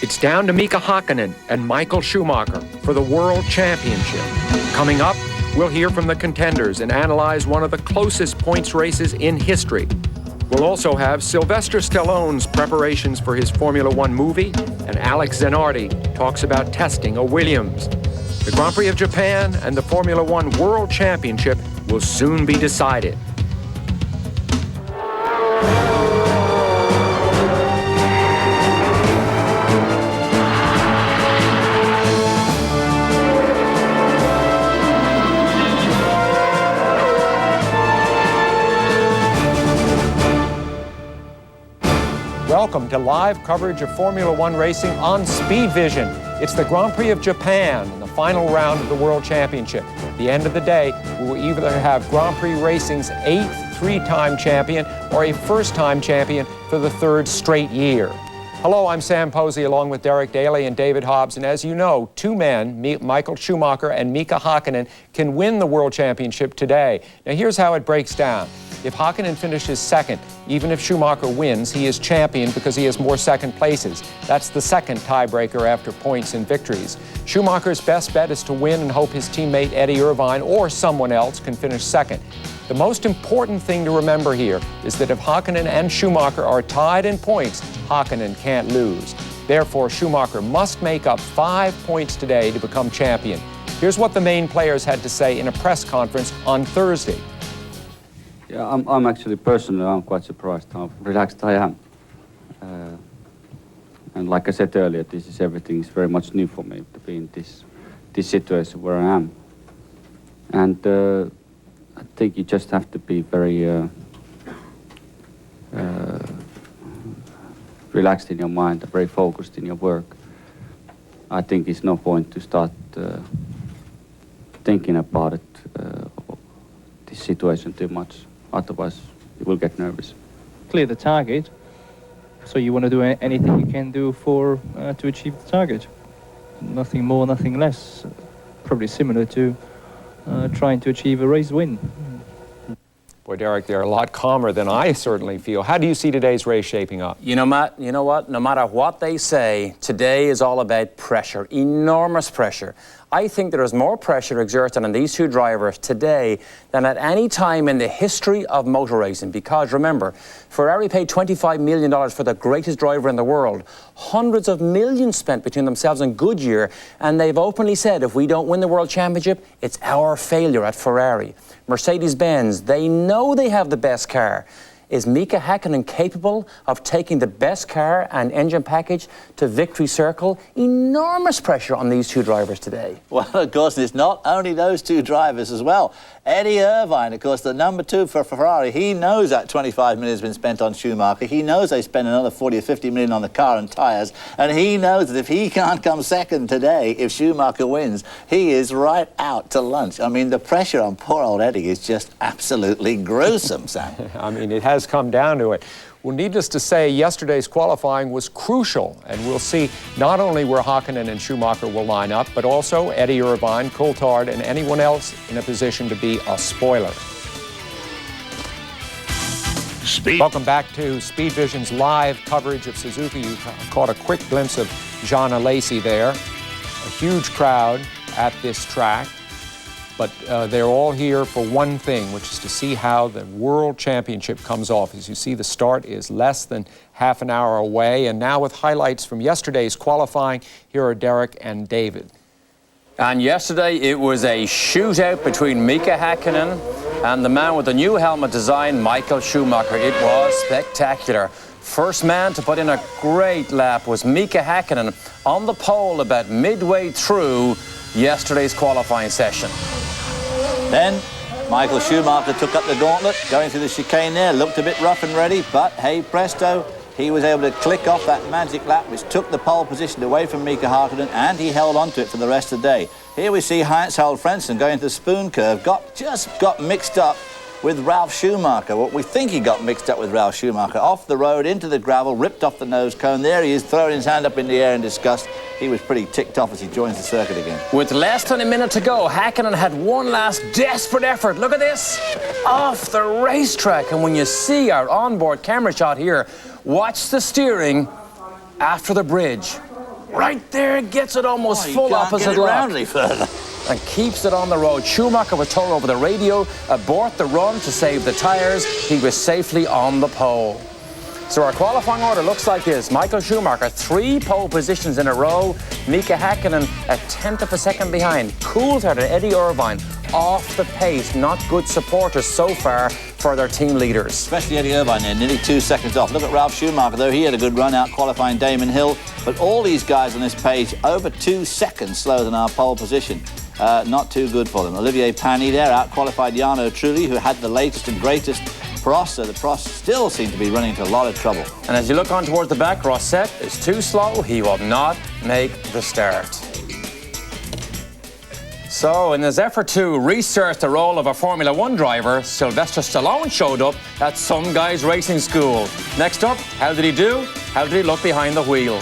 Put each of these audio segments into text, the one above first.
It's down to Mika Hakkinen and Michael Schumacher for the World Championship. Coming up, we'll hear from the contenders and analyze one of the closest points races in history. We'll also have Sylvester Stallone's preparations for his Formula One movie, and Alex Zanardi talks about testing a Williams. The Grand Prix of Japan and the Formula One World Championship will soon be decided. Welcome to live coverage of Formula One racing on Speed Vision. It's the Grand Prix of Japan and the final round of the World Championship. At the end of the day, we will either have Grand Prix Racing's 8th three-time champion or a first-time champion for the 3rd straight year. Hello, I'm Sam Posey along with Derek Daly and David Hobbs, and as you know, two men, Michael Schumacher and Mika Hakkinen, can win the World Championship today. Now here's how it breaks down. If Hakkinen finishes second, even if Schumacher wins, he is champion because he has more second places. That's the second tiebreaker after points and victories. Schumacher's best bet is to win and hope his teammate Eddie Irvine or someone else can finish second. The most important thing to remember here is that if Hakkinen and Schumacher are tied in points, Hakkinen can't lose. Therefore, Schumacher must make up 5 points today to become champion. Here's what the main players had to say in a press conference on Thursday. Yeah, I'm actually personally, I'm quite surprised how relaxed I am. And like I said earlier, everything is very much new for me to be in this situation where I am. And I think you just have to be very relaxed in your mind, very focused in your work. I think it's no point to start thinking about it, this situation too much. Otherwise, you will get nervous. Clear the target, so you want to do anything you can do for to achieve the target. Nothing more, nothing less. Probably similar to trying to achieve a race win. Boy, Derek, they're a lot calmer than I certainly feel. How do you see today's race shaping up? You know, Matt, you know what? No matter what they say, today is all about pressure, enormous pressure. I think there is more pressure exerted on these two drivers today than at any time in the history of motor racing. Because remember, Ferrari paid $25 million for the greatest driver in the world. Hundreds of millions spent between themselves and Goodyear, and they've openly said if we don't win the World Championship, it's our failure at Ferrari. Mercedes-Benz, they know they have the best car. Is Mika Hakkinen capable of taking the best car and engine package to victory circle? Enormous pressure on these two drivers today. Well, of course, it's not only those two drivers as well. Eddie Irvine, of course, the number 2 for Ferrari, he knows that 25 million has been spent on Schumacher. He knows they spent another 40 or 50 million on the car and tyres. And he knows that if he can't come second today, if Schumacher wins, he is right out to lunch. I mean, the pressure on poor old Eddie is just absolutely gruesome, Sam. I mean, it has come down to it. Well, needless to say, yesterday's qualifying was crucial, and we'll see not only where Hakkinen and Schumacher will line up, but also Eddie Irvine, Coulthard, and anyone else in a position to be a spoiler. Welcome back to Speed Vision's live coverage of Suzuka. You caught a quick glimpse of Jean Alesi there. A huge crowd at this track. But they're all here for one thing, which is to see how the World Championship comes off. As you see, the start is less than half an hour away. And now with highlights from yesterday's qualifying, here are Derek and David. And yesterday it was a shootout between Mika Hakkinen and the man with the new helmet design, Michael Schumacher. It was spectacular. First man to put in a great lap was Mika Hakkinen on the pole about midway through yesterday's qualifying session. Then Michael Schumacher took up the gauntlet, going through the chicane there, looked a bit rough and ready, but hey presto, he was able to click off that magic lap which took the pole position away from Mika Hakkinen, and he held on to it for the rest of the day. Here we see Heinz-Harald Frentzen going to the spoon curve, just got mixed up with Ralf Schumacher. Well, we think he got mixed up with Ralf Schumacher. Off the road, into the gravel, ripped off the nose cone. There he is, throwing his hand up in the air in disgust. He was pretty ticked off as he joins the circuit again. With less than a minute to go, Hakkinen had one last desperate effort. Look at this, off the racetrack. And when you see our onboard camera shot here, watch the steering after the bridge. Right there, gets it almost Oh, you full can't opposite get it round lock. any further. And keeps it on the road. Schumacher was told over the radio, abort the run to save the tyres. He was safely on the pole. So our qualifying order looks like this. Michael Schumacher, 3 pole positions in a row. Mika Häkkinen a 1/10 of a second behind. Coulthard and Eddie Irvine off the pace. Not good supporters so far for their team leaders. Especially Eddie Irvine there, nearly 2 seconds off. Look at Ralf Schumacher, though. He had a good run out qualifying Damon Hill. But all these guys on this page, over 2 seconds slower than our pole position. Not too good for them. Olivier Panis there out-qualified Jarno Trulli, who had the latest and greatest Prost, so the Prost still seem to be running into a lot of trouble. And as you look on towards the back, Rosset is too slow. He will not make the start. So, in his effort to research the role of a Formula One driver, Sylvester Stallone showed up at some guy's racing school. Next up, how did he do? How did he look behind the wheel?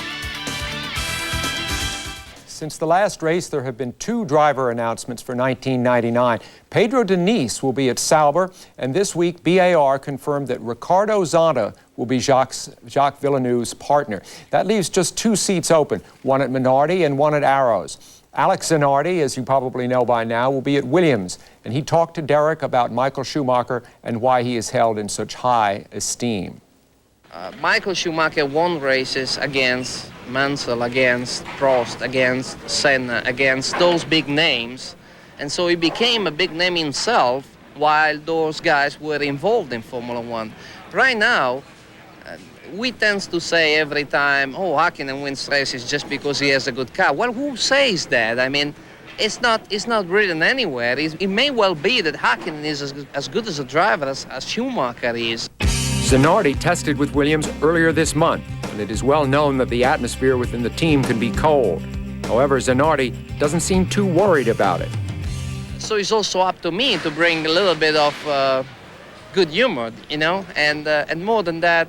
Since the last race, there have been 2 driver announcements for 1999. Pedro Diniz will be at Sauber, and this week BAR confirmed that Ricardo Zonta will be Jacques Villeneuve's partner. That leaves just 2 seats open, one at Minardi and one at Arrows. Alex Zanardi, as you probably know by now, will be at Williams, and he talked to Derek about Michael Schumacher and why he is held in such high esteem. Michael Schumacher won races against Mansell, against Prost, against Senna, against those big names. And so he became a big name himself while those guys were involved in Formula One. Right now, we tend to say every time, oh, Häkkinen wins races just because he has a good car. Well, who says that? I mean, it's not written anywhere. It may well be that Häkkinen is as good as a driver as Schumacher is. Zanardi tested with Williams earlier this month, and it is well known that the atmosphere within the team can be cold. However, Zanardi doesn't seem too worried about it. So it's also up to me to bring a little bit of good humor, you know, and more than that,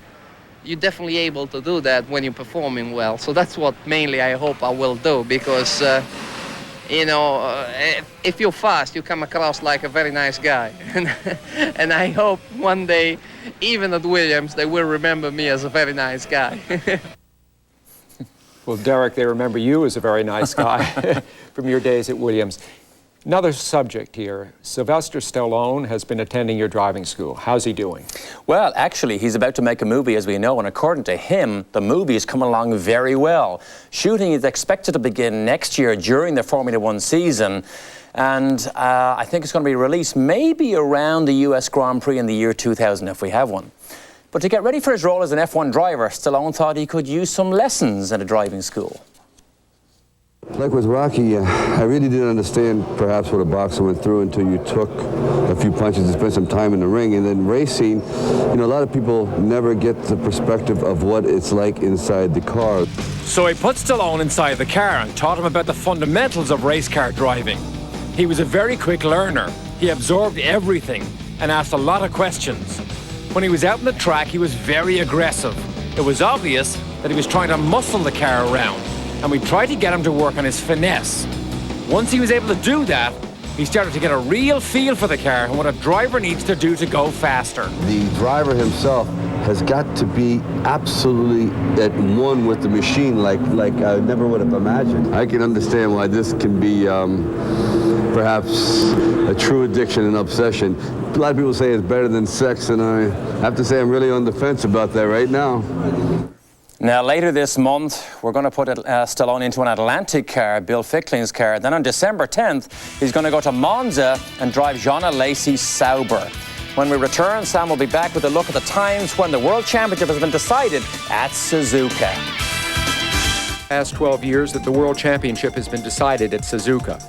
you're definitely able to do that when you're performing well. So that's what mainly I hope I will do, because you know, if you're fast, you come across like a very nice guy. And I hope one day, even at Williams, they will remember me as a very nice guy. Well, Derek, they remember you as a very nice guy from your days at Williams. Another subject here. Sylvester Stallone has been attending your driving school. How's he doing? Well, actually, he's about to make a movie, as we know, and according to him, the movie is coming along very well. Shooting is expected to begin next year during the Formula One season, and I think it's going to be released maybe around the US Grand Prix in the year 2000, if we have one. But to get ready for his role as an F1 driver, Stallone thought he could use some lessons at a driving school. Like with Rocky, I really didn't understand perhaps what a boxer went through until you took a few punches and spent some time in the ring. And then racing, you know, a lot of people never get the perspective of what it's like inside the car. So he put Stallone inside the car and taught him about the fundamentals of race car driving. He was a very quick learner. He absorbed everything and asked a lot of questions. When he was out on the track, he was very aggressive. It was obvious that he was trying to muscle the car around, and we tried to get him to work on his finesse. Once he was able to do that, he started to get a real feel for the car and what a driver needs to do to go faster. The driver himself has got to be absolutely at one with the machine like I never would have imagined. I can understand why this can be perhaps a true addiction and obsession. A lot of people say it's better than sex, and I have to say I'm really on the fence about that right now. Now, later this month, we're going to put Stallone into an Atlantic car, Bill Fickling's car. Then on December 10th, he's going to go to Monza and drive Jean Alesi Sauber. When we return, Sam will be back with a look at the times when the World Championship has been decided at Suzuka. Past 12 years that the World Championship has been decided at Suzuka.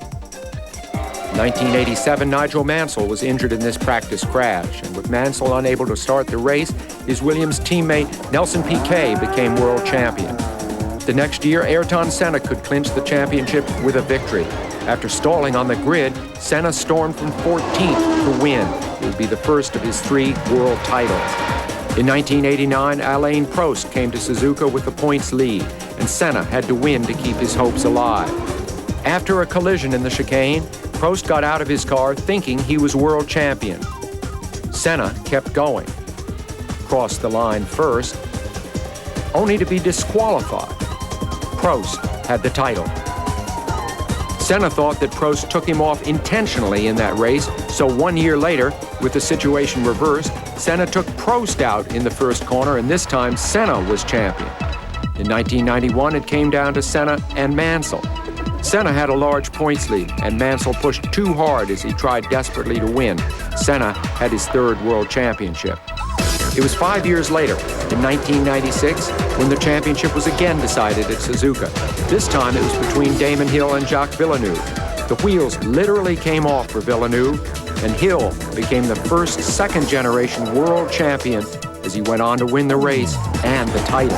In 1987, Nigel Mansell was injured in this practice crash, and with Mansell unable to start the race, his Williams teammate Nelson Piquet became world champion. The next year, Ayrton Senna could clinch the championship with a victory. After stalling on the grid, Senna stormed from 14th to win. It would be the first of his 3 world titles. In 1989, Alain Prost came to Suzuka with the points lead, and Senna had to win to keep his hopes alive. After a collision in the chicane, Prost got out of his car thinking he was world champion. Senna kept going, crossed the line first, only to be disqualified. Prost had the title. Senna thought that Prost took him off intentionally in that race, so 1 year later, with the situation reversed, Senna took Prost out in the first corner, and this time Senna was champion. In 1991, it came down to Senna and Mansell. Senna had a large points lead, and Mansell pushed too hard as he tried desperately to win. Senna had his third world championship. It was 5 years later, in 1996, when the championship was again decided at Suzuka. This time it was between Damon Hill and Jacques Villeneuve. The wheels literally came off for Villeneuve, and Hill became the first second-generation world champion as he went on to win the race and the title.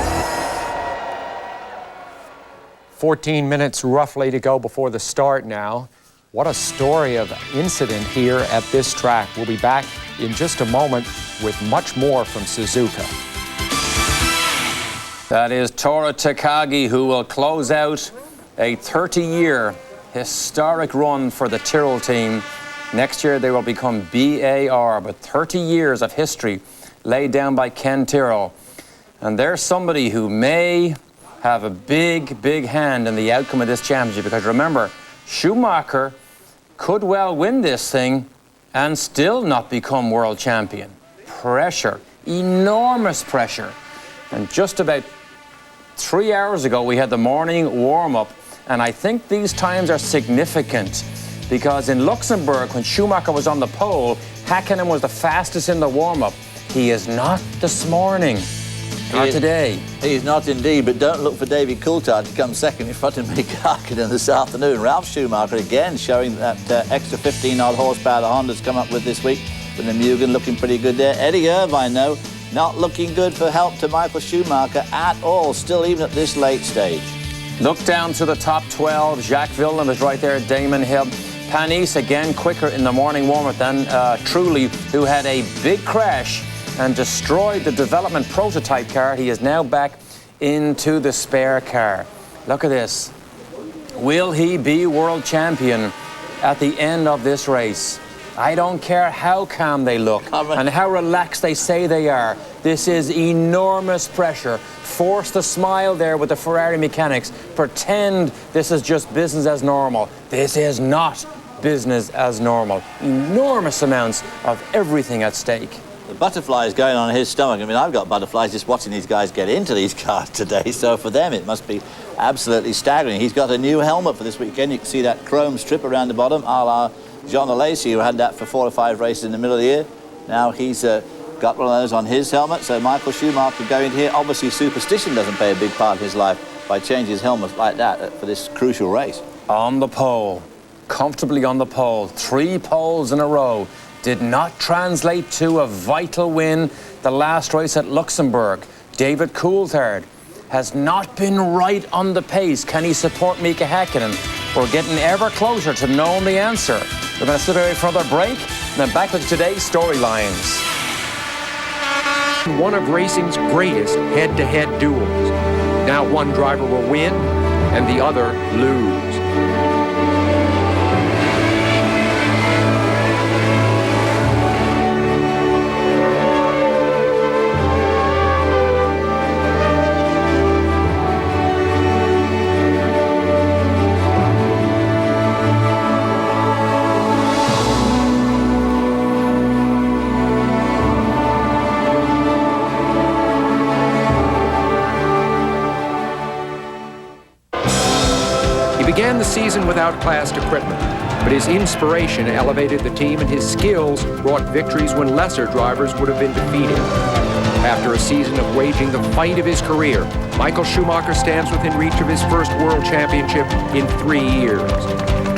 14 minutes roughly to go before the start now. What a story of incident here at this track. We'll be back in just a moment with much more from Suzuka. That is Tora Takagi, who will close out a 30-year historic run for the Tyrrell team. Next year they will become BAR, but 30 years of history laid down by Ken Tyrrell. And there's somebody who may have a big, big hand in the outcome of this championship, because remember, Schumacher could well win this thing and still not become world champion. Pressure, enormous pressure. And just about 3 hours ago, we had the morning warm-up, and I think these times are significant because in Luxembourg, when Schumacher was on the pole, Häkkinen was the fastest in the warm-up. He is not this morning. Not today. He's not indeed, but don't look for David Coulthard to come second in front of Mika Häkkinen this afternoon. Ralf Schumacher again showing that extra 15-odd horsepower the Honda's come up with this week, with the Mugen looking pretty good there. Eddie Irvine, though, not looking good for help to Michael Schumacher at all, still even at this late stage. Look down to the top 12. Jacques Villeneuve is right there, Damon Hill. Panis again quicker in the morning warm-up than Trulli, who had a big crash and destroyed the development prototype car. He is now back into the spare car. Look at this. Will he be world champion at the end of this race? I don't care how calm they look and how relaxed they say they are. This is enormous pressure. Force the smile there with the Ferrari mechanics. Pretend this is just business as normal. This is not business as normal. Enormous amounts of everything at stake. The butterflies going on his stomach. I mean, I've got butterflies just watching these guys get into these cars today, so for them it must be absolutely staggering. He's got a new helmet for this weekend. You can see that chrome strip around the bottom, a la John Alesi, who had that for 4 or 5 races in the middle of the year. Now he's got one of those on his helmet, so Michael Schumacher going here. Obviously, superstition doesn't play a big part of his life by changing his helmet like that for this crucial race. On the pole, comfortably on the pole, 3 poles in a row. Did not translate to a vital win the last race at Luxembourg. David Coulthard has not been right on the pace. Can he support Mika Häkkinen? We're getting ever closer to knowing the answer. We're going to sit away for another break and then back with today's storylines. One of racing's greatest head-to-head duels. Now one driver will win and the other lose. Began the season without classed equipment, but his inspiration elevated the team and his skills brought victories when lesser drivers would have been defeated. After a season of waging the fight of his career, Michael Schumacher stands within reach of his first world championship in 3 years.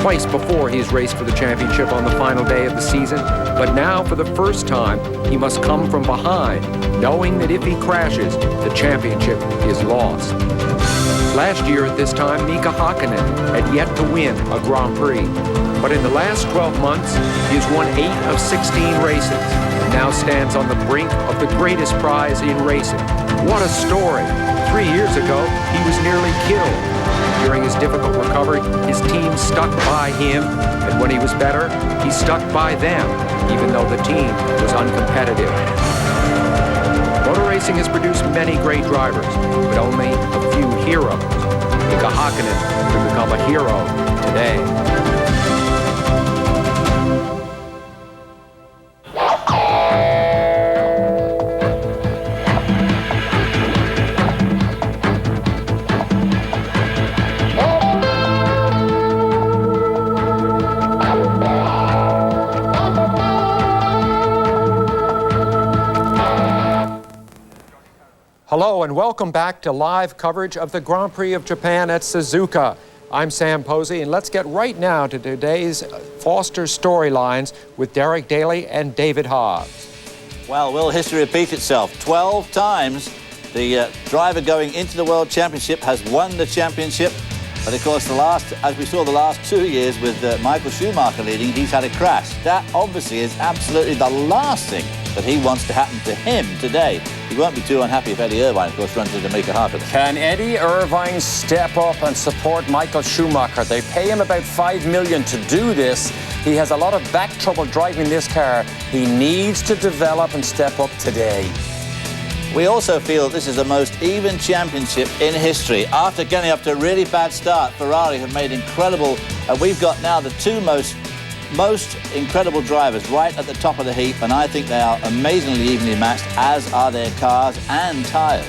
Twice before he's raced for the championship on the final day of the season, but now for the first time he must come from behind, knowing that if he crashes, the championship is lost. Last year at this time, Mika Häkkinen had yet to win a Grand Prix. But in the last 12 months, he has won 8 of 16 races and now stands on the brink of the greatest prize in racing. What a story! 3 years ago, he was nearly killed. During his difficult recovery, his team stuck by him, and when he was better, he stuck by them, even though the team was uncompetitive. Motor racing has produced many great drivers, but only a few heroes. Mika Hakkinen to become a hero today. Hello and welcome back to live coverage of the Grand Prix of Japan at Suzuka. I'm Sam Posey, and let's get right now to today's Foster storylines with Derek Daly and David Hobbs. Well, will history repeat itself? 12 times the driver going into the World Championship has won the championship. But of course, as we saw the last 2 years with Michael Schumacher leading, he's had a crash. That obviously is absolutely the last thing that he wants to happen to him today. He won't be too unhappy if Eddie Irvine, of course, runs into Mika Hakkinen. Can Eddie Irvine step up and support Michael Schumacher? They pay him about $5 million to do this. He has a lot of back trouble driving this car. He needs to develop and step up today. We also feel that this is the most even championship in history. After getting up to a really bad start, Ferrari have made incredible, and we've got now the two most incredible drivers right at the top of the heap, and I think they are amazingly evenly matched, as are their cars and tyres.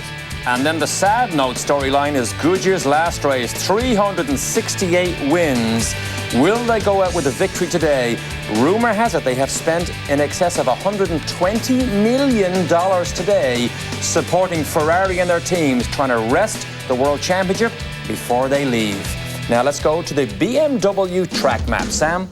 And then the sad note storyline is Goodyear's last race, 368 wins. Will they go out with a victory today? Rumor has it they have spent in excess of $120 million today supporting Ferrari and their teams, trying to wrest the World Championship before they leave. Now let's go to the BMW track map. Sam?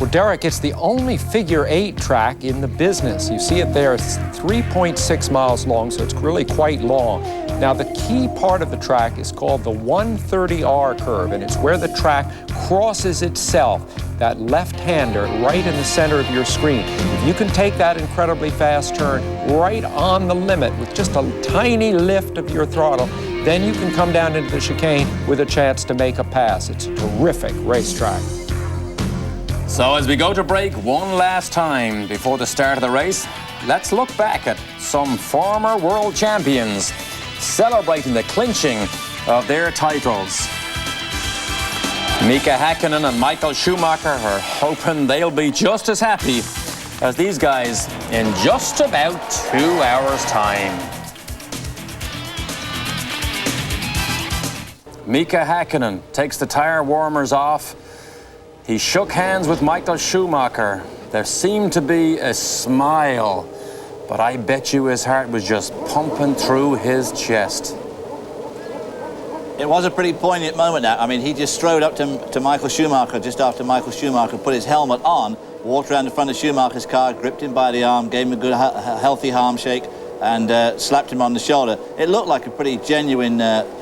Well, Derek, it's the only figure 8 track in the business. You see it there, it's 3.6 miles long, so it's really quite long. Now, the key part of the track is called the 130R curve, and it's where the track crosses itself, that left-hander right in the center of your screen. If you can take that incredibly fast turn right on the limit with just a tiny lift of your throttle, then you can come down into the chicane with a chance to make a pass. It's a terrific racetrack. So as we go to break one last time before the start of the race, let's look back at some former world champions celebrating the clinching of their titles. Mika Hakkinen and Michael Schumacher are hoping they'll be just as happy as these guys in just about 2 hours' time. Mika Hakkinen takes the tire warmers off. He shook hands with Michael Schumacher. There seemed to be a smile, but I bet you his heart was just pumping through his chest. It was a pretty poignant moment now. I mean, he just strode up to Michael Schumacher just after Michael Schumacher put his helmet on, walked around the front of Schumacher's car, gripped him by the arm, gave him a good, healthy arm shake, and slapped him on the shoulder. It looked like a pretty genuine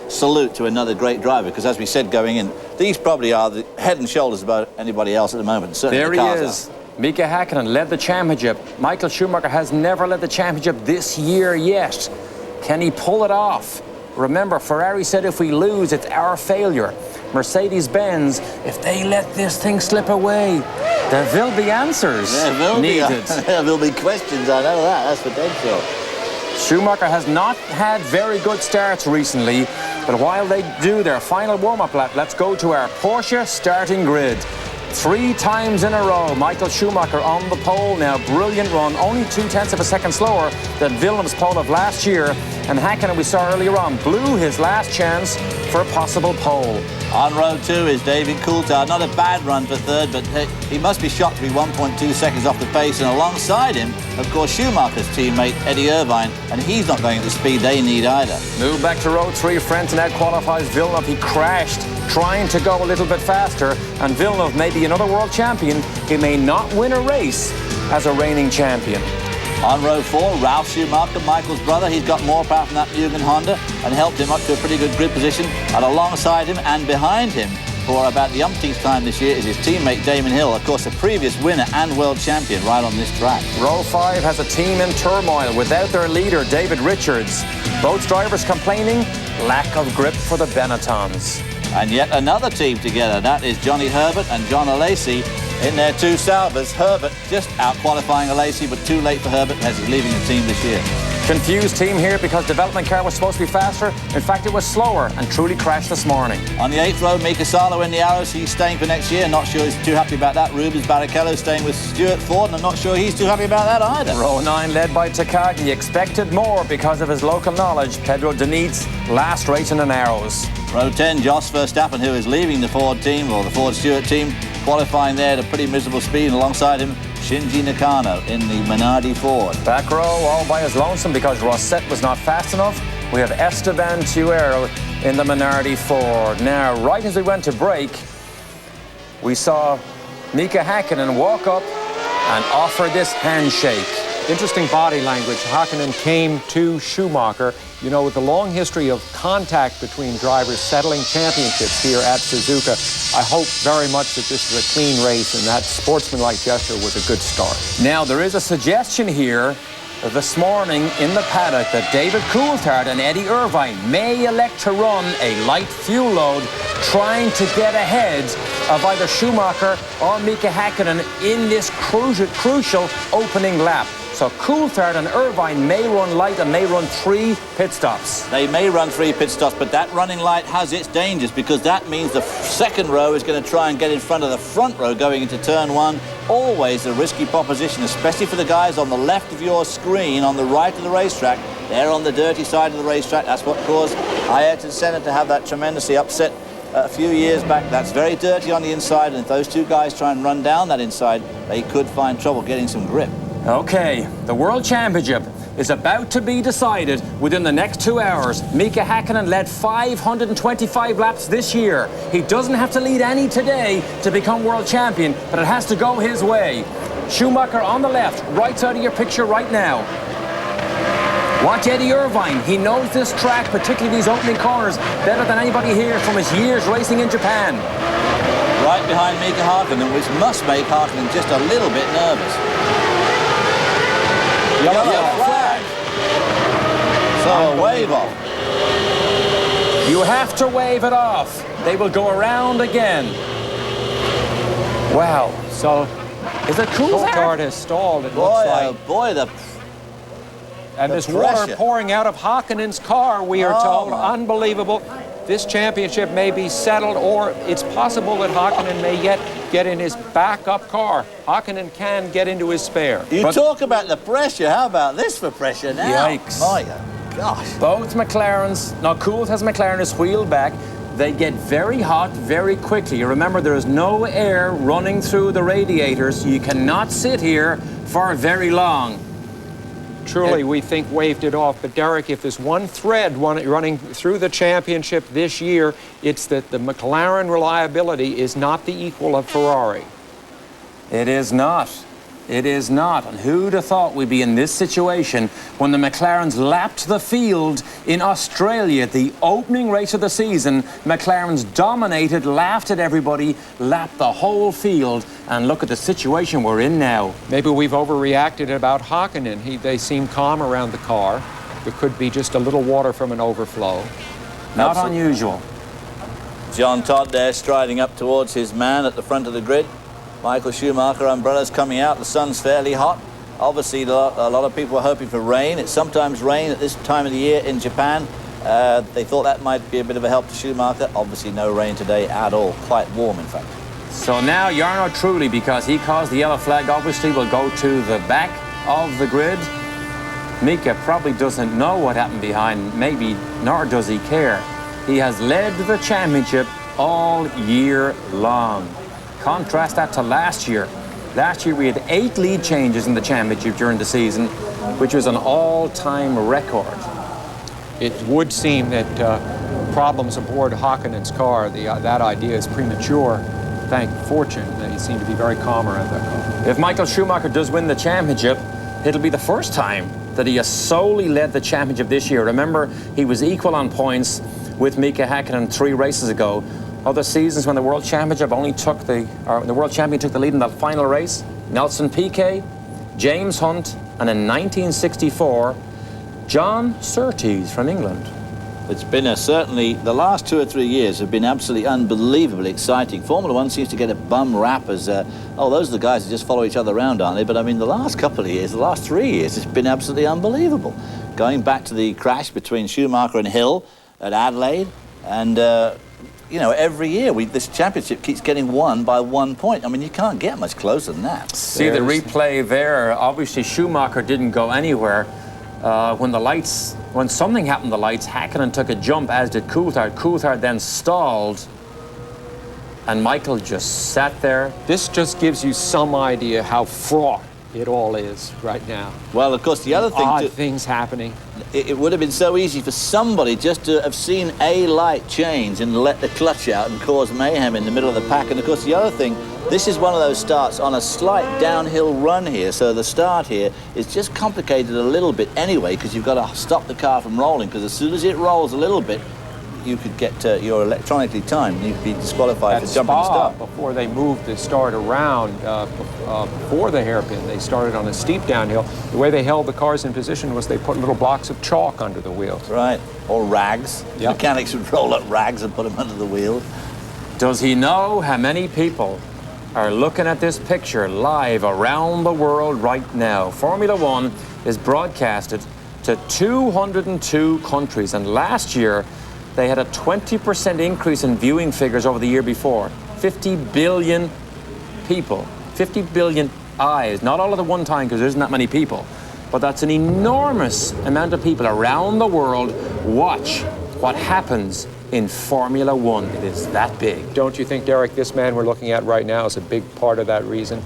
salute to another great driver, because as we said going in, these probably are the head and shoulders above anybody else at the moment. Certainly there the cars he is. are. Mika Hakkinen led the championship. Michael Schumacher has never led the championship this year yet. Can he pull it off? Remember, Ferrari said if we lose, it's our failure. Mercedes-Benz, if they let this thing slip away, there will be answers needed. There will be questions, I know that, that's for dead sure. Schumacher has not had very good starts recently, but while they do their final warm-up lap, let's go to our Porsche starting grid. 3 times in a row, Michael Schumacher on the pole now. Brilliant run, only 0.2 of a second slower than Villeneuve's pole of last year. And Hakkinen, we saw earlier on, blew his last chance for a possible pole. On row 2 is David Coulthard. Not a bad run for third, but he must be shocked to be 1.2 seconds off the pace. And alongside him, of course, Schumacher's teammate, Eddie Irvine, and he's not going at the speed they need either. Move back to row 3. Frenton out-qualifies Villeneuve. He crashed, trying to go a little bit faster. And Villeneuve may be another world champion. He may not win a race as a reigning champion. On row 4, Ralf Schumacher, Michael's brother. He's got more power from that Mugen Honda and helped him up to a pretty good grid position. And alongside him and behind him for about the umpteenth time this year is his teammate Damon Hill, of course a previous winner and world champion right on this track. Row 5 has a team in turmoil without their leader, David Richards. Both drivers complaining, lack of grip for the Benettons. And yet another team together, that is Johnny Herbert and John Alesi in their 2 Saubers. Herbert just out-qualifying Alesi, but too late for Herbert as he's leaving the team this year. Confused team here because development car was supposed to be faster. In fact, it was slower and truly crashed this morning. On the 8th row, Mika Salo in the arrows. He's staying for next year. Not sure he's too happy about that. Rubens Barrichello staying with Stuart Ford, and I'm not sure he's too happy about that either. Row 9 led by Takagi. Expected more because of his local knowledge. Pedro Denitz, last race in an arrows. Row 10, Jos Verstappen, who is leaving the Ford team, or the Ford Stewart team, qualifying there at a pretty miserable speed, and alongside him, Shinji Nakano in the Minardi Ford. Back row all by his lonesome because Rosset was not fast enough. We have Esteban Tuero in the Minardi Ford. Now, right as we went to break, we saw Mika Hakkinen walk up and offer this handshake. Interesting body language. Hakkinen came to Schumacher. You know, with the long history of contact between drivers settling championships here at Suzuka, I hope very much that this is a clean race and that sportsmanlike gesture was a good start. Now, there is a suggestion here this morning in the paddock that David Coulthard and Eddie Irvine may elect to run a light fuel load, trying to get ahead of either Schumacher or Mika Hakkinen in this crucial opening lap. So Coulthard and Irvine may run light and may run 3 pit stops. They may run 3 pit stops, but that running light has its dangers because that means the second row is going to try and get in front of the front row going into turn 1. Always a risky proposition, especially for the guys on the left of your screen, on the right of the racetrack. They're on the dirty side of the racetrack. That's what caused Ayrton Senna to have that tremendously upset a few years back. That's very dirty on the inside, and if those two guys try and run down that inside, they could find trouble getting some grip. Okay, the World Championship is about to be decided within the next 2 hours. Mika Hakkinen led 525 laps this year. He doesn't have to lead any today to become world champion, but it has to go his way. Schumacher on the left, right side of your picture right now. Watch Eddie Irvine. He knows this track, particularly these opening corners, better than anybody here from his years racing in Japan. Right behind Mika Hakkinen, which must make Hakkinen just a little bit nervous. Yellow flag. So a wave off. You have to wave it off. They will go around again. Wow. So Is it Coulthard? Coulthard has stalled, it Boy, looks oh like. boy, And the there's water pressure. pouring out of Hakkinen's car, we are told. Unbelievable. This championship may be settled, or it's possible that Hakkinen may yet get in his backup car. Hakkinen can get into his spare. You talk about the pressure. How about this for pressure now? Yikes. My gosh. Both McLarens, now Coulthard's McLaren is wheeled back. They get very hot very quickly. You remember, there is no air running through the radiators. You cannot sit here for very long. Truly, we think waved it off. But Derek, if there's one thread running through the championship this year, it's that the McLaren reliability is not the equal of Ferrari. It is not. It is not. And who'd have thought we'd be in this situation when the McLarens lapped the field in Australia, the opening race of the season. McLarens dominated, laughed at everybody, lapped the whole field, and look at the situation we're in now. Maybe we've overreacted about Hakkinen. They seem calm around the car. There could be just a little water from an overflow. Not unusual. John Todd there striding up towards his man at the front of the grid. Michael Schumacher, umbrellas coming out. The sun's fairly hot. Obviously, a lot of people are hoping for rain. It's sometimes rain at this time of the year in Japan. They thought that might be a bit of a help to Schumacher. Obviously, no rain today at all. Quite warm, in fact. So now Jarno Trulli, because he caused the yellow flag, obviously will go to the back of the grid. Mika probably doesn't know what happened behind, maybe, nor does he care. He has led the championship all year long. Contrast that to last year. Last year we had 8 lead changes in the championship during the season, which was an all-time record. It would seem that problems aboard Hakkinen's car, that idea is premature. Thank fortune, they seem to be very calm around that car. If Michael Schumacher does win the championship, it'll be the first time that he has solely led the championship this year. Remember, he was equal on points with Mika Hakkinen 3 races ago. Other seasons when the World Championship the World Champion took the lead in that final race, Nelson Piquet, James Hunt, and in 1964, John Surtees from England. It's been certainly, the last 2 or 3 years have been absolutely unbelievably exciting. Formula One seems to get a bum rap as, those are the guys that just follow each other around, aren't they? But I mean, the last couple of years, the last 3 years, it's been absolutely unbelievable. going back to the crash between Schumacher and Hill at Adelaide, and you know, every year this championship keeps getting won by 1 point. I mean, you can't get much closer than that. See the replay there. Obviously, Schumacher didn't go anywhere. When something happened to the lights, Häkkinen took a jump, as did Coulthard. Coulthard then stalled, and Michael just sat there. This just gives you some idea how fraught it all is right now. Well, of course, the other thing... Odd things happening. It would have been so easy for somebody just to have seen a light change and let the clutch out and cause mayhem in the middle of the pack. And, of course, the other thing, this is one of those starts on a slight downhill run here, so the start here is just complicated a little bit anyway, because you've got to stop the car from rolling, because as soon as it rolls a little bit, you could get you're electronically timed and you could be disqualified for jumping the start. Before they moved the start around, before the hairpin, they started on a steep downhill. The way they held the cars in position was they put little blocks of chalk under the wheels. Right, or rags. Yep. Mechanics would roll up rags and put them under the wheel. Does he know how many people are looking at this picture live around the world right now? Formula One is broadcasted to 202 countries, and last year they had a 20% increase in viewing figures over the year before. 50 billion people, 50 billion eyes, not all at the one time because there isn't that many people, but that's an enormous amount of people around the world watch what happens in Formula One. It is that big. Don't you think, Derek, this man we're looking at right now is a big part of that reason?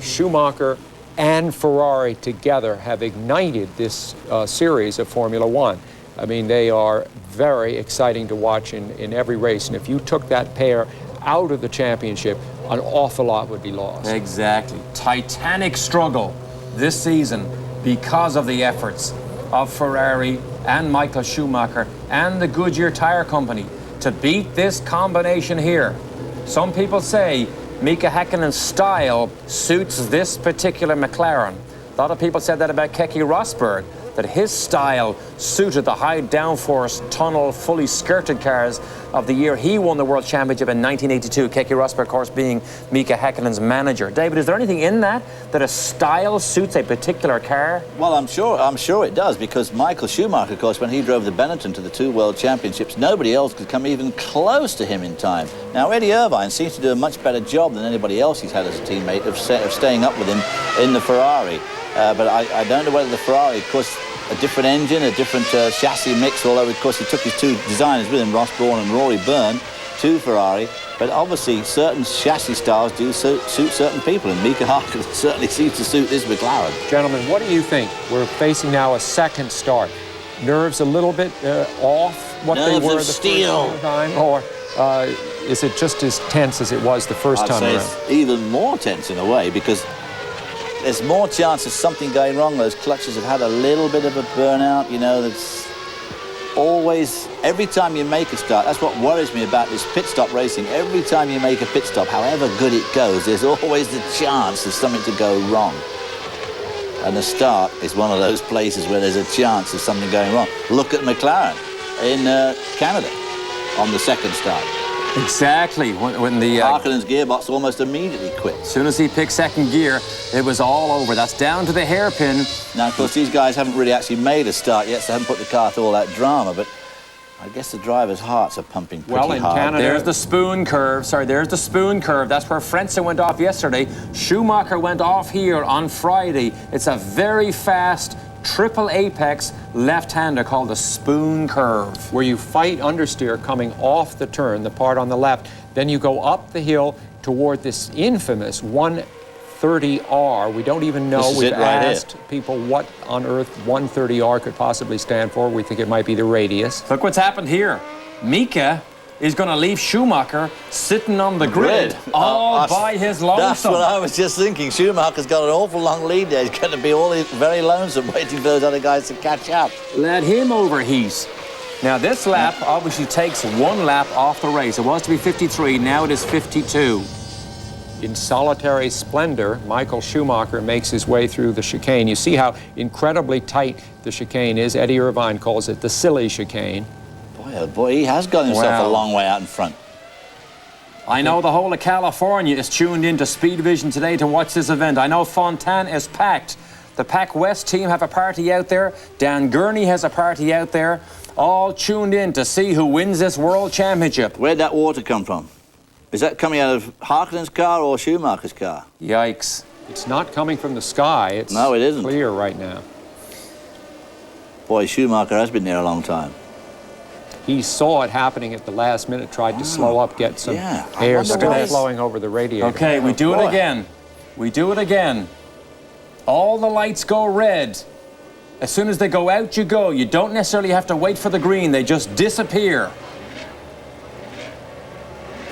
Schumacher and Ferrari together have ignited this series of Formula One. I mean, they are very exciting to watch in every race. And if you took that pair out of the championship, an awful lot would be lost. Exactly. Titanic struggle this season because of the efforts of Ferrari and Michael Schumacher and the Goodyear Tire Company to beat this combination here. Some people say Mika Häkkinen's style suits this particular McLaren. A lot of people said that about Keke Rosberg, that his style suited the high downforce, tunnel, fully skirted cars of the year he won the World Championship in 1982. Keke Rosberg, of course, being Mika Häkkinen's manager. David, is there anything in that a style suits a particular car? Well, I'm sure it does, because Michael Schumacher, of course, when he drove the Benetton to the 2 World Championships, nobody else could come even close to him in time. Now, Eddie Irvine seems to do a much better job than anybody else he's had as a teammate of staying up with him in the Ferrari. But I don't know whether the Ferrari, of course, a different engine, a different chassis mix, although, of course, he took his 2 designers with him, Ross Brawn and Rory Byrne, to Ferrari. But obviously, certain chassis styles do suit certain people, and Mika Häkkinen certainly seems to suit this McLaren. Gentlemen, what do you think? We're facing now a second start. Nerves a little bit off what Nerves they were of the steel. first time? Or is it just as tense as it was the first time I'd around? say it's even more tense in a way, because there's more chance of something going wrong. Those clutches have had a little bit of a burnout, you know. That's always, every time you make a start, that's what worries me about this pit stop racing. Every time you make a pit stop, however good it goes, there's always the chance of something to go wrong. And the start is one of those places where there's a chance of something going wrong. Look at McLaren in Canada on the second start. Exactly. When the Häkkinen's gearbox almost immediately quit. as soon as he picked second gear, it was all over. That's down to the hairpin. Now, of course, these guys haven't really actually made a start yet, so they haven't put the car through all that drama, but I guess the drivers' hearts are pumping pretty Well, in hard. Canada- There's the spoon curve. Sorry, there's the spoon curve. That's where Frentzen went off yesterday. Schumacher went off here on Friday. It's a very fast triple apex left-hander called the spoon curve. Where you fight understeer coming off the turn, the part on the left, then you go up the hill toward this infamous 130R. We don't even know. This is We've it right here. asked people what on earth 130R could possibly stand for. We think it might be the radius. Look what's happened here. Mika is going to leave Schumacher sitting on the grid all by his lonesome. That's what I was just thinking. Schumacher's got an awful long lead there. He's going to be very lonesome waiting for those other guys to catch up. Let him overheat. Now this lap obviously takes 1 lap off the race. It was to be 53, now it is 52. In solitary splendor, Michael Schumacher makes his way through the chicane. You see how incredibly tight the chicane is. Eddie Irvine calls it the silly chicane. Boy, oh boy, he has got himself Wow. a long way out in front. I know the whole of California is tuned into Speed Vision today to watch this event. I know Fontana is packed. The Pac West team have a party out there. Dan Gurney has a party out there. All tuned in to see who wins this World Championship. Where'd that water come from? Is that coming out of Harknen's car or Schumacher's car? Yikes. It's not coming from the sky. It's No, it isn't. clear right now. Boy, Schumacher has been there a long time. He saw it happening at the last minute, tried to slow up, get some Yeah, I air wonder still why- flowing over the radiator. Okay, we do boy. it again. We do it again. All the lights go red. As soon as they go out, you go. You don't necessarily have to wait for the green. They just disappear.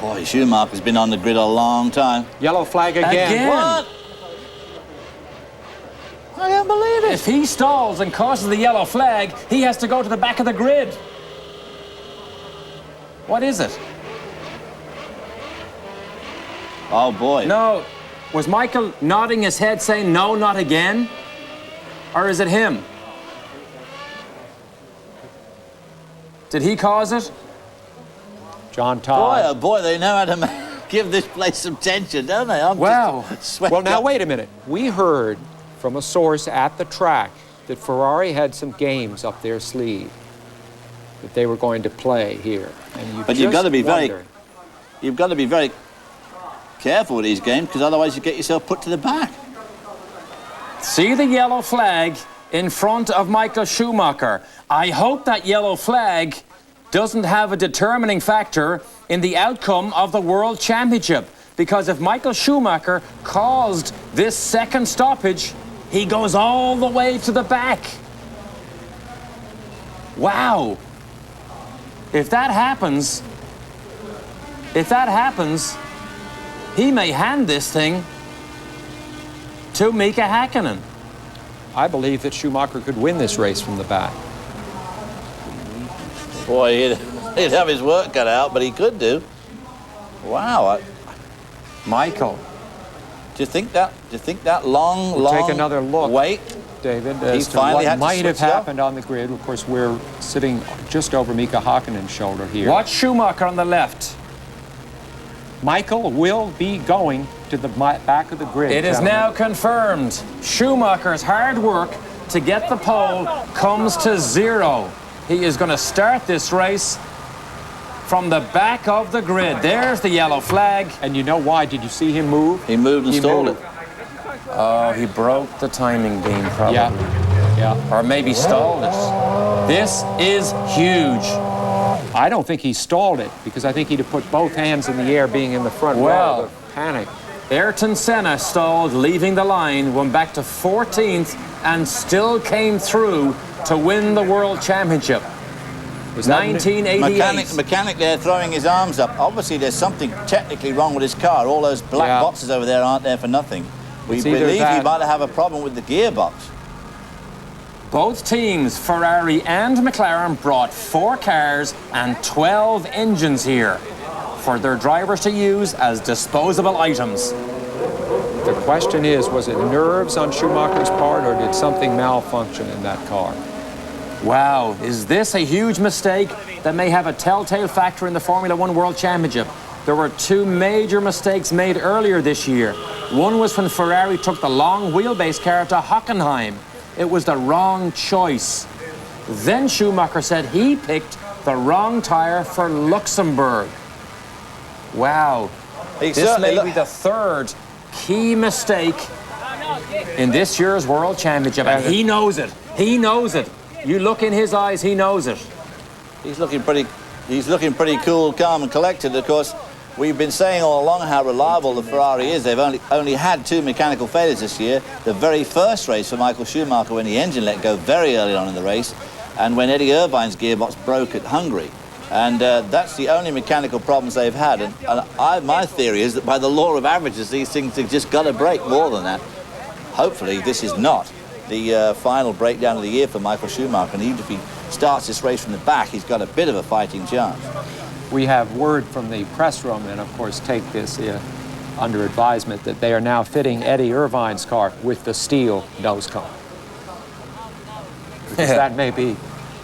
Boy, Schumacher's been on the grid a long time. Yellow flag again. What? I don't believe it. If he stalls and causes the yellow flag, he has to go to the back of the grid. What is it? Oh, boy. No. Was Michael nodding his head saying, no, not again? Or is it him? Did he cause it? John Boy, Todd. oh boy, they know how to give this place some tension, don't they? I'm Wow. just sweating Well, now up. wait a minute. We heard from a source at the track that Ferrari had some games up their sleeve that they were going to play here. And But you've got to be very- wonder- You've got to be very careful with these games, because otherwise you get yourself put to the back. See the yellow flag in front of Michael Schumacher. I hope that yellow flag doesn't have a determining factor in the outcome of the World Championship. Because if Michael Schumacher caused this second stoppage, he goes all the way to the back. Wow. If that happens, he may hand this thing to Mika Hakkinen. I believe that Schumacher could win this race from the back. Boy, he'd have his work cut out, but he could do. Wow. Michael. Do you think that long Take another look, wait? David, He as to finally what had to might have switch it up? happened on the grid. Of course, we're sitting just over Mika Hakkinen's shoulder here. Watch Schumacher on the left. Michael will be going to the back of the grid. It is gentlemen. now confirmed. Schumacher's hard work to get the pole comes to zero. He is going to start this race from the back of the grid. There's the yellow flag. And you know why? Did you see him move? He moved and stalled moved. it. Oh, he broke the timing beam, probably. Yeah. Or maybe stalled it. This is huge. I don't think he stalled it because I think he'd have put both hands in the air being in the front Well. row of panic. Ayrton Senna stalled, leaving the line, went back to 14th, and still came through to win the World Championship. Was that 1988. Mechanic there throwing his arms up. Obviously, there's something technically wrong with his car. All those black Yeah. boxes over there aren't there for nothing. We It's either believe he that- might have a problem with the gearbox. Both teams, Ferrari and McLaren, brought 4 cars and 12 engines here for their drivers to use as disposable items. The question is, was it nerves on Schumacher's part or did something malfunction in that car? Wow, is this a huge mistake that may have a telltale factor in the Formula One World Championship? There were 2 major mistakes made earlier this year. One was when Ferrari took the long wheelbase car to Hockenheim. It was the wrong choice. Then Schumacher said he picked the wrong tire for Luxembourg. Wow, He this certainly may look- be the 3rd key mistake in this year's World Championship, and he knows it. He knows it. You look in his eyes, he knows it. He's looking pretty cool, calm, and collected. Of course, we've been saying all along how reliable the Ferrari is. They've only had 2 mechanical failures this year. The very first race for Michael Schumacher when the engine let go very early on in the race, and when Eddie Irvine's gearbox broke at Hungary. And that's the only mechanical problems they've had. And my theory is that by the law of averages, these things have just got to break more than that. Hopefully, this is not the final breakdown of the year for Michael Schumacher. And even if he starts this race from the back, he's got a bit of a fighting chance. We have word from the press room, and of course take this under advisement, that they are now fitting Eddie Irvine's car with the steel nose cone. Because that may be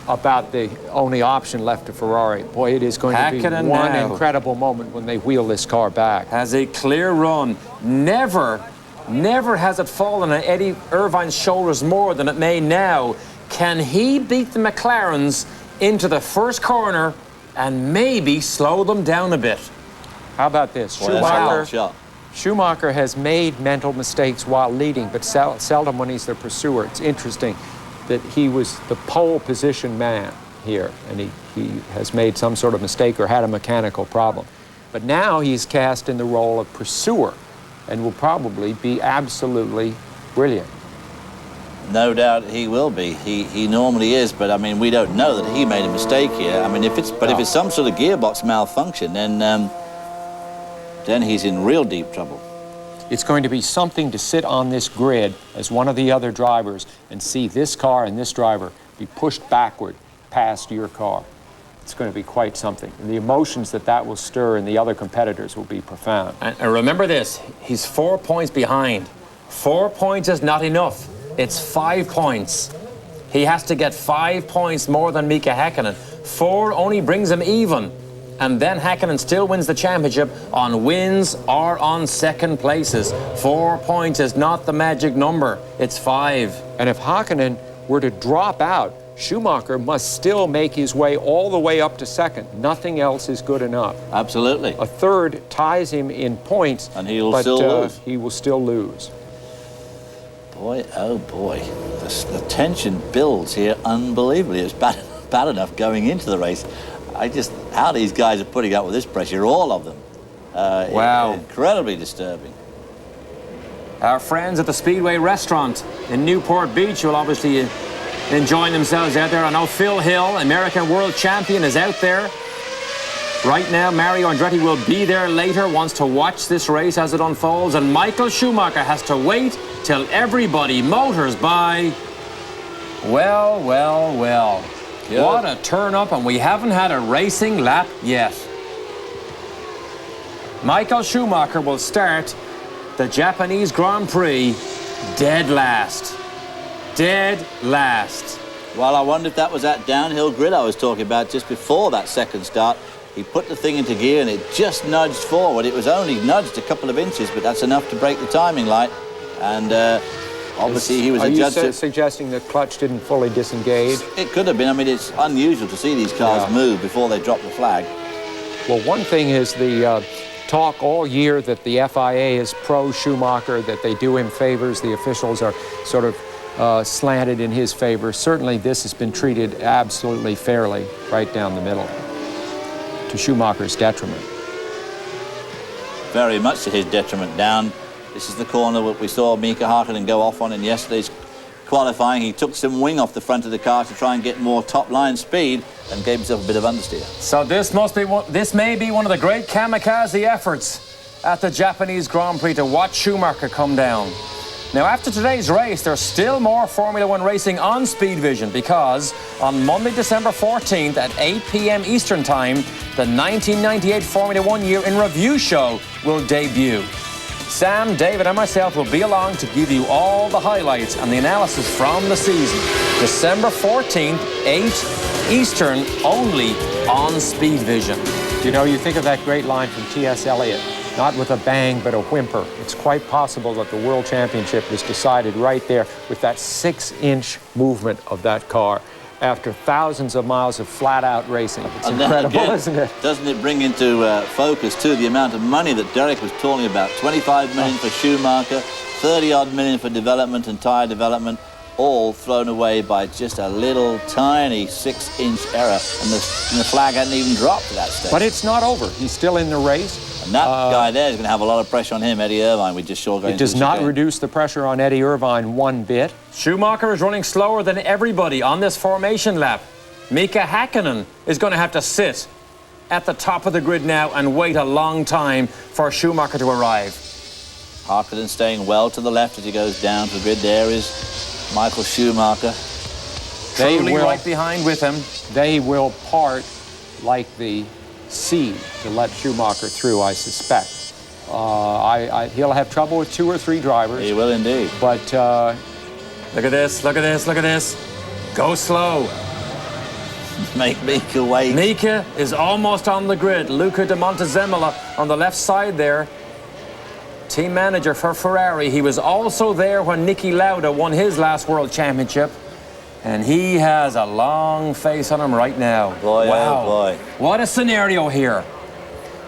about the only option left to Ferrari. Boy, it is going to be Hakkinen one now incredible moment when they wheel this car back. Has a clear run. Never Never has it fallen on Eddie Irvine's shoulders more than it may now. Can he beat the McLarens into the first corner and maybe slow them down a bit? How about this? Boy, that's a long shot. Schumacher has made mental mistakes while leading, but seldom when he's the pursuer. It's interesting that he was the pole position man here, and he has made some sort of mistake or had a mechanical problem. But now he's cast in the role of pursuer and will probably be absolutely brilliant. No doubt he will be. He normally is, but I mean, we don't know that he made a mistake here. I mean, if it's some sort of gearbox malfunction, then he's in real deep trouble. It's going to be something to sit on this grid as one of the other drivers and see this car and this driver be pushed backward past your car. It's going to be quite something. And the emotions that will stir in the other competitors will be profound. And remember this, he's 4 points behind. 4 points is not enough. It's 5 points. He has to get 5 points more than Mika Häkkinen. 4 only brings him even. And then Häkkinen still wins the championship on wins or on second places. 4 points is not the magic number. It's 5. And if Häkkinen were to drop out, Schumacher must still make his way all the way up to second. Nothing else is good enough. Absolutely. A third ties him in points, and he will still lose. He will still lose. Boy, oh boy, the tension builds here unbelievably. It's bad enough going into the race. How these guys are putting up with this pressure, all of them. Wow. Incredibly disturbing. Our friends at the Speedway restaurant in Newport Beach will obviously enjoying themselves out there. I know Phil Hill, American world champion, is out there. Right now, Mario Andretti will be there later, wants to watch this race as it unfolds, and Michael Schumacher has to wait till everybody motors by. Well, well, well. Good. What a turn-up, and we haven't had a racing lap yet. Michael Schumacher will start the Japanese Grand Prix dead last. Dead last. Well, I wonder if that was that downhill grid I was talking about just before that second start. He put the thing into gear and it just nudged forward. It was only nudged a couple of inches, but that's enough to break the timing light. And obviously he was adjudged. Are you suggesting the clutch didn't fully disengage? It could have been. I mean, it's unusual to see these cars move before they drop the flag. Well, one thing is the talk all year that the FIA is pro-Schumacher, that they do him favors. The officials are sort of slanted in his favor. Certainly this has been treated absolutely fairly right down the middle, to Schumacher's detriment. Very much to his detriment. Down. This is the corner that we saw Mika Häkkinen go off on in yesterday's qualifying. He took some wing off the front of the car to try and get more top-line speed and gave himself a bit of understeer. So this may be one of the great kamikaze efforts at the Japanese Grand Prix to watch Schumacher come down. Now, after today's race, there's still more Formula One racing on Speed Vision because on Monday, December 14th at 8 p.m. Eastern Time, the 1998 Formula One Year in Review show will debut. Sam, David, and myself will be along to give you all the highlights and the analysis from the season. December 14th, 8 Eastern, only on Speed Vision. You know, you think of that great line from T.S. Eliot, not with a bang, but a whimper. It's quite possible that the World Championship was decided right there with that 6-inch movement of that car after thousands of miles of flat-out racing. It's incredible, isn't it? Doesn't it bring into focus, too, the amount of money that Derek was talking about? 25 million for Schumacher, 30-odd million for development and tyre development, all thrown away by just a little tiny 6-inch error, and the flag hadn't even dropped at that stage. But it's not over. He's still in the race. And that guy there is going to have a lot of pressure on him, Eddie Irvine. We just saw going. It does not reduce the pressure on Eddie Irvine one bit. Schumacher is running slower than everybody on this formation lap. Mika Häkkinen is going to have to sit at the top of the grid now and wait a long time for Schumacher to arrive. Häkkinen staying well to the left as he goes down to the grid. There is Michael Schumacher. Truly right behind with him. They will part like the sea to let Schumacher through, I suspect. He'll have trouble with 2 or 3 drivers. He will indeed. But look at this, look at this, look at this. Go slow. Make Mika wait. Mika is almost on the grid. Luca de Montezemolo on the left side there. team manager for Ferrari. He was also there when Niki Lauda won his last World Championship. And he has a long face on him right now. Boy, wow. oh boy. What a scenario here.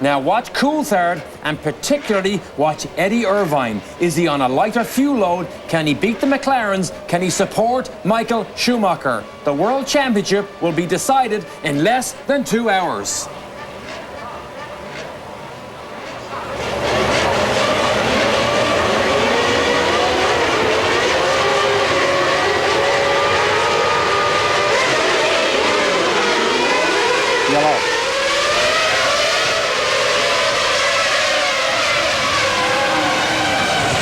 Now watch Coulthard and particularly watch Eddie Irvine. Is he on a lighter fuel load? Can he beat the McLarens? Can he support Michael Schumacher? The World Championship will be decided in less than 2 hours. Yellow.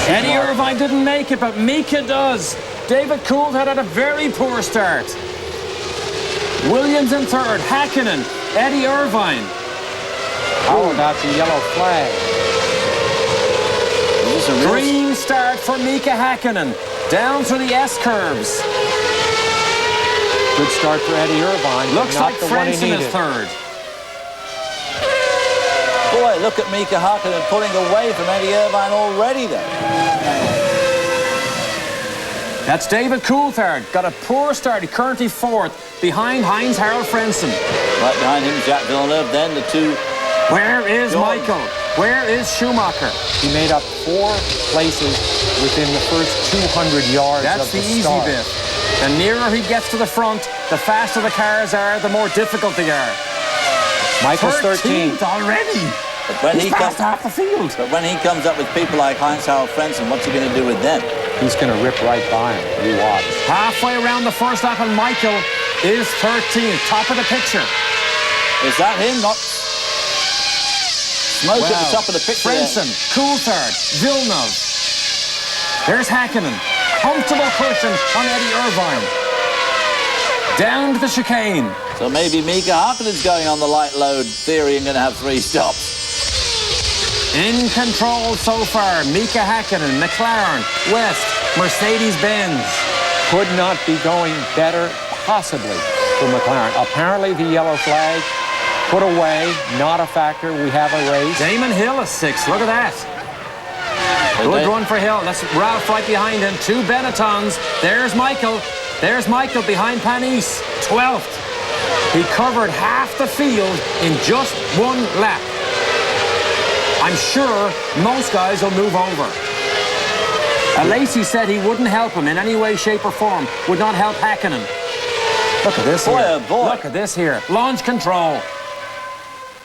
Eddie Irvine didn't make it, but Mika does. David Coulthard had a very poor start. Williams in third, Häkkinen, Eddie Irvine. How about the yellow flag? Is this a real... Green start for Mika Häkkinen. Down through the S-curves. Good start for Eddie Irvine, but Looks not like the one he Frentzen is needed. third. Boy, look at Mika Häkkinen pulling away from Eddie Irvine already there. That's David Coulthard. Got a poor start. He currently fourth, behind Heinz-Harald Frentzen. Right behind him, Jacques Villeneuve, then the two... Where is Jordan. Michael? Where is Schumacher? He made up 4 places within the first 200 yards That's of the the easy start. bit. The nearer he gets to the front, the faster the cars are, the more difficult they are. Michael's 13th. already. But when He's he past comes... half the field. But when he comes up with people like Heinz-Harald Frentzen, what's he going to do with them? He's going to rip right by him. You watch. Halfway around the first lap, and Michael is 13th, top of the picture. Is that him? Not... Smoke at the top of the picture there. Frentzen, Coulthard, Villeneuve. There's Häkkinen. Comfortable cushion on Eddie Irvine. Down to the chicane. So maybe Mika Häkkinen's going on the light load theory and going to have 3 stops. In control so far, Mika Häkkinen, McLaren, West, Mercedes-Benz. Could not be going better, possibly, for McLaren. Apparently, the yellow flag put away, not a factor. We have a race. Damon Hill is 6th. Look at that. Good run for Hill. That's Ralph right behind him. 2 Benettons. There's Michael. There's Michael behind Panis. 12th. He covered half the field in just 1 lap. I'm sure most guys will move over. Lacey said he wouldn't help him in any way, shape, or form. Would not help Häkkinen. Look at this Boy, here. oh boy. Look at this here. Launch control.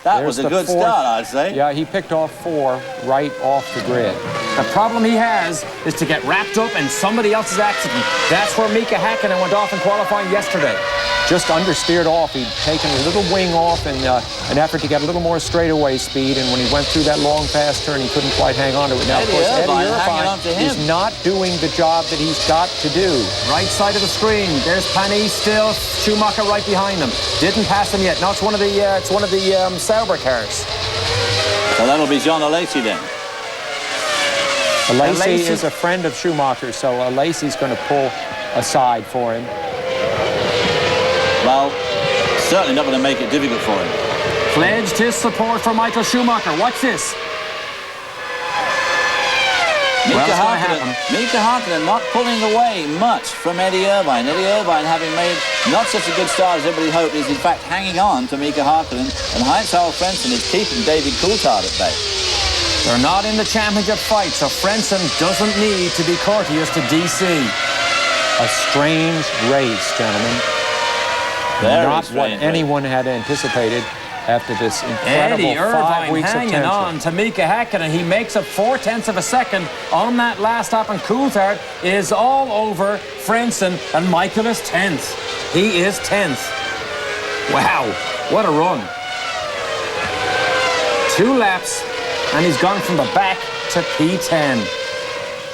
That There's was a the good 4th. start, I'd say. Yeah, he picked off 4 right off the grid. The problem he has is to get wrapped up in somebody else's accident. That's where Mika Häkkinen went off in qualifying yesterday. Just understeered off. He'd taken a little wing off in an effort to get a little more straightaway speed, and when he went through that long fast turn, he couldn't quite hang on to it. Now, of course, Eddie hanging on to Irvine him. is not doing the job that he's got to do. Right side of the screen. There's Panis still. Schumacher right behind him. Didn't pass him yet. No, it's one of the Sauber cars. So that'll be Jean Alesi then. Alesi Alesi- is a friend of Schumacher, so Alesi's going to pull aside for him. Well, certainly not going to make it difficult for him. Pledged his support for Michael Schumacher. Watch this. Well, it's gonna happen. Mika Häkkinen not pulling away much from Eddie Irvine. Eddie Irvine, having made not such a good start as everybody hoped, is in fact hanging on to Mika Häkkinen, and Heinz-Harald Frentzen is keeping David Coulthard at bay. They're not in the championship fight, so Frentzen doesn't need to be courteous to DC. A strange race, gentlemen. Very Not what strange race. anyone had anticipated after this incredible Eddie 5 Irvine weeks of hanging tension. on to Mika Häkkinen. He makes up 0.4 of a second on that last lap, and Coulthard is all over Frentzen, and Michael is 10th. He is 10th. Wow, what a run. 2 laps, and he's gone from the back to P10.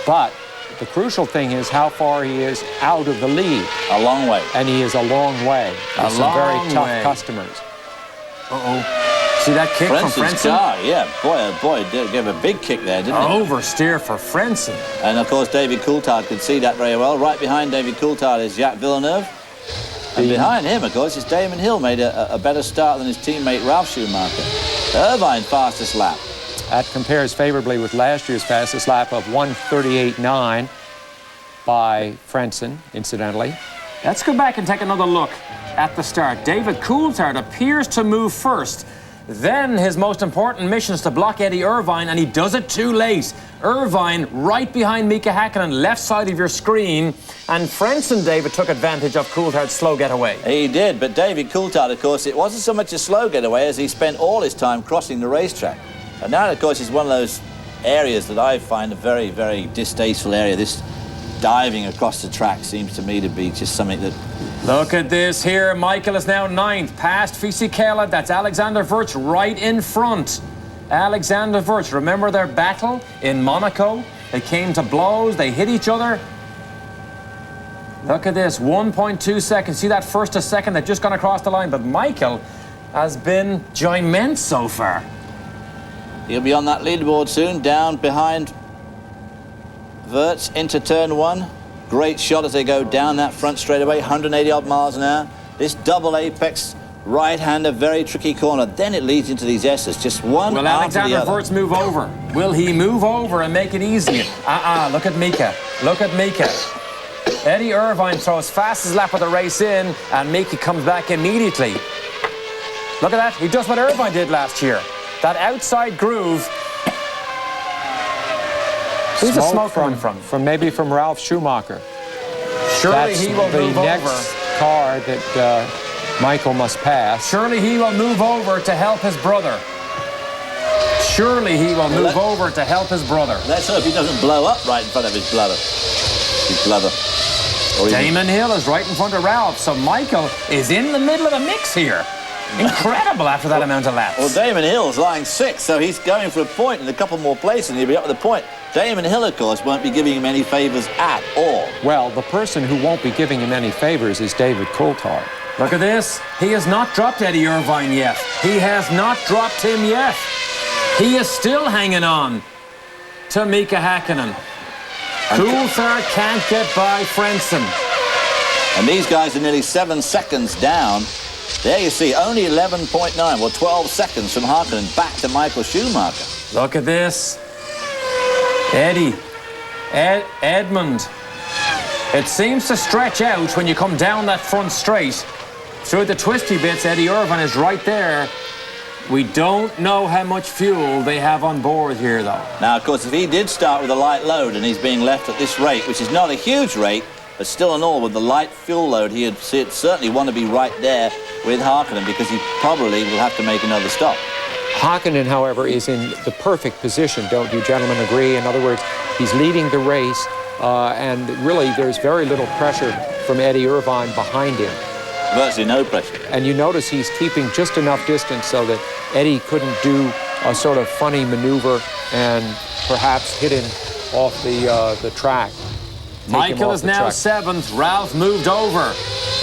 But the crucial thing is how far he is out of the lead. A long way. And he is a long way. With some very long tough way. customers. Uh-oh. See that kick from Frentzen's Frentzen? car, yeah. Boy, oh boy, did give a big kick there, didn't he? Oversteer for Frentzen. And of course, David Coulthard could see that very well. Right behind David Coulthard is Jacques Villeneuve. And behind him, of course, is Damon Hill, made a better start than his teammate Ralf Schumacher. Irvine fastest lap. That compares favorably with last year's fastest lap of 1:38.9 by Frentzen, incidentally. Let's go back and take another look at the start. David Coulthard appears to move first. Then his most important mission is to block Eddie Irvine, and he does it too late. Irvine right behind Mika Häkkinen, left side of your screen, and Frentzen, David, took advantage of Coulthard's slow getaway. He did, but David Coulthard, of course, it wasn't so much a slow getaway as he spent all his time crossing the racetrack. And that, of course, is one of those areas that I find a very, very distasteful area. This diving across the track seems to me to be just something that... Look at this here. Michael is now 9th, past Fisichella. That's Alexander Wurz right in front. Alexander Wurz, remember their battle in Monaco? They came to blows, they hit each other. Look at this, 1.2 seconds. See that first to second? They've just gone across the line, but Michael has been giant so far. He'll be on that leaderboard soon, down behind Wurz into turn 1. Great shot as they go down that front straightaway, 180 odd miles an hour. This double apex right-hander, very tricky corner. Then it leads into these S's, just one Will after the Alexander other. Wurz move over? Will he move over and make it easier? Look at Mika. Look at Mika. Eddie Irvine throws fastest lap of the race in, and Mika comes back immediately. Look at that. He does what Irvine did last year. That outside groove. Who's the smoke coming from? Maybe from Ralf Schumacher. Surely That's he will the move next over. car that Michael must pass. Surely he will move over to help his brother. Surely he will move over to help his brother. Let's hope he doesn't blow up right in front of his brother. Or even- Damon Hill is right in front of Ralph, so Michael is in the middle of the mix here. Incredible after that amount of laps. Well, Damon Hill's lying 6th, so he's going for a point and a couple more places and he'll be up with a point. Damon Hill, of course, won't be giving him any favours at all. Well, the person who won't be giving him any favors is David Coulthard. Look at this. He has not dropped Eddie Irvine yet. He has not dropped him yet. He is still hanging on to Mika Häkkinen. Coulthard can't get by Frentzen. And these guys are nearly 7 seconds down. There you see, only 11.9, well, 12 seconds from Häkkinen back to Michael Schumacher. Look at this. Edmund. It seems to stretch out when you come down that front straight. Through the twisty bits, Eddie Irvine is right there. We don't know how much fuel they have on board here, though. Now, of course, if he did start with a light load and he's being left at this rate, which is not a huge rate, but still in all, with the light fuel load, he'd certainly want to be right there with Häkkinen because he probably will have to make another stop. Häkkinen, however, is in the perfect position. Don't you gentlemen agree? In other words, he's leading the race, and really there's very little pressure from Eddie Irvine behind him. Virtually no pressure. And you notice he's keeping just enough distance so that Eddie couldn't do a sort of funny maneuver and perhaps hit him off the track. Michael is now 7th. Ralph moved over.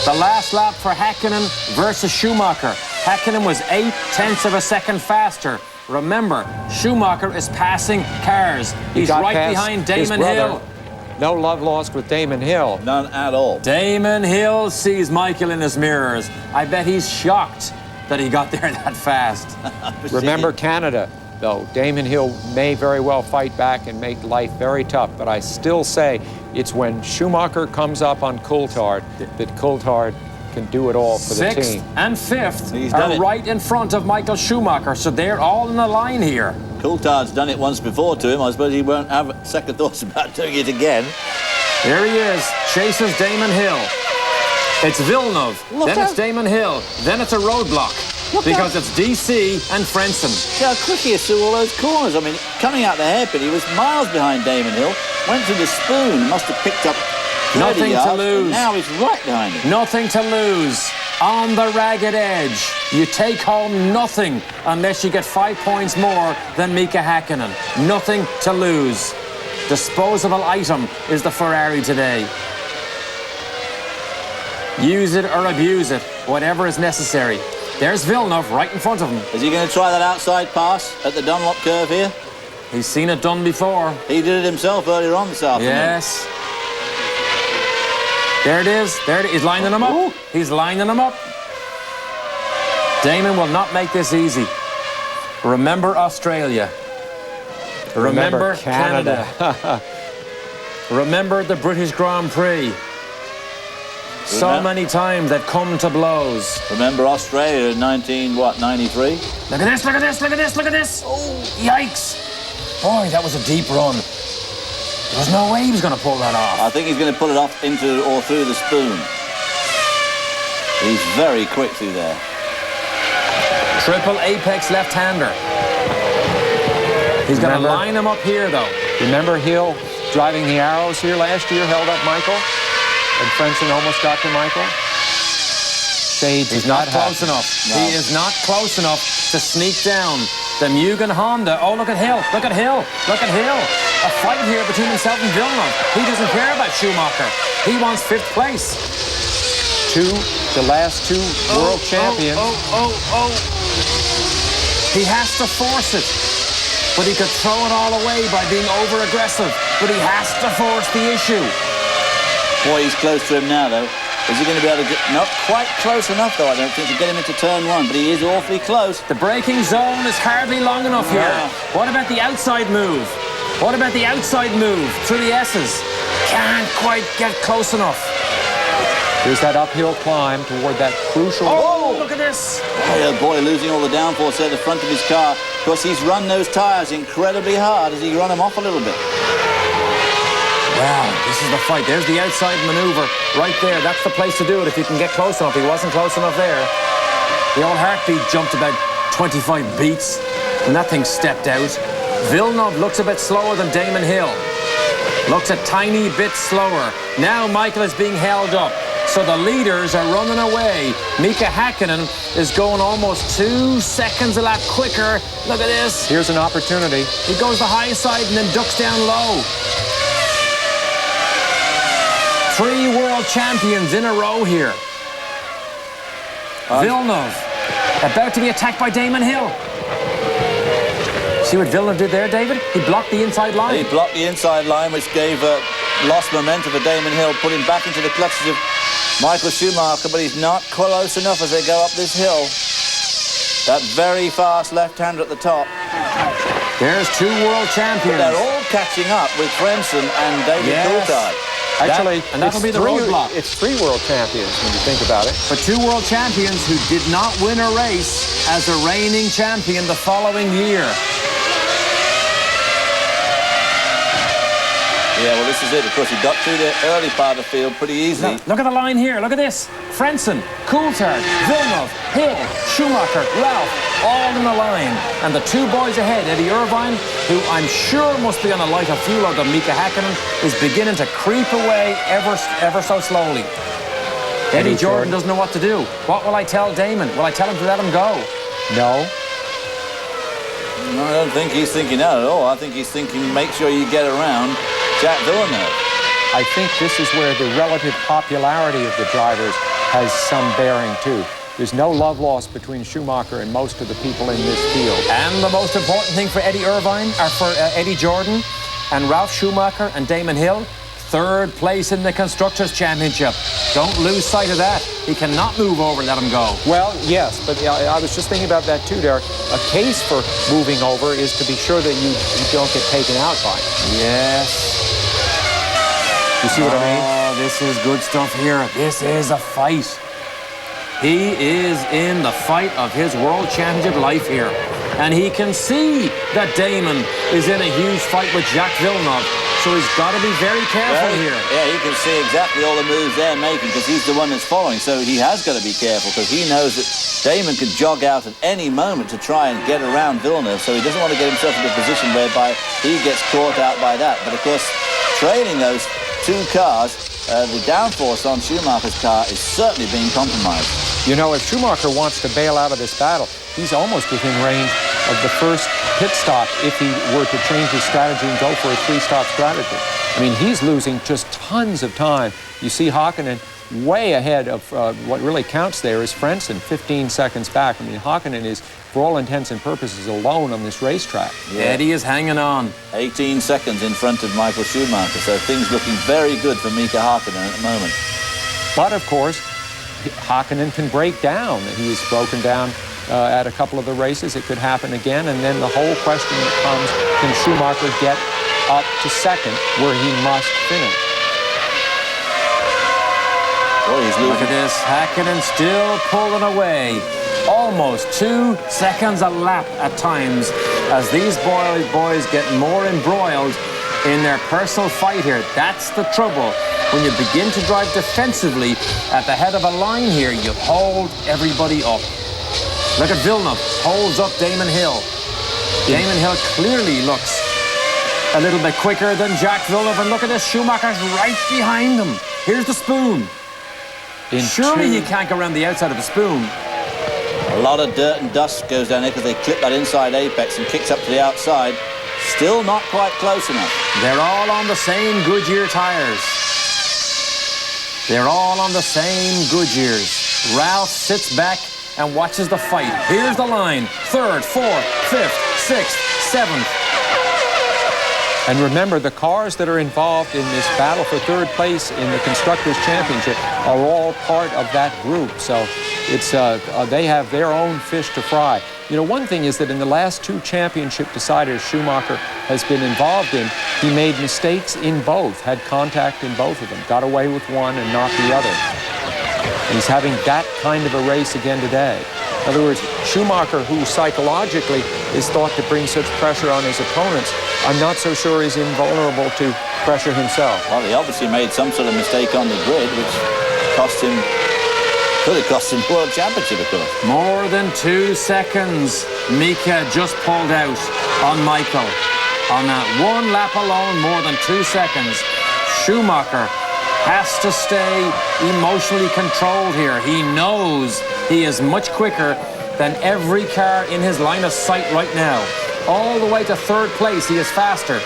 The last lap for Häkkinen versus Schumacher. Häkkinen was 0.8 of a second faster. Remember, Schumacher is passing cars. He's right behind Damon Hill. No love lost with Damon Hill. None at all. Damon Hill sees Michael in his mirrors. I bet he's shocked that he got there that fast. Remember Canada, though. Damon Hill may very well fight back and make life very tough, but I still say it's when Schumacher comes up on Coulthard that Coulthard can do it all for the 6th team. and 5th are right in front of Michael Schumacher, so they're all in the line here. Coulthard's done it once before to him. I suppose he won't have second thoughts about doing it again. There he is, chases Damon Hill. It's Villeneuve, then it's Damon Hill, then it's a roadblock. Because it's DC and Frentzen. See how quick he is through all those corners. I mean, coming out the hairpin, he was miles behind Damon Hill, went to the spoon, must have picked up 30 Nothing yards, to lose. and now he's right behind him. Nothing to lose. On the ragged edge. You take home nothing unless you get 5 points more than Mika Häkkinen. Nothing to lose. Disposable item is the Ferrari today. Use it or abuse it, whatever is necessary. There's Villeneuve right in front of him. Is he going to try that outside pass at the Dunlop curve here? He's seen it done before. He did it himself earlier on this afternoon. Yes. There it is. There it is. He's lining them up. Ooh. He's lining them up. Damon will not make this easy. Remember Australia. Remember Canada. Remember the British Grand Prix. So many times they've come to blows. Remember Australia in 93? Look at this, look at this, look at this, look at this. Oh, yikes. Boy, that was a deep run. There was no way he was going to pull that off. I think he's going to pull it off into or through the spoon. He's very quick through there. Triple apex left-hander. He's going to line him up here, though. Remember Hill driving the arrows here last year, held up Michael? And Frentzen almost got to Michael? He's not close enough. No. He is not close enough to sneak down the Mugen Honda. Oh, look at Hill. Look at Hill. Look at Hill. A fight here between himself and Villeneuve. He doesn't care about Schumacher. He wants 5th place. The last two world champions. He has to force it. But he could throw it all away by being over-aggressive. But he has to force the issue. Boy, he's close to him now, though. Is he going to be able to get... Not quite close enough, though, I don't think, to get him into turn 1, but he is awfully close. The braking zone is hardly long enough here. Yeah. What about the outside move? What about the outside move through the S's? Can't quite get close enough. There's that uphill climb toward that crucial... Oh, look at this. Oh, boy, losing all the downforce there at the front of his car. Of course, he's run those tyres incredibly hard as he run them off a little bit. Wow, this is the fight. There's the outside maneuver right there. That's the place to do it if you can get close enough. He wasn't close enough there. The old heartbeat jumped about 25 beats when that thing stepped out. Villeneuve looks a bit slower than Damon Hill. Looks a tiny bit slower. Now Michael is being held up. So the leaders are running away. Mika Hakkinen is going almost 2 seconds a lap quicker. Look at this. Here's an opportunity. He goes the high side and then ducks down low. 3 world champions in a row here. Villeneuve about to be attacked by Damon Hill. See what Villeneuve did there, David? He blocked the inside line. He blocked the inside line, which gave lost momentum for Damon Hill, put him back into the clutches of Michael Schumacher, but he's not close enough as they go up this hill. That very fast left-hander at the top. There's 2 world champions. But they're all catching up with Frentzen and David Coulthard. Actually, that'll be the roadblock. It's 3 world champions when you think about it. But 2 world champions who did not win a race as a reigning champion the following year. Yeah, well, this is it. Of course, he got through the early part of the field pretty easily. Look at the line here. Look at this. Frentzen, Coulthard, Villeneuve, Hill, Schumacher, Ralph, all in the line. And the 2 boys ahead, Eddie Irvine, who I'm sure must be on a lighter fuel than Mika Hakkinen, is beginning to creep away ever so slowly. Eddie Jordan doesn't know what to do. What will I tell Damon? Will I tell him to let him go? No. No, I don't think he's thinking that at all. I think he's thinking, make sure you get around Jack Villeneuve. I think this is where the relative popularity of the drivers has some bearing too. There's no love lost between Schumacher and most of the people in this field. And the most important thing for Eddie Irvine, or for Eddie Jordan, and Ralph Schumacher and Damon Hill, 3rd place in the Constructors' Championship. Don't lose sight of that. He cannot move over and let him go. Well, yes, but I was just thinking about that too, Derek. A case for moving over is to be sure that you don't get taken out by it. Yes. You see what I mean? Oh, this is good stuff here. This is a fight. He is in the fight of his World Championship life here. And he can see that Damon is in a huge fight with Jacques Villeneuve. So he's got to be very careful here. Yeah, you can see exactly all the moves they're making because he's the one that's following. So he has got to be careful because he knows that Damon could jog out at any moment to try and get around Villeneuve. So he doesn't want to get himself into a position whereby he gets caught out by that. But of course, trailing those 2 cars, the downforce on Schumacher's car is certainly being compromised. You know, if Schumacher wants to bail out of this battle, he's almost within range of the first pit stop if he were to change his strategy and go for a 3-stop strategy. I mean, he's losing just tons of time. You see Hakkinen way ahead of what really counts there is Frentzen, 15 seconds back. I mean, Hakkinen is, for all intents and purposes, alone on this racetrack. Yeah. Eddie is hanging on. 18 seconds in front of Michael Schumacher, so things looking very good for Mika Hakkinen at the moment. But, of course, Hakkinen can break down. He's broken down at a couple of the races. It could happen again. And then the whole question becomes, can Schumacher get up to second where he must finish? Boy, he's Look losing. at this, Häkkinen still pulling away. Almost 2 seconds a lap at times as these boys get more embroiled in their personal fight here. That's the trouble. When you begin to drive defensively at the head of a line here, you hold everybody up. Look at Villeneuve, holds up Damon Hill. Damon Hill clearly looks a little bit quicker than Jacques Villeneuve, and look at this, Schumacher's right behind him. Here's the spoon. Surely he can't go around the outside of the spoon. A lot of dirt and dust goes down there because they clip that inside apex and kicks up to the outside. Still not quite close enough. They're all on the same Goodyear tires. They're all on the same Goodyears. Ralph sits back and watches the fight. Here's the line. 3rd, 4th, 5th, 6th, 7th. And remember, the cars that are involved in this battle for 3rd place in the Constructors' Championship are all part of that group. So it's they have their own fish to fry. You know, one thing is that in the last 2 championship deciders Schumacher has been involved in, he made mistakes in both, had contact in both of them, got away with one and not the other. And he's having that kind of a race again today. In other words, Schumacher, who psychologically is thought to bring such pressure on his opponents, I'm not so sure is invulnerable to pressure himself. Well, he obviously made some sort of mistake on the grid, which could have cost him the World Championship, of course. More than 2 seconds. Mika just pulled out on Michael. On that one lap alone, more than 2 seconds. Schumacher has to stay emotionally controlled here. He knows he is much quicker than every car in his line of sight right now. All the way to 3rd place, he is faster.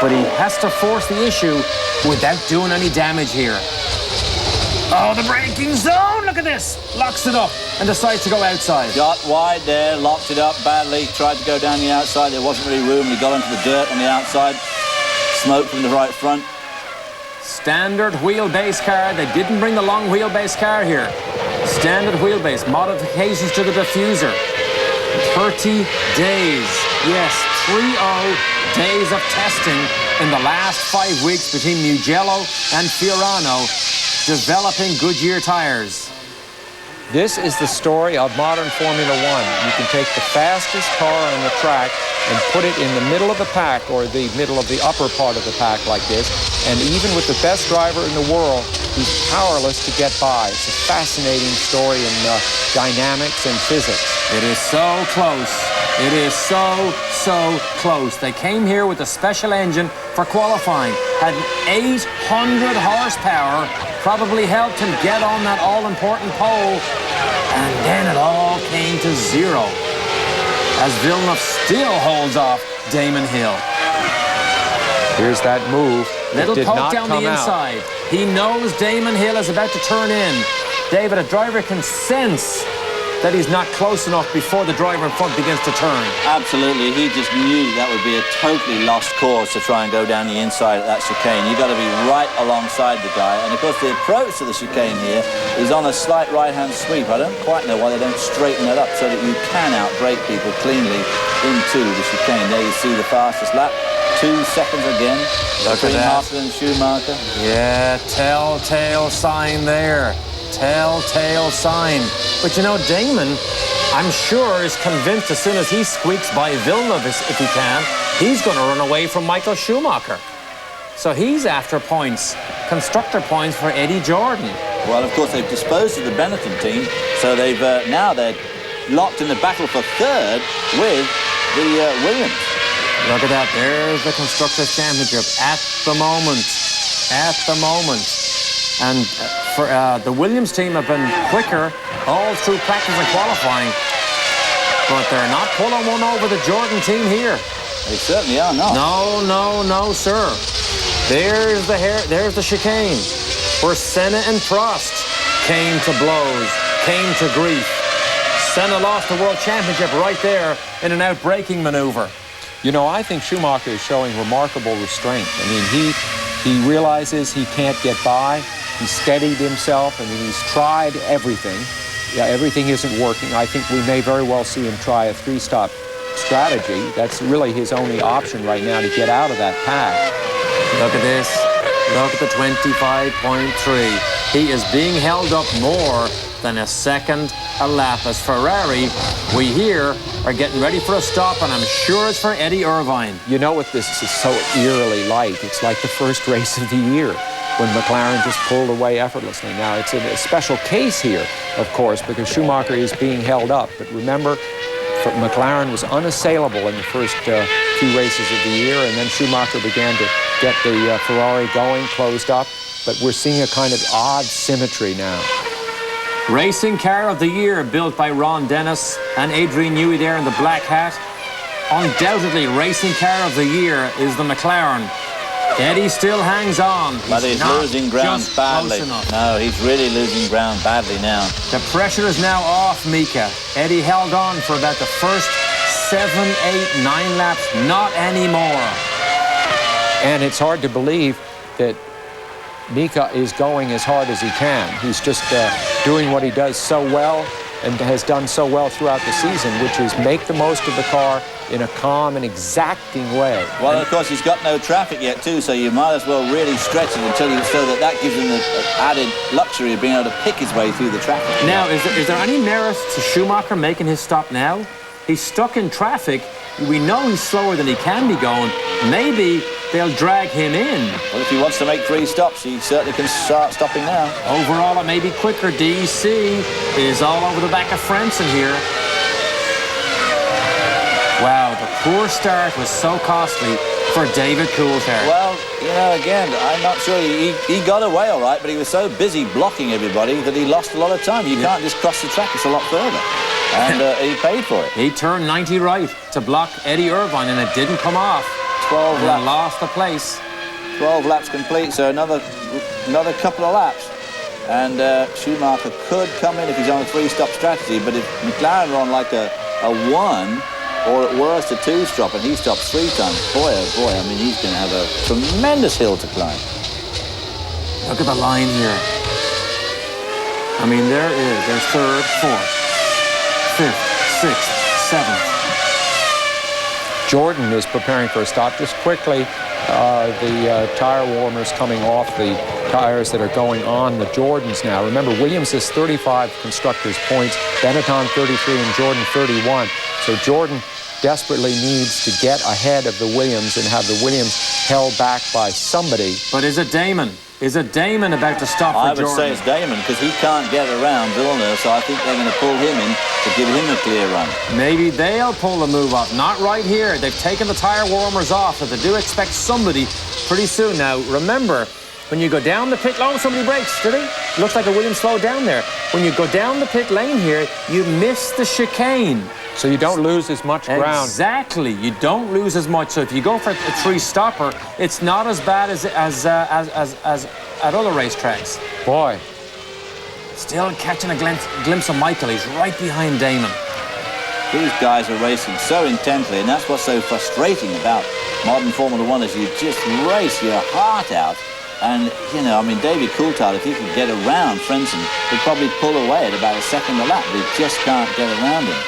But he has to force the issue without doing any damage here. Oh, the braking zone! Look at this! Locks it up and decides to go outside. Got wide there, locked it up badly, tried to go down the outside. There wasn't really room. He got into the dirt on the outside. Smoke from the right front. Standard wheelbase car. They didn't bring the long wheelbase car here. Standard wheelbase. Modifications to the diffuser. 30 days. Yes, 30 days of testing in the last 5 weeks between Mugello and Fiorano, developing Goodyear tires. This is the story of modern Formula One. You can take the fastest car on the track and put it in the middle of the pack or the middle of the upper part of the pack like this, and even with the best driver in the world, he's powerless to get by. It's a fascinating story in dynamics and physics. It is so close. It is so close. They came here with a special engine for qualifying. Had 800 horsepower, probably helped him get on that all-important pole. And then it all came to 0. As Villeneuve still holds off Damon Hill. Here's that move. Little did poke not down come the out. inside. He knows Damon Hill is about to turn in. David, a driver can sense that he's not close enough before the driver in front begins to turn. Absolutely. He just knew that would be a totally lost cause to try and go down the inside of that chicane. You've got to be right alongside the guy. And, of course, the approach to the chicane here is on a slight right-hand sweep. I don't quite know why they don't straighten that up so that you can outbrake people cleanly into the chicane. There you see the fastest lap. 2 seconds again. Look at between that. Hartland and Schumacher. Yeah, telltale sign there. Telltale sign. But you know, Damon, I'm sure, is convinced as soon as he squeaks by Villeneuve, if he can, he's going to run away from Michael Schumacher. So he's after points, constructor points for Eddie Jordan. Well, of course, they've disposed of the Benetton team, so they've now they're locked in the battle for 3rd with the Williams. Look at that. There's the Constructors' Championship at the moment. At the moment. And for the Williams team have been quicker all through practice and qualifying. But they're not pulling one over the Jordan team here. They certainly are not. No, sir. There's the chicane where Senna and Prost came to blows, came to grief. Senna lost the World Championship right there in an outbraking maneuver. You know, I think Schumacher is showing remarkable restraint. I mean, he realizes he can't get by. He steadied himself. I mean, he's tried everything. everything isn't working. I think we may very well see him try a three-stop strategy. That's really his only option right now to get out of that pack. Look at this. Look at the 25.3. He is being held up more than a second a lap as Ferrari, we hear, are getting ready for a stop, and I'm sure it's for Eddie Irvine. You know what this is so eerily like? It's like the first race of the year when McLaren just pulled away effortlessly. Now, it's a special case here, of course, because Schumacher is being held up. But remember, McLaren was unassailable in the first few races of the year, and then Schumacher began to get the Ferrari going, closed up. But we're seeing a kind of odd symmetry now. Racing car of the year built by Ron Dennis and Adrian Newey there in the black hat. Undoubtedly, racing car of the year is the McLaren. Eddie still hangs on. But he's losing ground just badly. close enough. No, he's really losing ground badly now. The pressure is now off Mika. Eddie held on for about the first 7, 8, 9 laps. Not anymore. And it's hard to believe that Mika is going as hard as he can. He's just doing what he does so well and has done so well throughout the season, which is make the most of the car in a calm and exacting way. Well, of course, he's got no traffic yet, too, so you might as well really stretch it until you so that gives him the added luxury of being able to pick his way through the traffic. Now, is there any merit to Schumacher making his stop now? He's stuck in traffic. We know he's slower than he can be going. Maybe they'll drag him in. Well, if he wants to make 3 stops, he certainly can start stopping now. Overall, it may be quicker. DC is all over the back of Frentzen here. Wow, the poor start was so costly for David Coulthard. Well, you know, again, I'm not sure. He got away all right, but he was so busy blocking everybody that he lost a lot of time. You can't just cross the track. It's a lot further. And he paid for it. He turned 90 right to block Eddie Irvine, and it didn't come off. 12 and laps. Lost the place. 12 laps complete, so another couple of laps. And Schumacher could come in if he's on a 3-stop strategy, but if McLaren are on like a 1, or at worst a 2-stop, and he stops 3 times, boy, oh boy, I mean, he's going to have a tremendous hill to climb. Look at the line here. I mean, there's 3rd, 4th, 5th, 6th, 7th. Jordan is preparing for a stop. Just quickly, the tire warmers coming off the tires that are going on the Jordans now. Remember, Williams has 35 constructors' points, Benetton 33, and Jordan 31. So Jordan desperately needs to get ahead of the Williams and have the Williams held back by somebody. But is it Damon? Is it Damon about to stop for Jordan? I would say it's Damon, because he can't get around Villeneuve, so I think they're going to pull him in to give him a clear run. Maybe they'll pull the move off. Not right here. They've taken the tire warmers off, but they do expect somebody pretty soon. Now, remember, when you go down the pit lane, somebody brakes, did he? Looks like a Williams slowed down there. When you go down the pit lane here, you miss the chicane. So you don't lose as much ground. Exactly. You don't lose as much. So if you go for a 3-stopper, it's not as bad as at other racetracks. Boy. Still catching a glimpse of Michael. He's right behind Damon. These guys are racing so intensely, and that's what's so frustrating about modern Formula One, is you just race your heart out. And, you know, I mean, David Coulthard, if he could get around Frentzen, would probably pull away at about a second a lap, but he just can't get around him.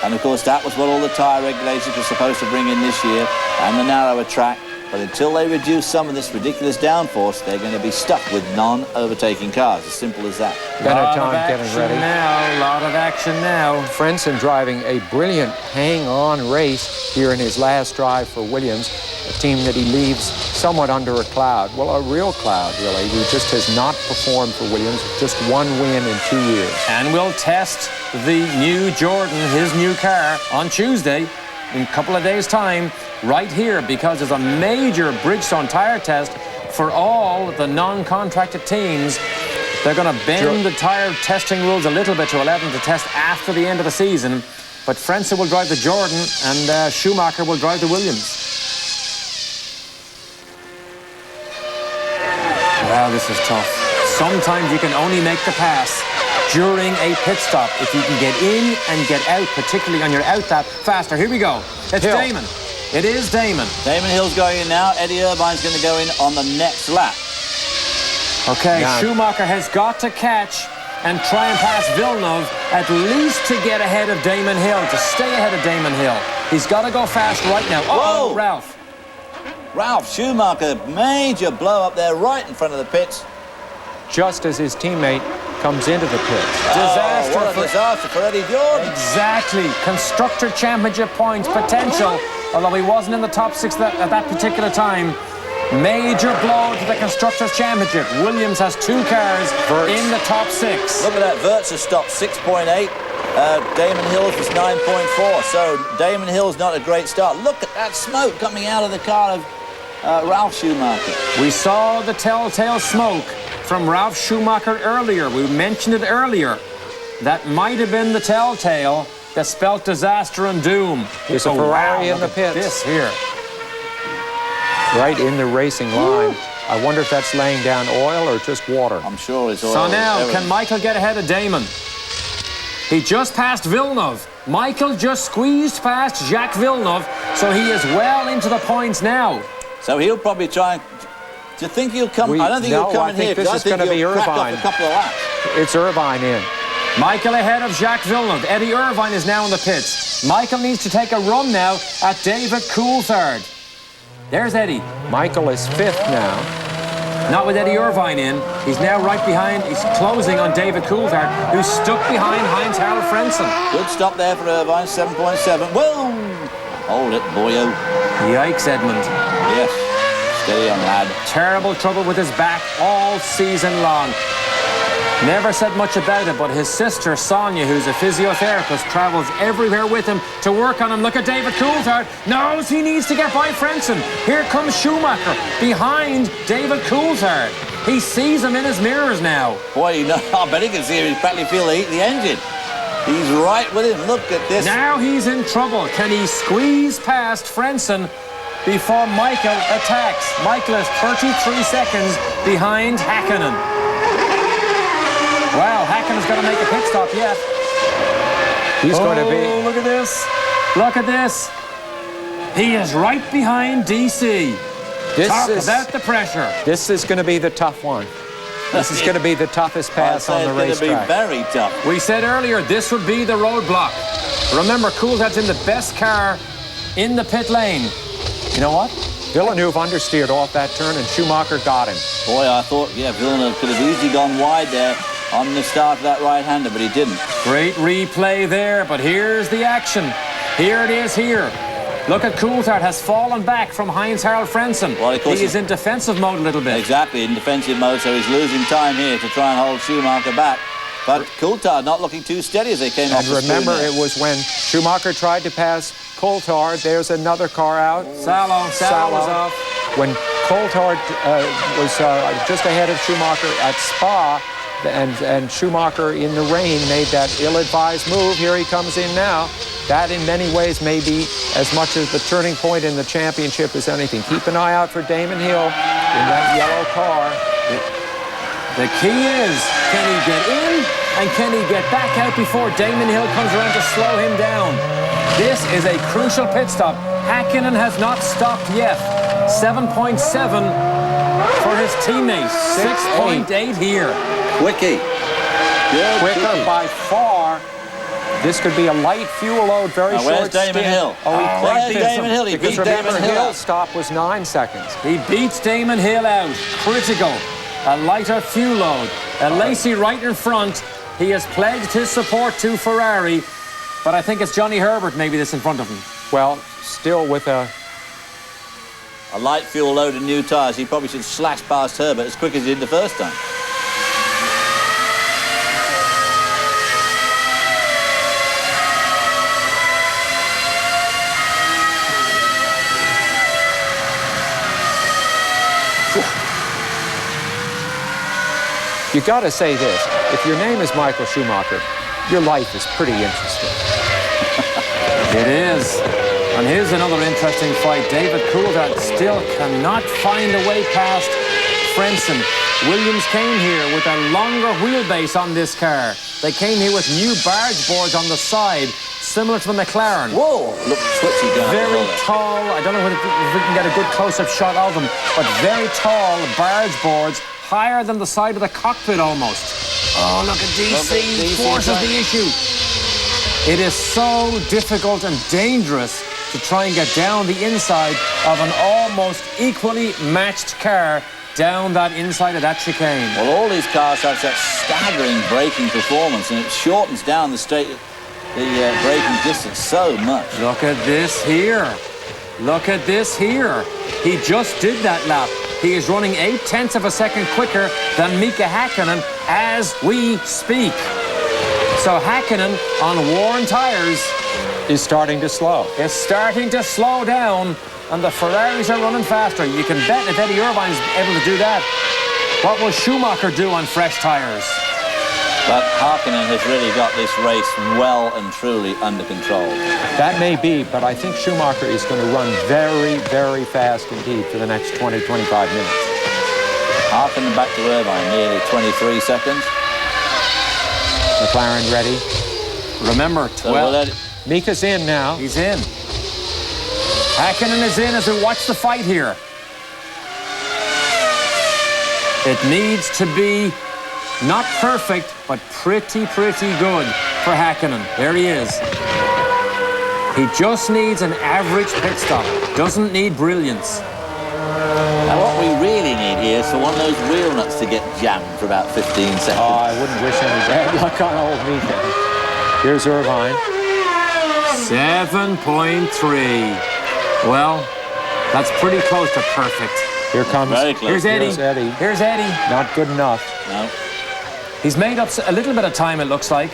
And, of course, that was what all the tyre regulations were supposed to bring in this year, and the narrower track. But until they reduce some of this ridiculous downforce, they're going to be stuck with non-overtaking cars. As simple as that. Benetton getting ready. A lot of action now. Frentzen driving a brilliant hang-on race here in his last drive for Williams, a team that he leaves somewhat under a cloud. Well, a real cloud, really. He just has not performed for Williams. Just 1 win in 2 years. And we'll test the new Jordan, his new car, on Tuesday in a couple of days' time, right here, because there's a major Bridgestone tire test for all the non-contracted teams. They're going to bend the tire testing rules a little bit to allow them to test after the end of the season. But Frentzen will drive the Jordan, and Schumacher will drive the Williams. Wow, this is tough. Sometimes you can only make the pass during a pit stop if you can get in and get out, particularly on your out lap faster. Here we go. It's Hill. Damon. It is Damon. Damon Hill's going in now. Eddie Irvine's going to go in on the next lap. Okay, Now, Schumacher has got to catch and try and pass Villeneuve, at least to get ahead of Damon Hill, to stay ahead of Damon Hill. He's got to go fast right now. Oh, Whoa! Ralph. Ralf Schumacher, major blow up there right in front of the pits. Just as his teammate comes into the pits. Disaster What a disaster for Eddie Jordan. Exactly. Constructor Championship points potential, although he wasn't in the top 6 at that particular time. Major blow to the Constructors' Championship. Williams has 2 cars in the top 6. Look at that, Wirtz has stopped 6.8. Damon Hill's was 9.4. So Damon Hill's not a great start. Look at that smoke coming out of the car of Ralf Schumacher. We saw the telltale smoke from Ralf Schumacher earlier. We mentioned it earlier. That might have been the telltale that spelt disaster and doom. There's a Ferrari in the pits. This here. Right in the racing line. I wonder if that's laying down oil or just water. I'm sure it's all. So now, everything. can Michael get ahead of Damon? He just passed Villeneuve. Michael just squeezed past Jacques Villeneuve, so he is well into the points now. So he'll probably try and. Do you think he'll come? I don't think he'll come in here. This is going to be Irvine. A couple of laps. It's Irvine in. Michael ahead of Jacques Villeneuve. Eddie Irvine is now in the pits. Michael needs to take a run now at David Coulthard. There's Eddie. Michael is 5th now. Not with Eddie Irvine in. He's now right behind. He's closing on David Coulthard, who's stuck behind Heinz-Harald Frentzen. Good stop there for Irvine, 7.7. Whoa! Hold it, boyo. Yikes, Edmund. Yes. Steady on, lad. Terrible trouble with his back all season long. Never said much about it, but his sister, Sonia, who's a physiotherapist, travels everywhere with him to work on him. Look at David Coulthard. Knows he needs to get by Frentzen. Here comes Schumacher behind David Coulthard. He sees him in his mirrors now. Boy, you know, I bet he can see him. He's practically feel the heat of the engine. He's right with him. Look at this. Now he's in trouble. Can he squeeze past Frentzen before Michael attacks? Michael is 33 seconds behind Häkkinen. Wow, Häkkinen's going to make a pit stop yet. He's going to be... Look at this. Look at this. He is right behind DC. Talk about the pressure. This is going to be the tough one. This is going to be the toughest pass on the racetrack. It's going to be very tough. We said earlier this would be the roadblock. Remember, Coulthard's in the best car in the pit lane. You know what? Villeneuve understeered off that turn and Schumacher got him. Boy, I thought, yeah, Villeneuve could have easily gone wide there on the start of that right-hander, but he didn't. Great replay there, but here's the action. Here it is here. Look at Coulthard has fallen back from Heinz-Harald Frentzen. Well, of course he is in defensive mode a little bit. Exactly, in defensive mode, so he's losing time here to try and hold Schumacher back. But Coulthard not looking too steady as they came off the screen. And remember, it was when Schumacher tried to pass Coulthard. There's another car out. Salo was off. When Coulthard was just ahead of Schumacher at Spa, and Schumacher in the rain made that ill-advised move. Here he comes in now. That in many ways may be as much as the turning point in the championship as anything. Keep an eye out for Damon Hill in that yellow car. The key is, can he get in and can he get back out before Damon Hill comes around to slow him down? This is a crucial pit stop. Häkkinen has not stopped yet. 7.7 for his teammates. 6.8 here. Quickie. Good Quicker quickie. by far. This could be a light fuel load, very Now, short where's Damon stint. Hill? Where's Damon Hill? He because beat remember, Damon Hill Hill's out. stop was 9 seconds. He beats Damon Hill out. Critical. A lighter fuel load. Lacey right in front. He has pledged his support to Ferrari, but I think it's Johnny Herbert maybe that's in front of him. Well, still with a... A light fuel load and new tyres. He probably should slash past Herbert as quick as he did the first time. You got to say this. If your name is Michael Schumacher, your life is pretty interesting. It is. And here's another interesting fight. David Coulthard still cannot find a way past Frentzen. Williams came here with a longer wheelbase on this car. They came here with new barge boards on the side, similar to the McLaren. Whoa, look, twitchy down. Very tall. I don't know if we can get a good close-up shot of them, but very tall barge boards, higher than the side of the cockpit almost. Oh, look at DC. Look at DC Forces trying- the issue. It is so difficult and dangerous to try and get down the inside of an almost equally matched car down that inside of that chicane. Well, all these cars have such staggering braking performance, and it shortens down the braking distance so much. Look at this here. Look at this here. He just did that lap. He is running 0.8 of a second quicker than Mika Häkkinen as we speak. So Häkkinen on worn tires Is starting to slow. is starting to slow down, and the Ferraris are running faster. You can bet if Eddie Irvine's able to do that, what will Schumacher do on fresh tires? But Häkkinen has really got this race well and truly under control. That may be, but I think Schumacher is going to run very, very fast indeed for the next 20, 25 minutes. Häkkinen back to Irvine, nearly 23 seconds. McLaren ready. Remember, So we'll let it- Mika's in now. he's in. Häkkinen is in as we watch the fight here. It needs to be not perfect, but pretty good for Häkkinen. There he is. He just needs an average pit stop. Doesn't need brilliance. Now what we really need here is for one of those wheel nuts to get jammed for about 15 seconds. Oh, I wouldn't wish any bad luck on old Mika. Here's Irvine. 7.3. Well, that's pretty close to perfect. Here comes. Very close. Here's Eddie. Here's Eddie. Here's Eddie. Not good enough. No. He's made up a little bit of time, it looks like.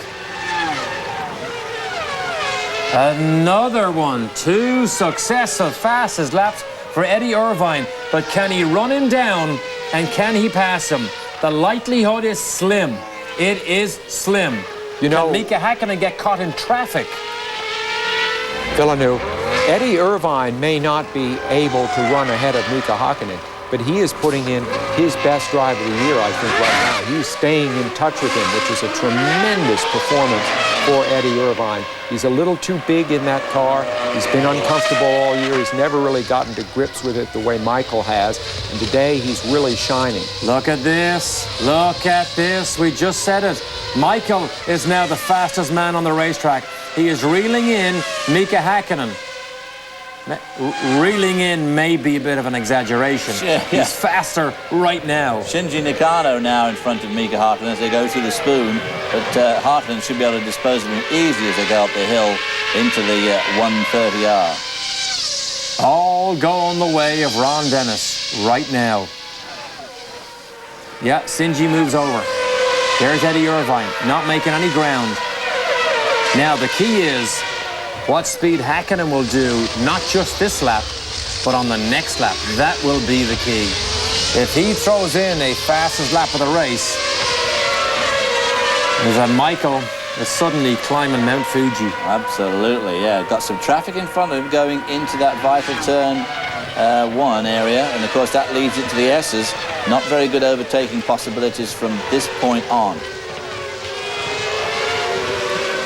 Another one. 2 successive fastest laps for Eddie Irvine. But can he run him down and can he pass him? The likelihood is slim. It is slim. You know- Can Mika Häkkinen get caught in traffic? Villeneuve, Eddie Irvine may not be able to run ahead of Mika Häkkinen, but he is putting in his best drive of the year, I think, right now. He's staying in touch with him, which is a tremendous performance for Eddie Irvine. He's a little too big in that car. He's been uncomfortable all year. He's never really gotten to grips with it the way Michael has. And today, he's really shining. Look at this. Look at this. We just said it. Michael is now the fastest man on the racetrack. He is reeling in Mika Häkkinen. Reeling in may be a bit of an exaggeration. Yeah. He's faster right now. Shinji Nakano now in front of Mika Häkkinen as they go through the spoon, but Häkkinen should be able to dispose of them easily as they go up the hill into the 130R. All going the way of Ron Dennis right now. Yeah, Shinji moves over. There's Eddie Irvine, not making any ground. Now the key is what speed Häkkinen will do, not just this lap, but on the next lap. That will be the key. If he throws in a fastest lap of the race, there's a Michael is suddenly climbing Mount Fuji. Absolutely, yeah. Got some traffic in front of him going into that vital turn 1 area, and of course that leads into the S's. Not very good overtaking possibilities from this point on.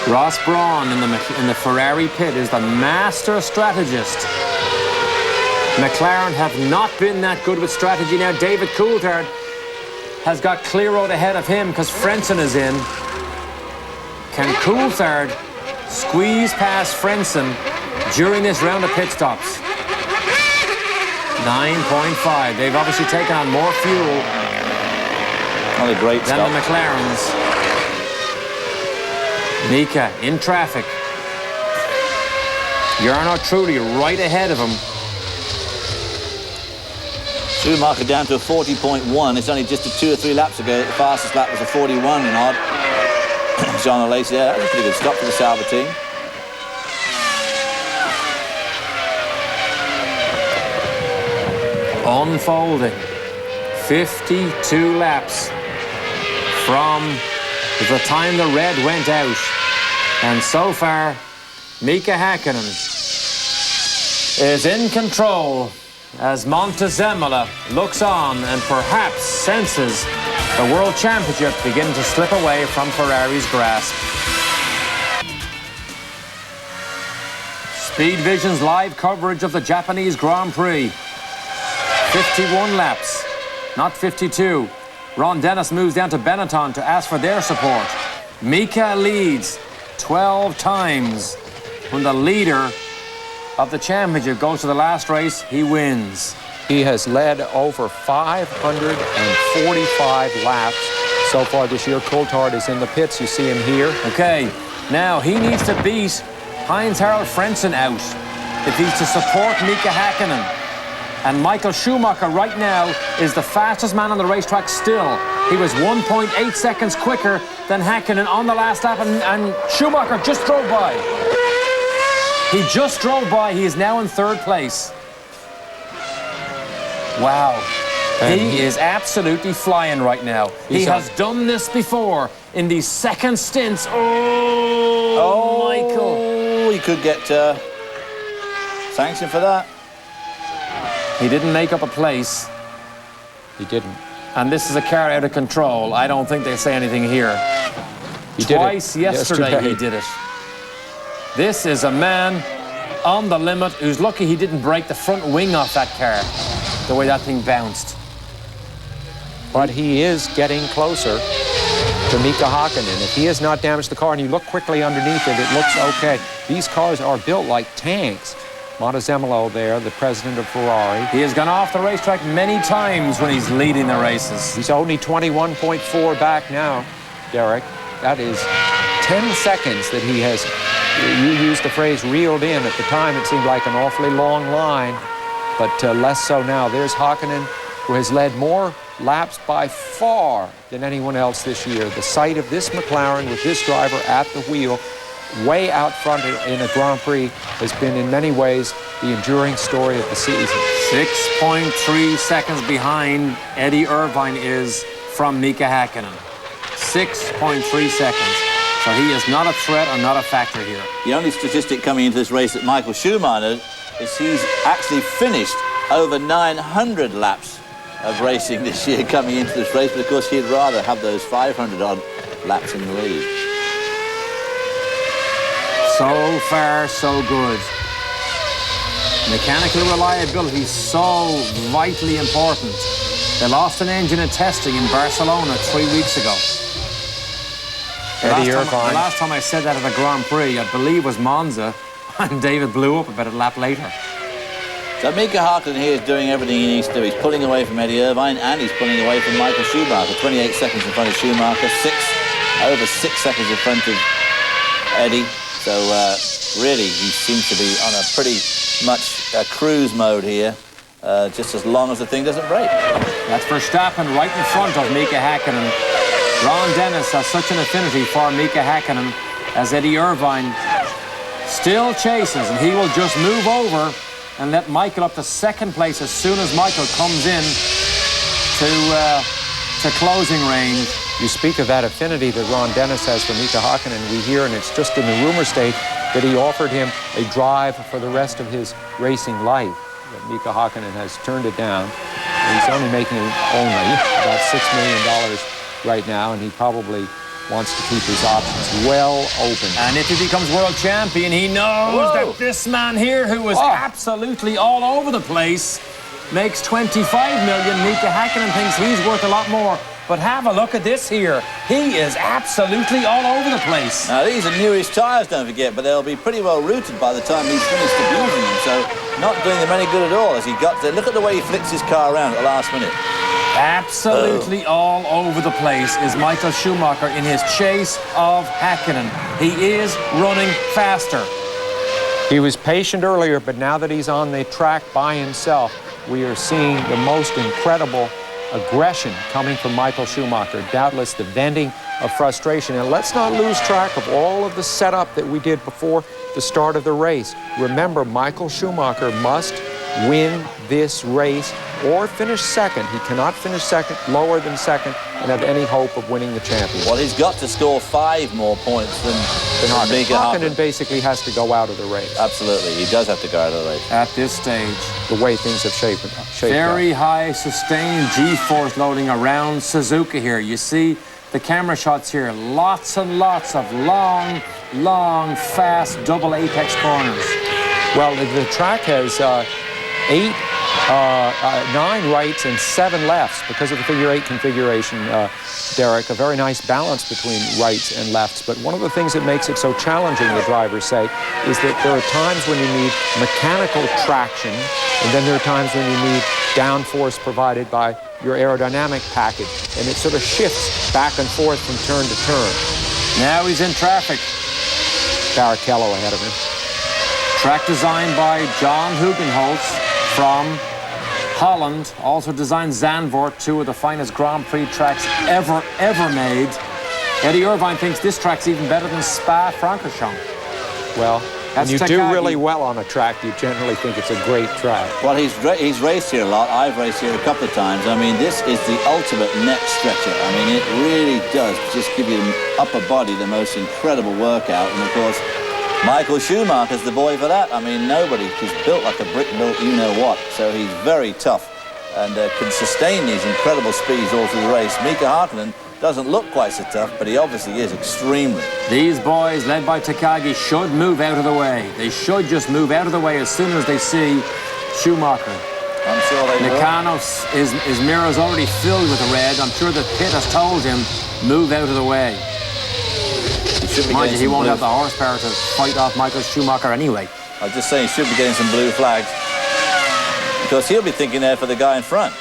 Ross Brawn in the Ferrari pit is the master strategist. McLaren have not been that good with strategy. Now David Coulthard has got clear road ahead of him because Frentzen is in. Can Coulthard squeeze past Frentzen during this round of pit stops? 9.5. They've obviously taken on more fuel Not a great than stop. the McLarens. Mika in traffic. Jarno Trulli right ahead of him. Schumacher down to a 40.1. It's only just 2 or 3 laps ago. The fastest lap was a 41 and odd. Jean Alesi there. That was a pretty good stop for the Sauber team. Unfolding. 52 laps from the time the red went out. And so far, Mika Häkkinen is in control as Montezemolo looks on and perhaps senses the World Championship begin to slip away from Ferrari's grasp. Speed Vision's live coverage of the Japanese Grand Prix. 51 laps, not 52. Ron Dennis moves down to Benetton to ask for their support. Mika leads 12 times. When the leader of the championship goes to the last race, he wins. He has led over 545 laps so far this year. Coulthard is in the pits. You see him here. Okay, now he needs to beat Heinz-Harald Frentzen out if he's to support Mika Hakkinen. And Michael Schumacher right now is the fastest man on the racetrack still. He was 1.8 seconds quicker than Hakkinen on the last lap, and Schumacher just drove by. He just drove by. He is now in third place. Wow. He is absolutely flying right now. He has done this before in these second stints. Oh, Michael. He could get sanctioned for that. He didn't make up a place. He didn't. And this is a car out of control. I don't think they say anything here. He did it Twice yesterday he did it. This is a man on the limit who's lucky he didn't break the front wing off that car, the way that thing bounced. But he is getting closer to Mika Hakkinen. If he has not damaged the car and you look quickly underneath it, it looks okay. These cars are built like tanks. Montezemolo there, the president of Ferrari. He has gone off the racetrack many times when he's leading the races. He's only 21.4 back now, Derek. That is 10 seconds that he has, you used the phrase reeled in. At the time, it seemed like an awfully long line, but less so now. There's Hakkinen, who has led more laps by far than anyone else this year. The sight of this McLaren with this driver at the wheel, way out front in a Grand Prix, has been in many ways the enduring story of the season. 6.3 seconds behind Eddie Irvine is from Mika Hakkinen. 6.3 seconds. So he is not a threat or not a factor here. The only statistic coming into this race that Michael Schumacher is he's actually finished over 900 laps of racing this year coming into this race, but of course he'd rather have those 500-odd laps in the lead. So far, so good. Mechanical reliability so vitally important. They lost an engine in testing in Barcelona 3 weeks ago. The last time I said that at a Grand Prix, I believe was Monza, and David blew up about a lap later. So Mika Hakkinen here is doing everything he needs to do. He's pulling away from Eddie Irvine and he's pulling away from Michael Schumacher. 28 seconds in front of Schumacher, over 6 seconds in front of Eddie. So really, he seems to be on a pretty much cruise mode here, just as long as the thing doesn't break. That's Verstappen right in front of Mika Hakkinen. Ron Dennis has such an affinity for Mika Hakkinen as Eddie Irvine still chases, and he will just move over and let Michael up to second place as soon as Michael comes in to closing range. You speak of that affinity that Ron Dennis has for Mika Hakkinen. We hear, and it's just in the rumor state, that he offered him a drive for the rest of his racing life. But Mika Hakkinen has turned it down. He's only making about $6 million right now, and he probably wants to keep his options well open. And if he becomes world champion, he knows that this man here, who was absolutely all over the place, makes $25 million. Mika Hakkinen thinks he's worth a lot more. But have a look at this here. He is absolutely all over the place. Now, these are newish tyres, don't forget, but they'll be pretty well rooted by the time he's finished abusing them, so not doing them any good at all as he got to. Look at the way he flicks his car around at the last minute. Absolutely all over the place is Michael Schumacher in his chase of Hakkinen. He is running faster. He was patient earlier, but now that he's on the track by himself, we are seeing the most incredible aggression coming from Michael Schumacher. Doubtless the venting of frustration. And let's not lose track of all of the setup that we did before the start of the race. Remember, Michael Schumacher must win this race or finish second. He cannot finish second, lower than second, and have any hope of winning the championship. Well, he's got to score 5 more points than Mika Hakkinen. Hakkinen basically has to go out of the race. Absolutely, he does have to go out of the race. At this stage, the way things have shaped very up. high sustained G-force loading around Suzuka here. You see the camera shots here. Lots and lots of long, fast double apex corners. Well, the track has 8 9 rights and 7 lefts because of the figure 8 configuration, Derek. A very nice balance between rights and lefts. But one of the things that makes it so challenging, the drivers say, is that there are times when you need mechanical traction, and then there are times when you need downforce provided by your aerodynamic package. And it sort of shifts back and forth from turn to turn. Now he's in traffic. Barrichello ahead of him. Track designed by John Hugenholtz from Holland. Also designed Zandvoort, 2 of the finest Grand Prix tracks ever made. Eddie Irvine thinks this track's even better than Spa-Francorchamps. Well, when That's you do Takagi. really well on a track, you generally think it's a great track. Well, he's raced here a lot. I've raced here a couple of times. I mean, this is the ultimate neck stretcher. I mean, it really does just give you the upper body the most incredible workout. And, of course, Michael Schumacher's the boy for that. I mean, nobody. He's built like a brick built you-know-what. So he's very tough and can sustain these incredible speeds all through the race. Mika Hakkinen doesn't look quite so tough, but he obviously is extremely. These boys, led by Takagi, should move out of the way. They should just move out of the way as soon as they see Schumacher. I'm sure they will. Nakano, his mirror's already filled with red. I'm sure the pit has told him, move out of the way. He should be Mind getting you, he some won't blue. have the horsepower to fight off Michael Schumacher anyway. I was just saying he should be getting some blue flags. Because he'll be thinking there for the guy in front.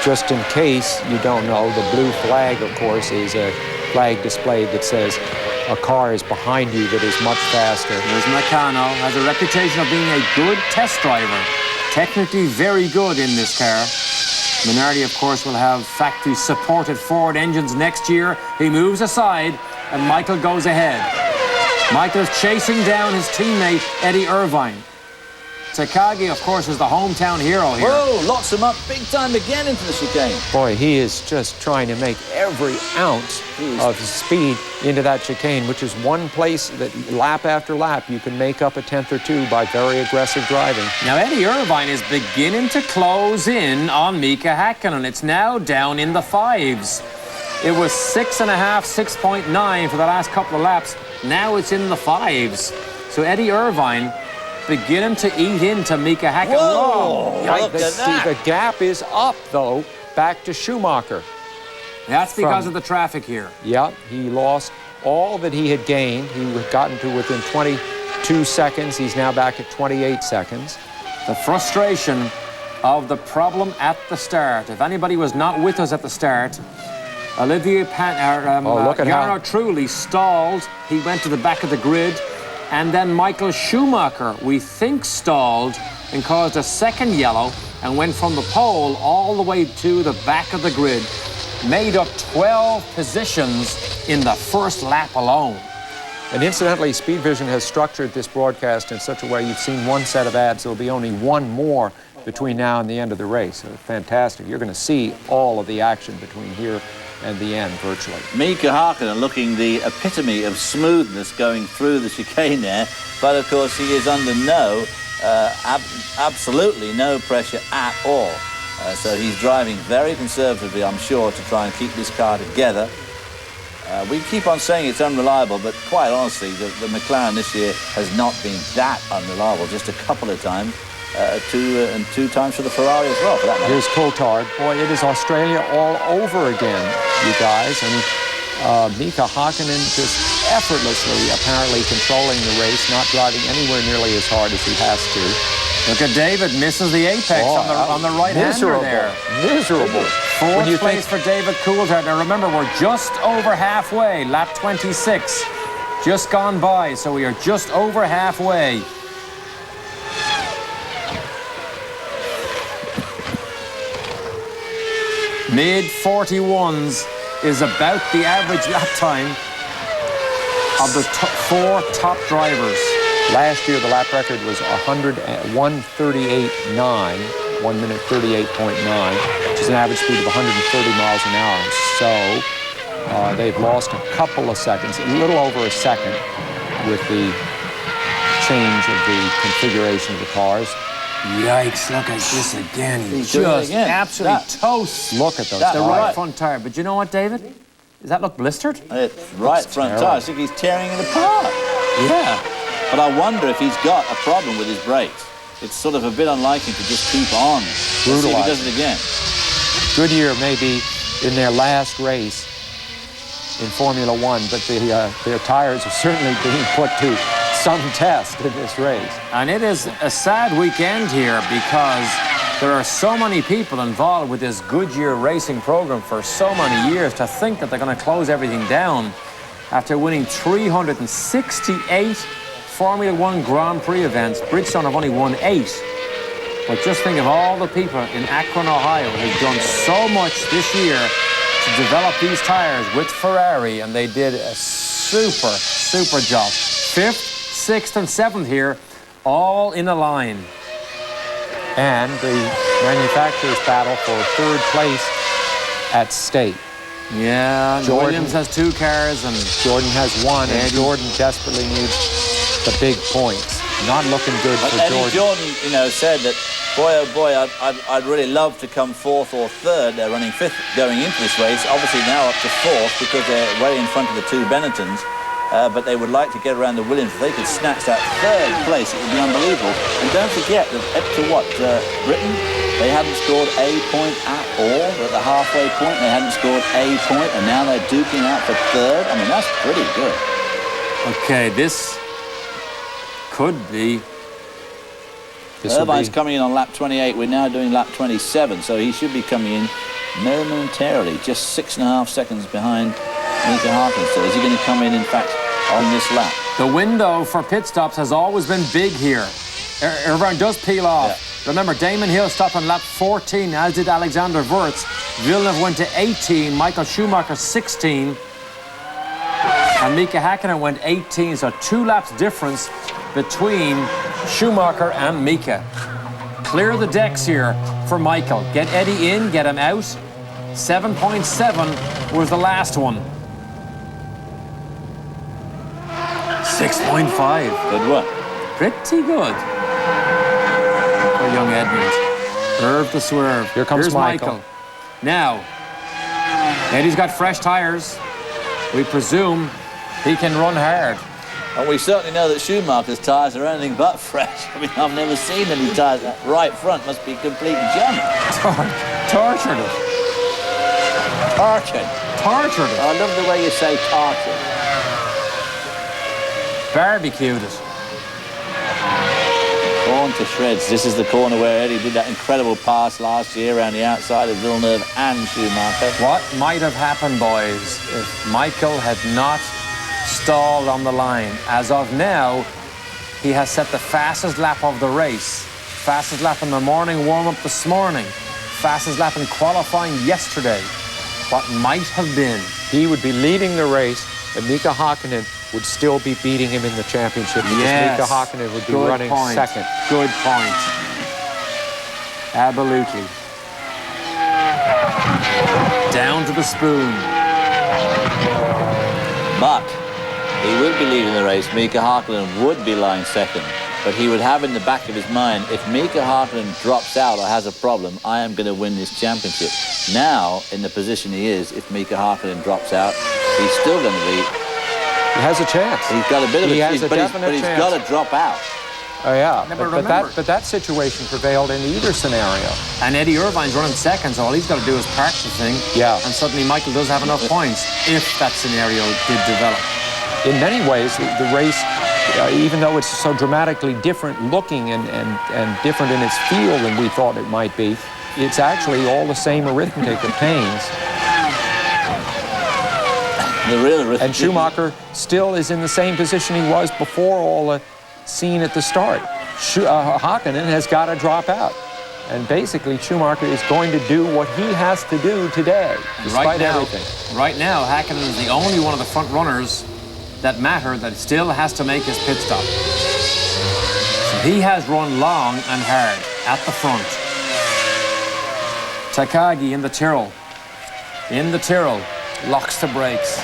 Just in case you don't know, the blue flag, of course, is a flag displayed that says a car is behind you that is much faster. There's Nakano, has a reputation of being a good test driver. Technically very good in this car. Minardi, of course, will have factory-supported Ford engines next year. He moves aside, and Michael goes ahead. Michael's chasing down his teammate, Eddie Irvine. Takagi, of course, is the hometown hero here. Whoa, locks him up big time again into the chicane. Boy, he is just trying to make every ounce of speed into that chicane, which is one place that lap after lap you can make up a tenth or two by very aggressive driving. Now, Eddie Irvine is beginning to close in on Mika Hakkinen. It's now down in the 5s. It was 6.5, 6.9 for the last couple of laps. Now it's in the 5s. So Eddie Irvine beginning to eat into Mika Hakkinen. Whoa! Right, Look at that. the gap is up, though, back to Schumacher. That's because of the traffic here. Yeah, he lost all that he had gained. He had gotten to within 22 seconds. He's now back at 28 seconds. The frustration of the problem at the start. If anybody was not with us at the start, Olivier look at Jarno how- Trulli stalled. He went to the back of the grid. And then Michael Schumacher, we think, stalled and caused a second yellow and went from the pole all the way to the back of the grid. Made up 12 positions in the first lap alone. And incidentally, Speed Vision has structured this broadcast in such a way you've seen one set of ads. There'll be only one more between now and the end of the race. So fantastic. You're going to see all of the action between here and the end virtually. Mika Hakkinen looking the epitome of smoothness going through the chicane there, but of course he is under absolutely no pressure at all. So he's driving very conservatively, I'm sure, to try and keep this car together. We keep on saying it's unreliable, but quite honestly, the McLaren this year has not been that unreliable, just a couple of times. Two times for the Ferrari as well, for that matter. Here's Coulthard. Boy, it is Australia all over again, you guys. I mean, Mika Hakkinen just effortlessly, apparently controlling the race, not driving anywhere nearly as hard as he has to. Look at David, misses the apex on the right-hander there. Miserable. Fourth When you place for David Coulthard. Now remember, we're just over halfway, lap 26. Just gone by, so we are just over halfway. Mid-41s is about the average lap time of the 4 top drivers. Last year, the lap record was 138.9, 1 minute 38.9, which is an average speed of 130 miles an hour. So they've lost a couple of seconds, a little over a second, with the change of the configuration of the cars. Yikes, look at this again. He's doing it Just again. absolutely That- toast. Look at those That- The tires. right front tire. But you know what, David? Does that look blistered? It's right front terrible. tire. I think he's tearing it apart. Yeah. But I wonder if he's got a problem with his brakes. it's sort of a bit unlikely to just keep on. Let's see if he does it again. Goodyear may be in their last race in Formula One, but their tires are certainly being put to some test in this race. And it is a sad weekend here because there are so many people involved with this Goodyear racing program for so many years. To think that they're going to close everything down after winning 368 Formula One Grand Prix events. Bridgestone have only won 8. But just think of all the people in Akron, Ohio, who've done so much this year to develop these tires with Ferrari, and they did a super job. 5th, 6th, and 7th here, all in a line. And the manufacturers battle for 3rd place at stake. Yeah, Williams has 2 cars, and Jordan has 1, and Jordan desperately needs the big points. Not looking good for Eddie Jordan. Jordan, you know, said that, boy, oh boy, I'd really love to come 4th or 3rd. They're running 5th going into this race. Obviously now up to 4th because they're way in front of the 2 Benettons. But they would like to get around the Williams. If they could snatch that 3rd place, it would be unbelievable. And don't forget that up to what, Britain, they hadn't scored a point at all. At the halfway point, they hadn't scored a point, and now they're duking out for 3rd. I mean, that's pretty good. okay, this could be. Irvine's coming in on lap 28. We're now doing lap 27, so he should be coming in momentarily, just 6.5 seconds behind Mika Hakkinen. So is he going to come in fact, on this lap? The window for pit stops has always been big here. Irvine does peel off. Yeah. Remember, Damon Hill stopped on lap 14, as did Alexander Wurz. Villeneuve went to 18, Michael Schumacher 16, and Mika Hakkinen went 18, so 2 laps difference between Schumacher and Mika. Clear the decks here for Michael. Get Eddie in, get him out. 7.7 was the last one. 6.5. Good one. Pretty good for young Edmund. Irv the swerve. Here comes Here's Michael. Now, Eddie's got fresh tires. We presume he can run hard. And we certainly know that Schumacher's tyres are anything but fresh. I mean, I've never seen any tyres. That right front must be complete junk. Tortured it. Tortured. Tortured it. I love the way you say tortured. Barbecued it. Torn to shreds. This is the corner where Eddie did that incredible pass last year around the outside of Villeneuve and Schumacher. What might have happened, boys, if Michael had not stalled on the line? As of now, he has set the fastest lap of the race. Fastest lap in the morning warm-up this morning. Fastest lap in qualifying yesterday. What might have been. He would be leading the race, and Mika Hakkinen would still be beating him in the championship because Yes. Mika Hakkinen would be Good running point. 2nd. Good point. Absolutely. Down to the spoon. But he would be leading the race. Mika Hakkinen would be lying 2nd. But he would have in the back of his mind, if Mika Hakkinen drops out or has a problem, I am going to win this championship. Now, in the position he is, if Mika Hakkinen drops out, he's still going to be... He has a chance. He's got a bit of He a... has a but definite he's chance. got to drop out. Oh, yeah. Never But remember. that situation prevailed in either scenario. And Eddie Irvine's running 2nd, so all he's got to do is park the thing. Yeah. And suddenly Michael does have enough points, if that scenario did develop. In many ways, the race, even though it's so dramatically different looking and different in its feel than we thought it might be, it's actually all the same arithmetic of pains. The real arithmetic. And Schumacher still is in the same position he was before all the scene at the start. Hakkinen has got to drop out. And basically, Schumacher is going to do what he has to do today, despite everything. Right now, Hakkinen is the only one of the front runners that matter that still has to make his pit stop. So he has run long and hard at the front. Takagi in the Tyrrell. In the Tyrrell. Locks the brakes.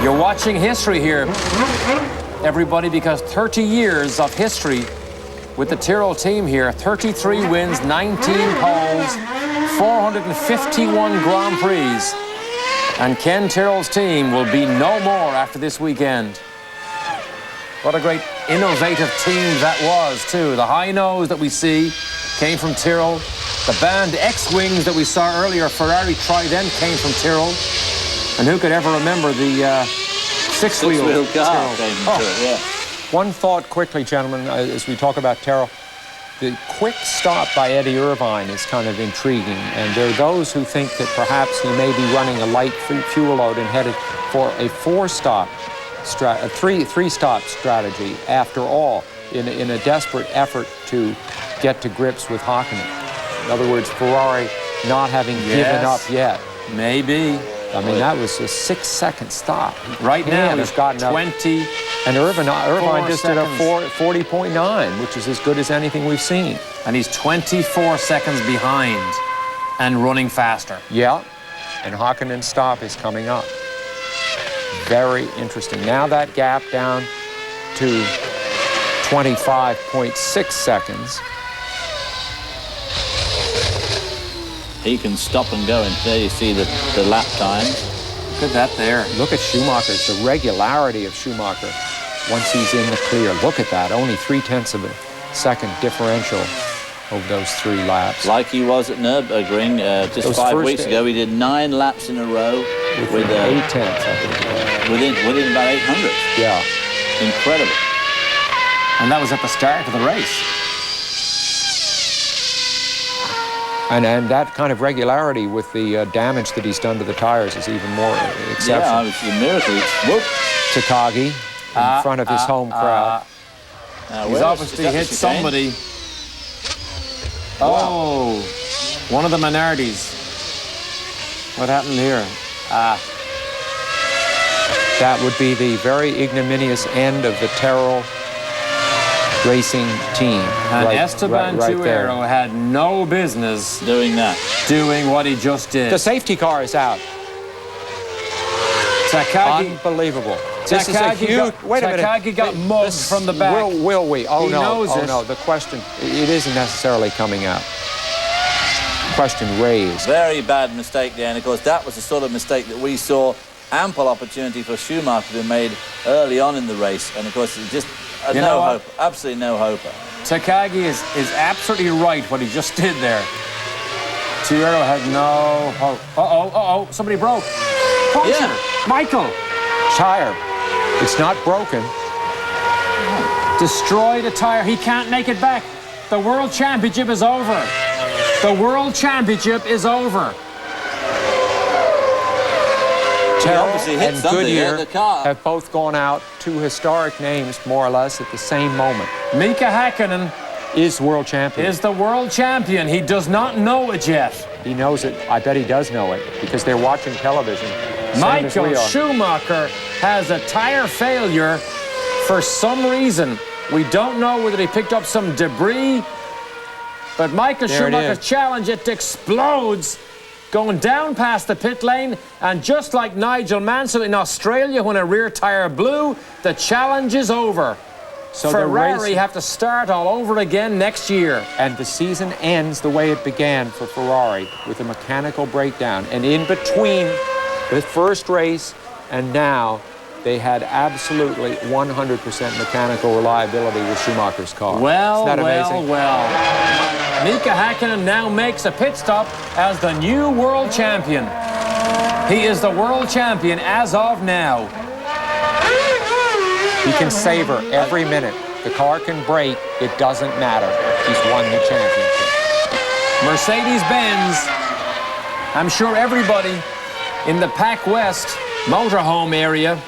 You're watching history here, everybody, because 30 years of history with the Tyrrell team here. 33 wins, 19 poles, 451 Grand Prix. And Ken Tyrrell's team will be no more after this weekend. What a great innovative team that was, too. The high nose that we see came from Tyrrell. The band X-Wings that we saw earlier, Ferrari Trident, came from Tyrrell. And who could ever remember the six-wheel car came into it, yeah. One thought quickly, gentlemen, as we talk about Tyrrell. The quick stop by Eddie Irvine is kind of intriguing, and there are those who think that perhaps he may be running a light fuel load and headed for a three-stop strategy after all, in a desperate effort to get to grips with Hakkinen. In other words, Ferrari not having given up yet. Maybe. I mean, that was a 6-second stop. Right now, he's got 20. And Irvine just did a seconds. 40.9, which is as good as anything we've seen. And he's 24 seconds behind and running faster. Yeah, and Hakkinen's stop is coming up. Very interesting. Now that gap down to 25.6 seconds. He can stop and go, and there you see the lap time. Look at that there. Look at Schumacher's, the regularity of Schumacher once he's in the clear. Look at that, only 0.3 of a second differential over those 3 laps. Like he was at Nürburgring just Those 5 first weeks ago. He did 9 laps in a row with 0.8, I think. within about 800. Yeah. Incredible. And that was at the start of the race. And that kind of regularity with the damage that he's done to the tires is even more exceptional. Yeah, it's a miracle. Whoop. Takagi in front of his home crowd. He's obviously hit somebody. Oh, one of the Minardis. What happened here? That would be the very ignominious end of the Tyrrell Racing team. And right Esteban there. Tuero had no business Doing that. doing what he just did. The safety car is out. Takagi, Unbelievable. This is a Takagi huge. got, Wait a minute. Takagi got mugged from the back. Will we? Oh He no! knows Oh it. no! The question. It isn't necessarily coming out. Question raised. Very bad mistake there, and of course that was the sort of mistake that we saw ample opportunity for Schumacher to have made early on in the race, and of course it just You know no what? hope, absolutely no hope. Takagi is absolutely right what he just did there. Tuero had no hope. Uh-oh, somebody broke. Puncture. Yeah. Michael. Tire. It's not broken. Destroyed a tire. He can't make it back. The World Championship is over. The World Championship is over. Tyrrell obviously hit and something, Goodyear yeah, the car. have both gone out, 2 historic names, more or less, at the same moment. Mika Hakkinen Is world champion. is the world champion. He does not know it yet. He knows it. I bet he does know it because they're watching television. Same as Michael we are. Schumacher has a tire failure for some reason. We don't know whether he picked up some debris, but Michael There it Schumacher's is. challenge, it explodes going down past the pit lane, and just like Nigel Mansell in Australia when a rear tire blew, the challenge is over. So the Ferrari race- have to start all over again next year. And the season ends the way it began for Ferrari, with a mechanical breakdown. And in between the first race and now, they had absolutely 100% mechanical reliability with Schumacher's car. Well, Isn't that amazing? well. Mika Hakkinen now makes a pit stop as the new world champion. He is the world champion as of now. He can savor every minute. The car can break. It doesn't matter. He's won the championship. Mercedes-Benz, I'm sure everybody in the Pac West motorhome area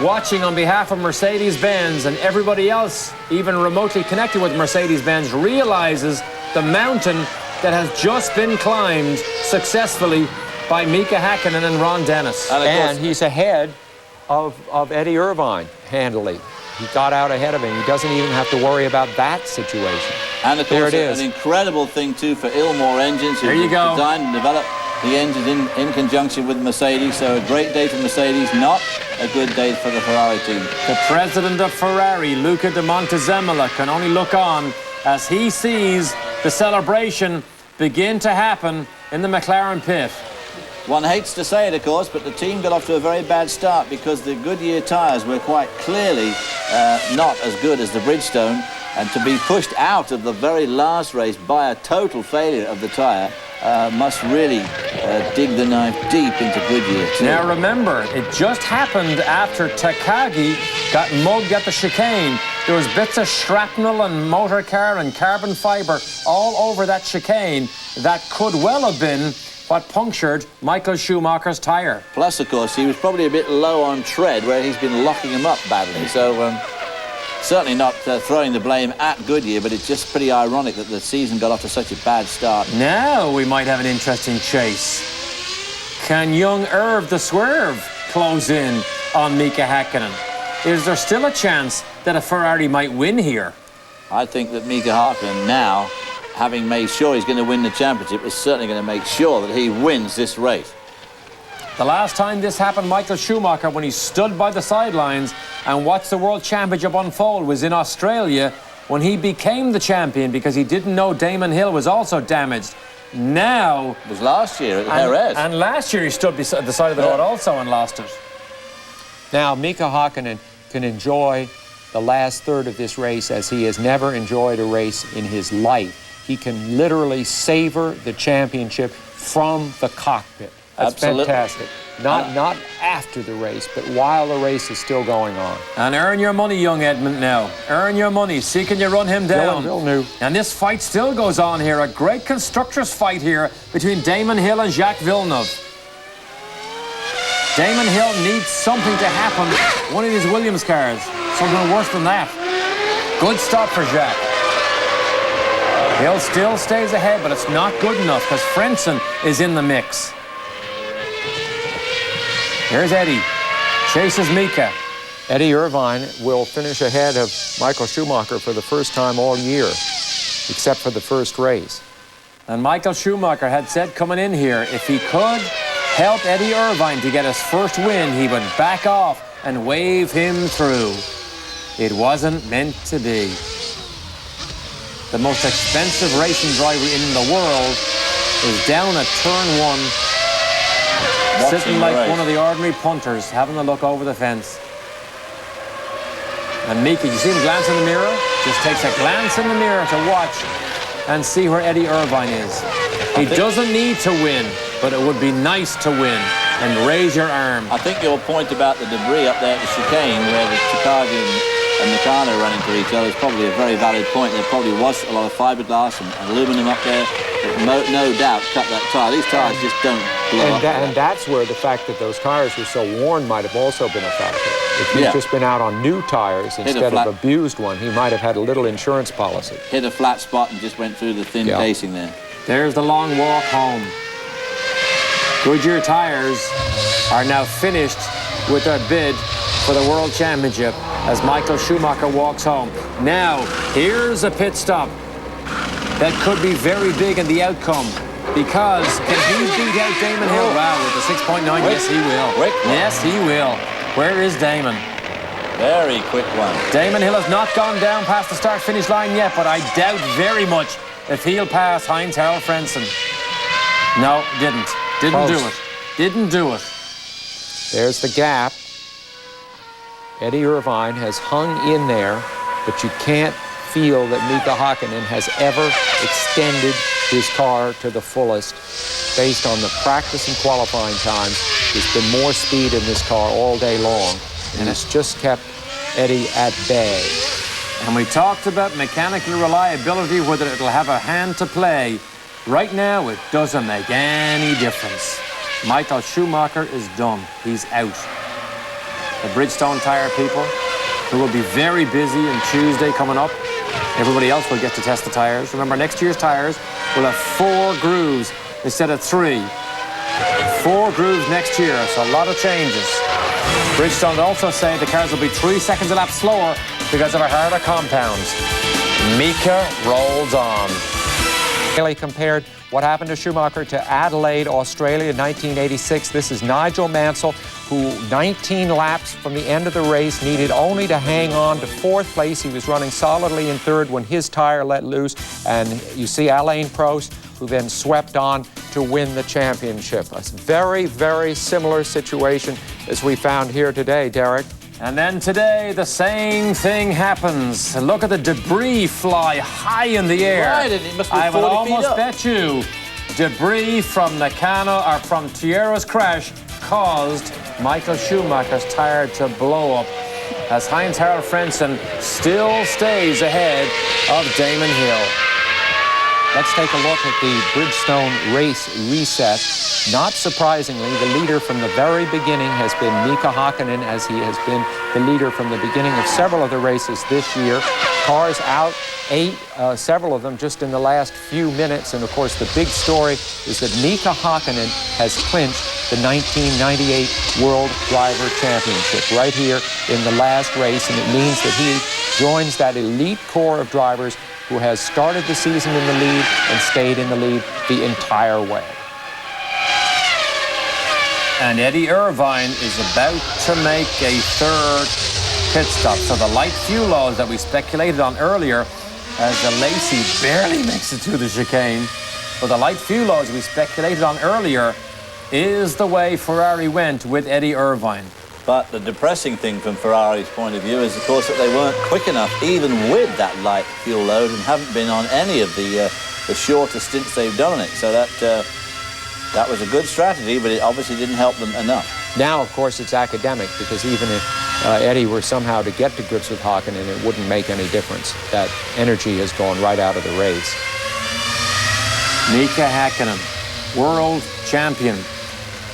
watching on behalf of Mercedes-Benz and everybody else even remotely connected with Mercedes-Benz realizes the mountain that has just been climbed successfully by Mika Hakkinen and Ron Dennis. And of And course, he's ahead of Eddie Irvine, handily. He got out ahead of him. He doesn't even have to worry about that situation. and of there course it is. an incredible thing too for Ilmor Engines, who There you go. designed and developed the engines in conjunction with Mercedes. So a great day for Mercedes, not a good day for the Ferrari team. The president of Ferrari, Luca de Montezemolo, can only look on as he sees the celebration begin to happen in the McLaren pit. One hates to say it, of course, but the team got off to a very bad start because the Goodyear tyres were quite clearly not as good as the Bridgestone, and to be pushed out of the very last race by a total failure of the tyre must really dig the knife deep into Goodyear too. Now remember, it just happened after Takagi got mugged at the chicane. There was bits of shrapnel and motor car and carbon fibre all over that chicane that could well have been what punctured Michael Schumacher's tyre. Plus, of course, he was probably a bit low on tread where he's been locking him up badly. So certainly not throwing the blame at Goodyear, but it's just pretty ironic that the season got off to such a bad start. Now we might have an interesting chase. Can young Irv the Swerve close in on Mika Hakkinen? Is there still a chance that a Ferrari might win here? I think that Mika Hakkinen now, having made sure he's going to win the championship, is certainly going to make sure that he wins this race. The last time this happened, Michael Schumacher, when he stood by the sidelines and watched the World Championship unfold, was in Australia when he became the champion because he didn't know Damon Hill was also damaged. Now... It was last year at Jerez. And last year he stood beside the side of the road also and lost it. Now, Mika Hakkinen can enjoy the last third of this race as he has never enjoyed a race in his life. He can literally savor the championship from the cockpit. That's Absolutely. fantastic. Not after the race, but while the race is still going on. And earn your money, young Edmund, now. Earn your money. See, can you run him down? Villeneuve. And this fight still goes on here. A great constructors' fight here between Damon Hill and Jacques Villeneuve. Damon Hill needs something to happen. One of these Williams cars. Something worse than that. Good stop for Jacques. Hill still stays ahead, but it's not good enough because Frentzen is in the mix. Here's Eddie. Chases Mika. Eddie Irvine will finish ahead of Michael Schumacher for the first time all year, except for the first race. And Michael Schumacher had said coming in here, if he could help Eddie Irvine to get his first win, he would back off and wave him through. It wasn't meant to be. The most expensive racing driver in the world is down at turn one, sitting like one of the ordinary punters, having a look over the fence. And Mika, you see him glance in the mirror? Just takes a glance in the mirror to watch and see where Eddie Irvine is. He doesn't need to win, but it would be nice to win. And raise your arm. I think your point about the debris up there at the chicane where the Takagi and Nakano run into each other is probably a very valid point. There probably was a lot of fiberglass and aluminum up there that no doubt cut that tyre. These tyres just don't blow up. And that's where the fact that those tires were so worn might have also been a factor. If he'd just been out on new tires instead of abused one, he might have had a little insurance policy. Hit a flat spot and just went through the thin casing there. There's the long walk home. Goodyear tires are now finished with their bid for the World Championship as Michael Schumacher walks home. Now, here's a pit stop that could be very big in the outcome because can he beat out Damon Hill? Wow, with the 6.9, yes he will. Yes, he will. Where is Damon? Very quick one. Damon Hill has not gone down past the start-finish line yet, but I doubt very much if he'll pass Heinz-Harald Frentzen. No, didn't. Didn't do it. Didn't do it. There's the gap. Eddie Irvine has hung in there, but you can't feel that Mika Hakkinen has ever extended his car to the fullest. Based on the practice and qualifying times, there's been more speed in this car all day long, and it's just kept Eddie at bay. And we talked about mechanical reliability, whether it'll have a hand to play. Right now, it doesn't make any difference. Michael Schumacher is done. He's out. The Bridgestone tire people, who will be very busy on Tuesday coming up. Everybody else will get to test the tires. Remember, next year's tires will have 4 grooves instead of 3. 4 grooves next year, so a lot of changes. Bridgestone also say the cars will be 3 seconds a lap slower because of our harder compounds. Mika rolls on. Haley compared what happened to Schumacher to Adelaide, Australia, 1986. This is Nigel Mansell, who 19 laps from the end of the race needed only to hang on to 4th place. He was running solidly in 3rd when his tire let loose. And you see Alain Prost, who then swept on to win the championship. A very, very similar situation as we found here today, Derek. And then today, the same thing happens. Look at the debris fly high in the air. Right, and it must be I would 40 feet almost up. bet you debris from Nakano or from Tierra's crash caused Michael Schumacher's tire to blow up, as Heinz-Harald Frentzen still stays ahead of Damon Hill. Let's take a look at the Bridgestone race reset. Not surprisingly, the leader from the very beginning has been Mika Hakkinen, as he has been the leader from the beginning of several of the races this year. Cars out 8, several of them just in the last few minutes. And of course, the big story is that Mika Hakkinen has clinched the 1998 World Driver Championship right here in the last race. And it means that he joins that elite core of drivers who has started the season in the lead and stayed in the lead the entire way. And Eddie Irvine is about to make a third pit stop. So the light fuel oils that we speculated on earlier, as the Lacey barely makes it through the chicane, but the light fuel oils we speculated on earlier is the way Ferrari went with Eddie Irvine. But the depressing thing from Ferrari's point of view is, of course, that they weren't quick enough, even with that light fuel load, and haven't been on any of the shorter stints they've done on it. So that was a good strategy, but it obviously didn't help them enough. Now, of course, it's academic, because even if Eddie were somehow to get to grips with Hakkinen, it wouldn't make any difference. That energy has gone right out of the race. Mika Hakkinen, world champion.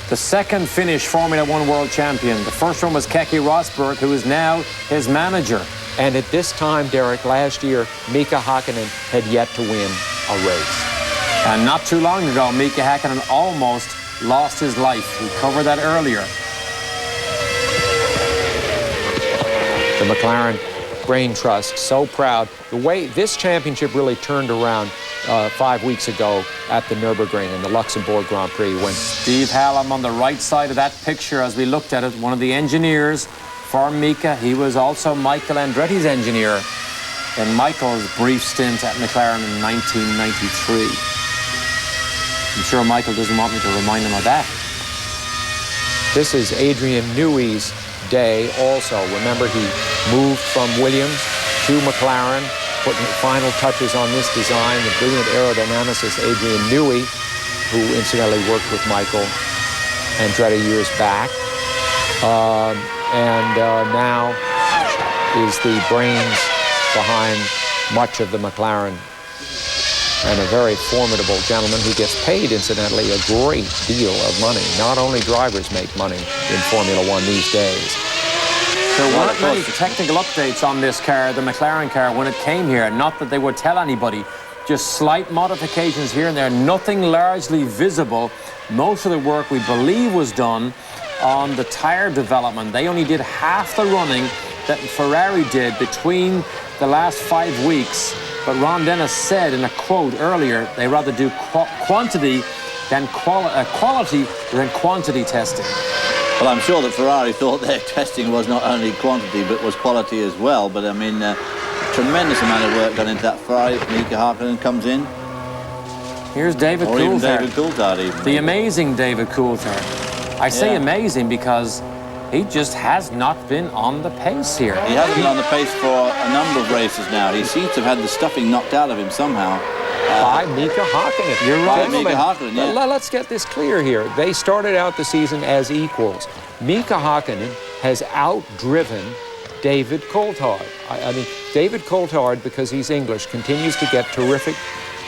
The second Finnish Formula One world champion. The first one was Keke Rosberg, who is now his manager. And at this time, Derek, last year, Mika Hakkinen had yet to win a race. And not too long ago, Mika Hakkinen almost lost his life. We covered that earlier. The McLaren Brain Trust, so proud. The way this championship really turned around 5 weeks ago at the Nürburgring in the Luxembourg Grand Prix, when Steve Hallam on the right side of that picture as we looked at it, one of the engineers for Mika. He was also Michael Andretti's engineer in Michael's brief stint at McLaren in 1993. I'm sure Michael doesn't want me to remind him of that. this is Adrian Newey's day also. Remember, he moved from Williams to McLaren, putting final touches on this design. The brilliant aerodynamicist Adrian Newey, who incidentally worked with Michael Andretti years back, and now is the brains behind much of the McLaren, and a very formidable gentleman who gets paid, incidentally, a great deal of money. Not only drivers make money in Formula One these days. There weren't many technical updates on this car, the McLaren car, when it came here. Not that they would tell anybody. Just slight modifications here and there, nothing largely visible. Most of the work, we believe, was done on the tire development. They only did half the running that Ferrari did between the last 5 weeks. But Ron Dennis said in a quote earlier, they rather do quantity than quality than quantity testing. Well, I'm sure that Ferrari thought their testing was not only quantity but was quality as well. But I mean, tremendous amount of work gone into that. Ferrari. Mika Hakkinen comes in. Here's David Or even Coulthard. David Coulthard even. The amazing David Coulthard. I say amazing because he just has not been on the pace here. He hasn't been on the pace for a number of races now. He seems to have had the stuffing knocked out of him somehow. By Mika Hakkinen. You're right. Mika Hakkinen, yeah. Let's get this clear here. They started out the season as equals. Mika Hakkinen has outdriven David Coulthard. I mean, David Coulthard, because he's English, continues to get terrific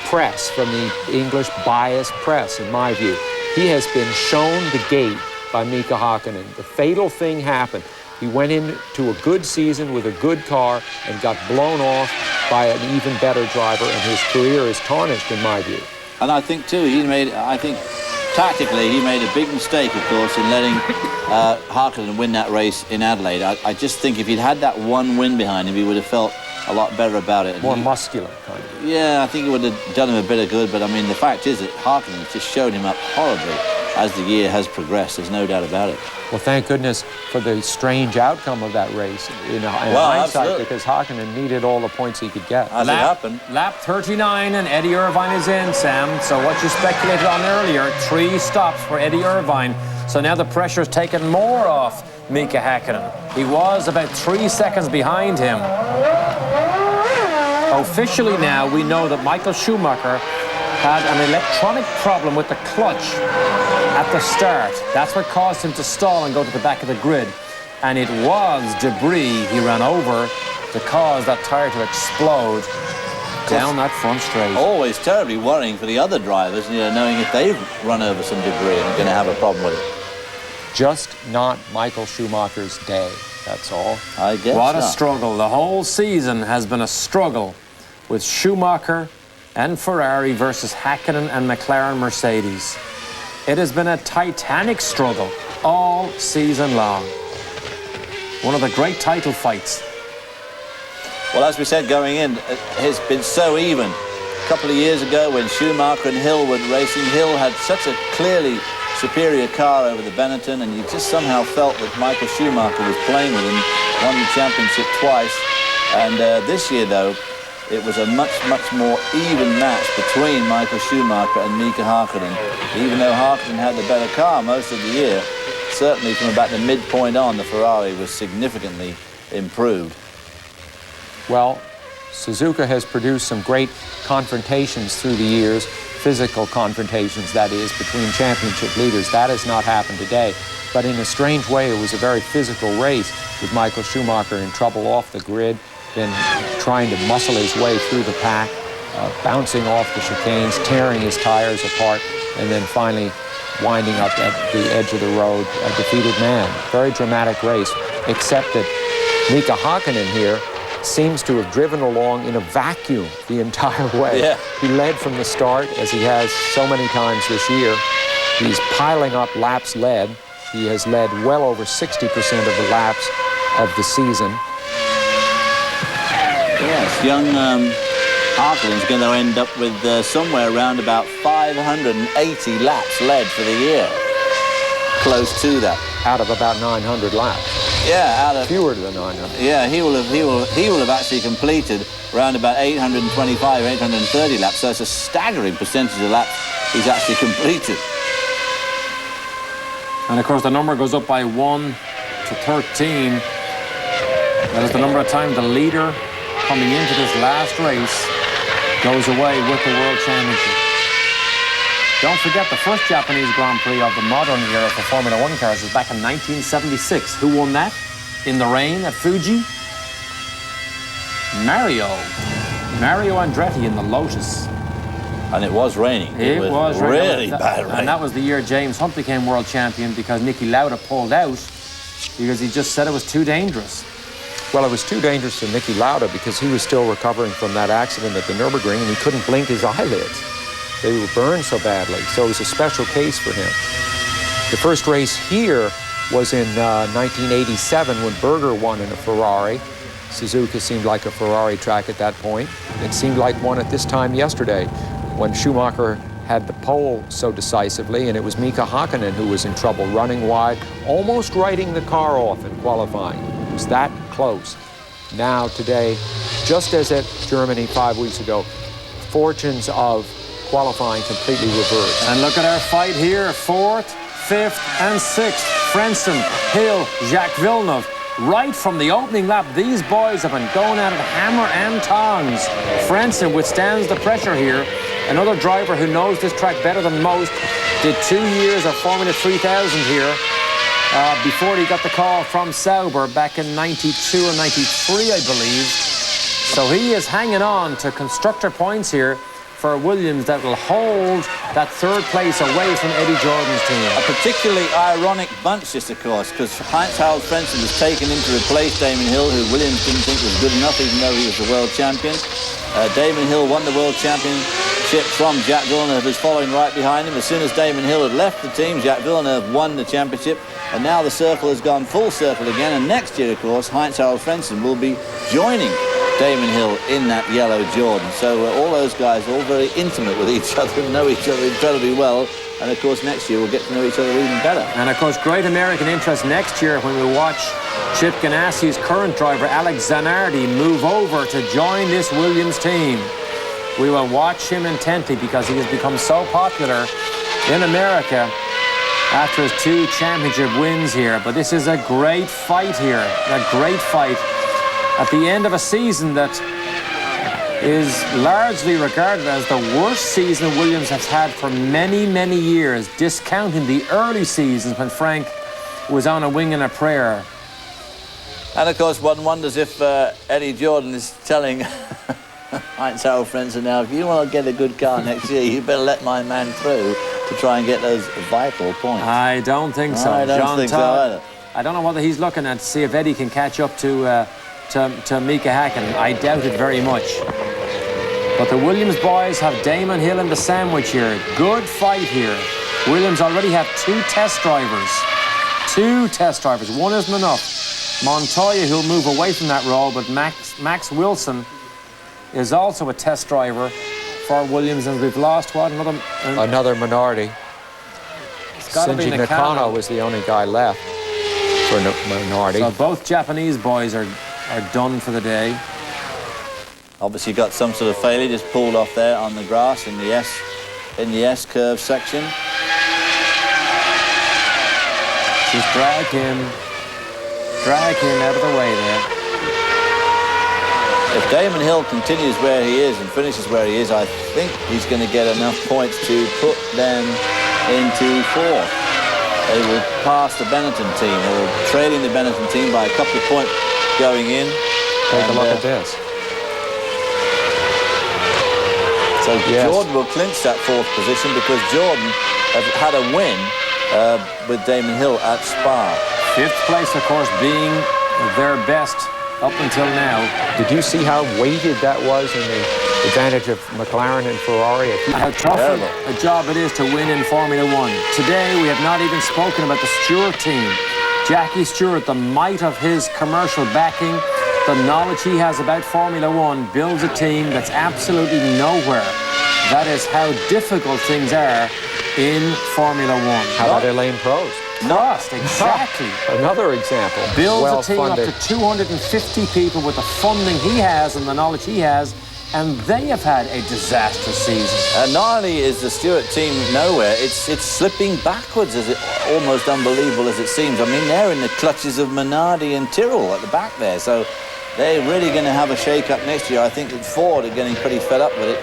press from the English biased press, in my view. He has been shown the gate by Mika Hakkinen. The fatal thing happened. He went into a good season with a good car and got blown off by an even better driver, and his career is tarnished, in my view. And I think, too, tactically, he made a big mistake, of course, in letting Hakkinen win that race in Adelaide. I just think if he'd had that one win behind him, he would have felt a lot better about it. More muscular, kind of. Yeah, I think it would have done him a bit of good, but I mean, the fact is that Hakkinen just showed him up horribly. as the year has progressed. There's no doubt about it. Well, thank goodness for the strange outcome of that race in hindsight, absolutely. because Hakkinen needed all the points he could get. As it happened. Lap 39 and Eddie Irvine is in, Sam. So what you speculated on earlier, 3 stops for Eddie Irvine. So now the pressure's taken more off Mika Hakkinen. He was about 3 seconds behind him. Officially now, we know that Michael Schumacher had an electronic problem with the clutch at the start. That's what caused him to stall and go to the back of the grid. And it was debris he ran over to cause that tyre to explode down that front straight. Always terribly worrying for the other drivers, knowing if they've run over some debris and are going to have a problem with it. Just not Michael Schumacher's day, that's all. I guess What a not. struggle. The whole season has been a struggle with Schumacher and Ferrari versus Hakkinen and McLaren Mercedes. It has been a titanic struggle all season long. One of the great title fights. Well, as we said going in, it's been so even. A couple of years ago when Schumacher and Hill were racing, Hill had such a clearly superior car over the Benetton, and you just somehow felt that Michael Schumacher was playing with him, won the championship twice. And this year, though, it was a much, much more even match between Michael Schumacher and Mika Hakkinen. Even though Hakkinen had the better car most of the year, certainly from about the midpoint on, the Ferrari was significantly improved. Well, Suzuka has produced some great confrontations through the years, physical confrontations, that is, between championship leaders. That has not happened today. But in a strange way, it was a very physical race with Michael Schumacher in trouble off the grid, then trying to muscle his way through the pack, bouncing off the chicanes, tearing his tires apart, and then finally winding up at the edge of the road, a defeated man. Very dramatic race, except that Mika Hakkinen here seems to have driven along in a vacuum the entire way. Yeah. He led from the start, as he has so many times this year. He's piling up laps led. He has led well over 60% of the laps of the season. Yes, young Harklin's going to end up with somewhere around about 580 laps led for the year. Close to that. Out of about 900 laps. Yeah, out of Fewer than 900. Yeah, he will have actually completed around about 825, 830 laps. So it's a staggering percentage of laps he's actually completed. And of course the number goes up by 1 to 13. That is the number of times the leader coming into this last race goes away with the World Championship. Don't forget, the first Japanese Grand Prix of the modern era for Formula One cars was back in 1976. Who won that? In the rain at Fuji? Mario Andretti in the Lotus. And it was raining. It was really bad rain. And that was the year James Hunt became world champion because Niki Lauda pulled out because he just said it was too dangerous. Well, it was too dangerous for Niki Lauda because he was still recovering from that accident at the Nürburgring and he couldn't blink his eyelids. They were burned so badly, so it was a special case for him. The first race here was in 1987 when Berger won in a Ferrari. Suzuka seemed like a Ferrari track at that point. It seemed like one at this time yesterday when Schumacher had the pole so decisively, and it was Mika Hakkinen who was in trouble, running wide, almost writing the car off in qualifying. It was that close. Now, today, just as at Germany 5 weeks ago, fortunes of qualifying completely reversed. And look at our fight here, 4th, 5th, and 6th. Frentzen, Hill, Jacques Villeneuve. Right from the opening lap, these boys have been going at it hammer and tongs. Frentzen withstands the pressure here. Another driver who knows this track better than most, did 2 years of Formula 3000 here before he got the call from Sauber back in 92 or 93, I believe. So he is hanging on to constructor points here for Williams that will hold that 3rd place away from Eddie Jordan's team. A particularly ironic bunch, this, of course, because Heinz-Harald Frentzen was taken in to replace Damon Hill, who Williams didn't think was good enough, even though he was the world champion. Damon Hill won the world championship from Jacques Villeneuve, who's following right behind him. As soon as Damon Hill had left the team, Jacques Villeneuve won the championship, and now the circle has gone full circle again, and next year, of course, Heinz-Harald Frentzen will be joining Damon Hill in that yellow Jordan. So all those guys are all very intimate with each other and know each other incredibly well. And, of course, next year we'll get to know each other even better. And of course, great American interest next year when we watch Chip Ganassi's current driver, Alex Zanardi, move over to join this Williams team. We will watch him intently because he has become so popular in America after his 2 championship wins here. But this is a great fight here, a great fight at the end of a season that is largely regarded as the worst season Williams has had for many, many years, discounting the early seasons when Frank was on a wing and a prayer. And, of course, one wonders if Eddie Jordan is telling Heinz Harald Frentzen now, if you want to get a good car next year, you better let my man through to try and get those vital points. I don't think so. I don't John think so Todd, either. I don't know whether he's looking at to see if Eddie can catch up to Mika Hakkinen. I doubt it very much. But the Williams boys have Damon Hill in the sandwich here. Good fight here. Williams already have 2 test drivers. 2 test drivers. One isn't enough. Montoya, who'll move away from that role, but Max Wilson is also a test driver for Williams, and we've lost what? Another minority. It's got to be Shinji Nakano. Nakano was the only guy left for minority. So both Japanese boys are done for the day. Obviously got some sort of failure, just pulled off there on the grass in the S curve section. Just drag him out of the way there. If Damon Hill continues where he is and finishes where he is, I think he's going to get enough points to put them into 4th. They will pass the Benetton team. They will trailing the Benetton team by a couple of points going in. Take a look at this. So Yes. Jordan will clinch that 4th position because Jordan had a win with Damon Hill at Spa. 5th place, of course, being their best up until now. Did you see how weighted that was in the advantage of McLaren and Ferrari? How tough a job it is to win in Formula One. Today, we have not even spoken about the Stewart team. Jackie Stewart, the might of his commercial backing, the knowledge he has about Formula One, builds a team that's absolutely nowhere. That is how difficult things are in Formula One. How about Elaine Prost? Prost, exactly. Another example. Builds a team up Well-funded. to 250 people with the funding he has and the knowledge he has, and they have had a disastrous season. Not only is the Stewart team nowhere, it's slipping backwards, almost unbelievable as it seems. I mean, they're in the clutches of Minardi and Tyrrell at the back there, so they're really going to have a shake-up next year. I think that Ford are getting pretty fed up with it.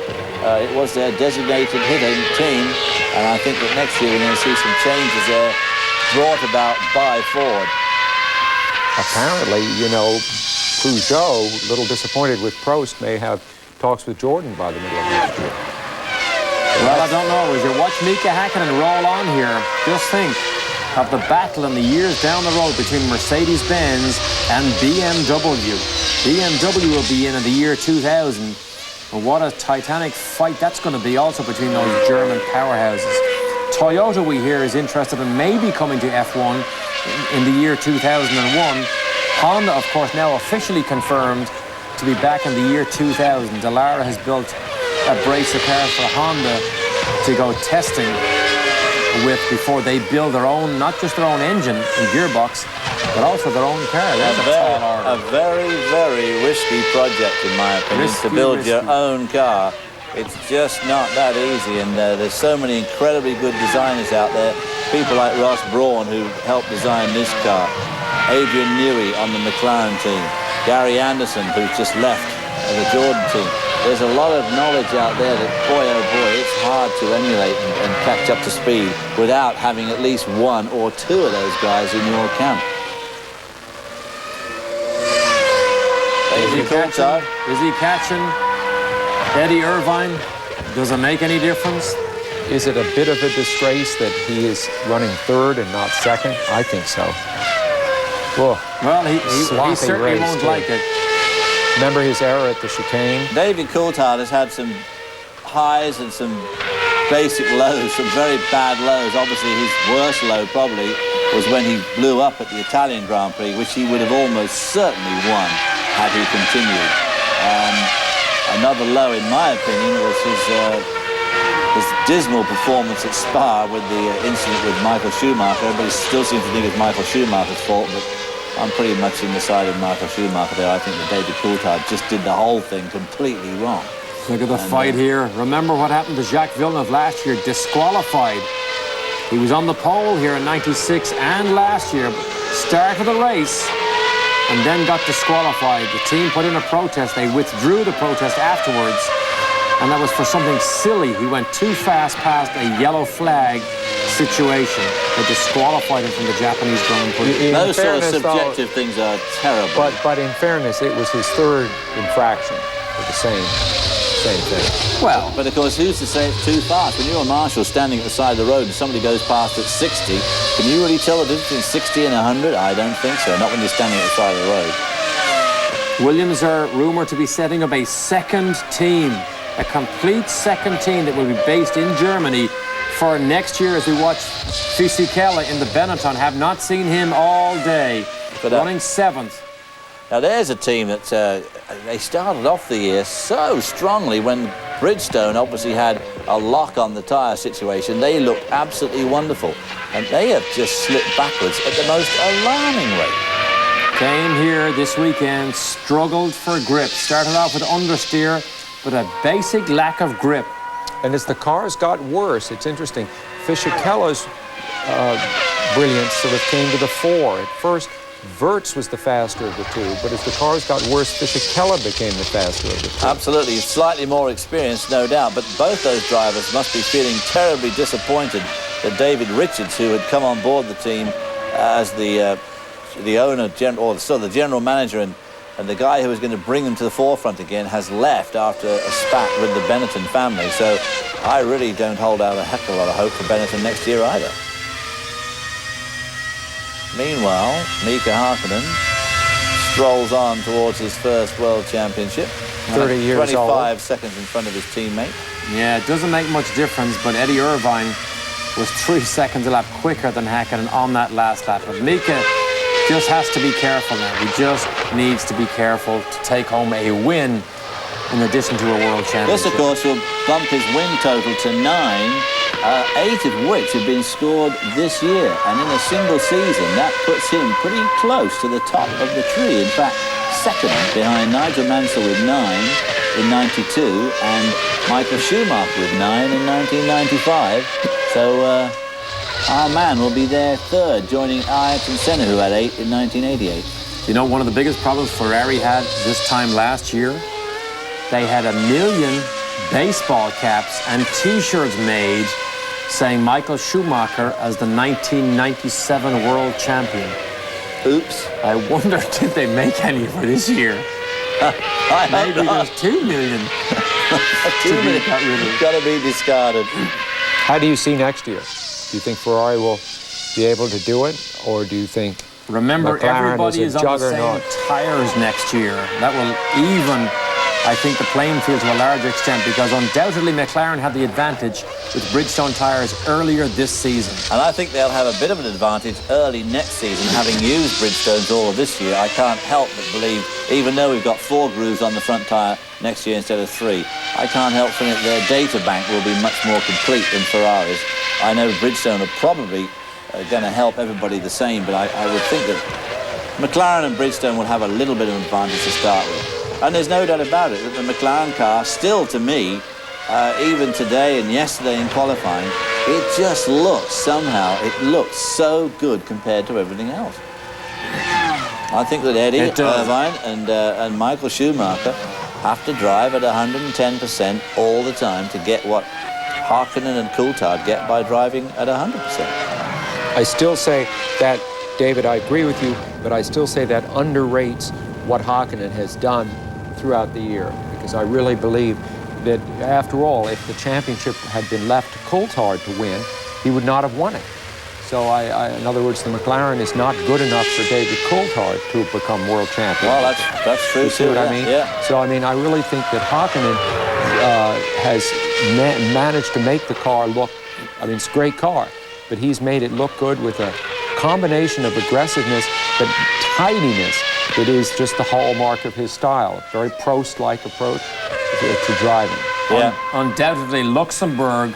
It was their designated hitting team, and I think that next year we're going to see some changes there brought about by Ford. Apparently, you know, Peugeot, a little disappointed with Prost, may have talks with Jordan by the middle of next year. Well, I don't know. As you watch Mika Hakkinen roll on here, just think of the battle in the years down the road between Mercedes-Benz and BMW. BMW will be in the year 2000. But what a titanic fight that's going to be also between those German powerhouses. Toyota, we hear, is interested in maybe coming to F1 in the year 2001. Honda, of course, now officially confirmed to be back in the year 2000. Dallara has built a brace of cars for Honda to go testing with before they build their own, not just their own engine and gearbox, but also their own car. That's a tall order. A very, very risky project, in my opinion, to build your own car. It's just not that easy, and there's so many incredibly good designers out there. People like Ross Brawn, who helped design this car. Adrian Newey on the McLaren team. Gary Anderson, who's just left the Jordan team. There's a lot of knowledge out there that, boy, oh boy, it's hard to emulate and catch up to speed without having at least one or two of those guys in your camp. Is he catching Eddie Irvine? Does it make any difference? Is it a bit of a disgrace that he is running 3rd and not 2nd? I think so. Whoa. Well, he Sloppy certainly race, won't too. like it. Remember his error at the chicane? David Coulthard has had some highs and some basic lows, some very bad lows. Obviously, his worst low probably was when he blew up at the Italian Grand Prix, which he would have almost certainly won had he continued. Another low, in my opinion, was his this dismal performance at Spa with the incident with Michael Schumacher. Everybody still seems to think it's Michael Schumacher's fault, but I'm pretty much in the side of Michael Schumacher there. I think that David Coulthard just did the whole thing completely wrong. Look at the fight here. Remember what happened to Jacques Villeneuve last year, disqualified. He was on the pole here in 96 and last year, started the race and then got disqualified. The team put in a protest. They withdrew the protest afterwards, and that was for something silly. He went too fast past a yellow flag situation. They disqualified him from the Japanese Grand Prix. Those sort of subjective things are terrible. But in fairness, it was his third infraction for the same thing. Well, but of course, who's to say it's too fast? When you're a marshal standing at the side of the road and somebody goes past at 60, can you really tell the difference between 60 and 100? I don't think so, not when you're standing at the side of the road. Williams are rumoured to be setting up a second team, a complete second team that will be based in Germany for next year as we watch Fisichella in the Benetton. Have not seen him all day, But, running 7th. Now, there's a team that they started off the year so strongly when Bridgestone obviously had a lock on the tyre situation. They looked absolutely wonderful, and they have just slipped backwards at the most alarming rate. Came here this weekend, struggled for grip. Started off with understeer, but a basic lack of grip. And as the cars got worse, it's interesting, Fisichella's brilliance sort of came to the fore. At first, Wirtz was the faster of the two, but as the cars got worse, Fisichella became the faster of the two. Absolutely, slightly more experienced, no doubt, but both those drivers must be feeling terribly disappointed that David Richards, who had come on board the team as the owner, or still the general manager, and the guy who was going to bring them to the forefront again, has left after a spat with the Benetton family. So I really don't hold out a heck of a lot of hope for Benetton next year either. Meanwhile, Mika Hakkinen strolls on towards his first World Championship. 30 years 25 old. seconds in front of his teammate. Yeah, it doesn't make much difference, but Eddie Irvine was 3 seconds a lap quicker than Hakkinen on that last lap. But Mika just has to be careful now. He just needs to be careful to take home a win in addition to a World Championship. This, of course, will bump his win total to 9, 8 of which have been scored this year. And in a single season, that puts him pretty close to the top of the tree. In fact, second behind Nigel Mansell with 9 in 92 and Michael Schumacher with 9 in 1995. So our man will be there third, joining Ayrton Senna, who had 8 in 1988. You know, one of the biggest problems Ferrari had this time last year, they had 1 million baseball caps and T-shirts made saying Michael Schumacher as the 1997 world champion. Oops. I wonder, did they make any for this year? Maybe there's 2 million. 2 million got rid of. Got to be discarded. How do you see next year? Do you think Ferrari will be able to do it, or do you think? Remember, McLaren everybody is on the same tires next year. That will even, I think, the playing field to a large extent, because undoubtedly McLaren had the advantage with Bridgestone tires earlier this season. And I think they'll have a bit of an advantage early next season, having used Bridgestones all of this year. I can't help but believe, even though we've got 4 grooves on the front tyre next year instead of 3, I can't help feeling that their data bank will be much more complete than Ferrari's. I know Bridgestone are probably going to help everybody the same, but I would think that McLaren and Bridgestone will have a little bit of an advantage to start with. And there's no doubt about it that the McLaren car, still to me, even today and yesterday in qualifying, it just looks somehow, it looks so good compared to everything else. I think that Eddie Irvine and Michael Schumacher have to drive at 110% all the time to get what Hakkinen and Coulthard get by driving at 100%. I still say that, David, I agree with you, but I still say that underrates what Hakkinen has done throughout the year, because I really believe that, after all, if the championship had been left to Coulthard to win, he would not have won it. So, in other words, the McLaren is not good enough for David Coulthard to become world champion. Well, that's true, you see too. what I mean? Yeah. So, I mean, I really think that Hakkinen has managed to make the car look, I mean, it's a great car, but he's made it look good with a combination of aggressiveness, but tidiness that is just the hallmark of his style. Very Prost-like approach to driving. Yeah. Undoubtedly, Luxembourg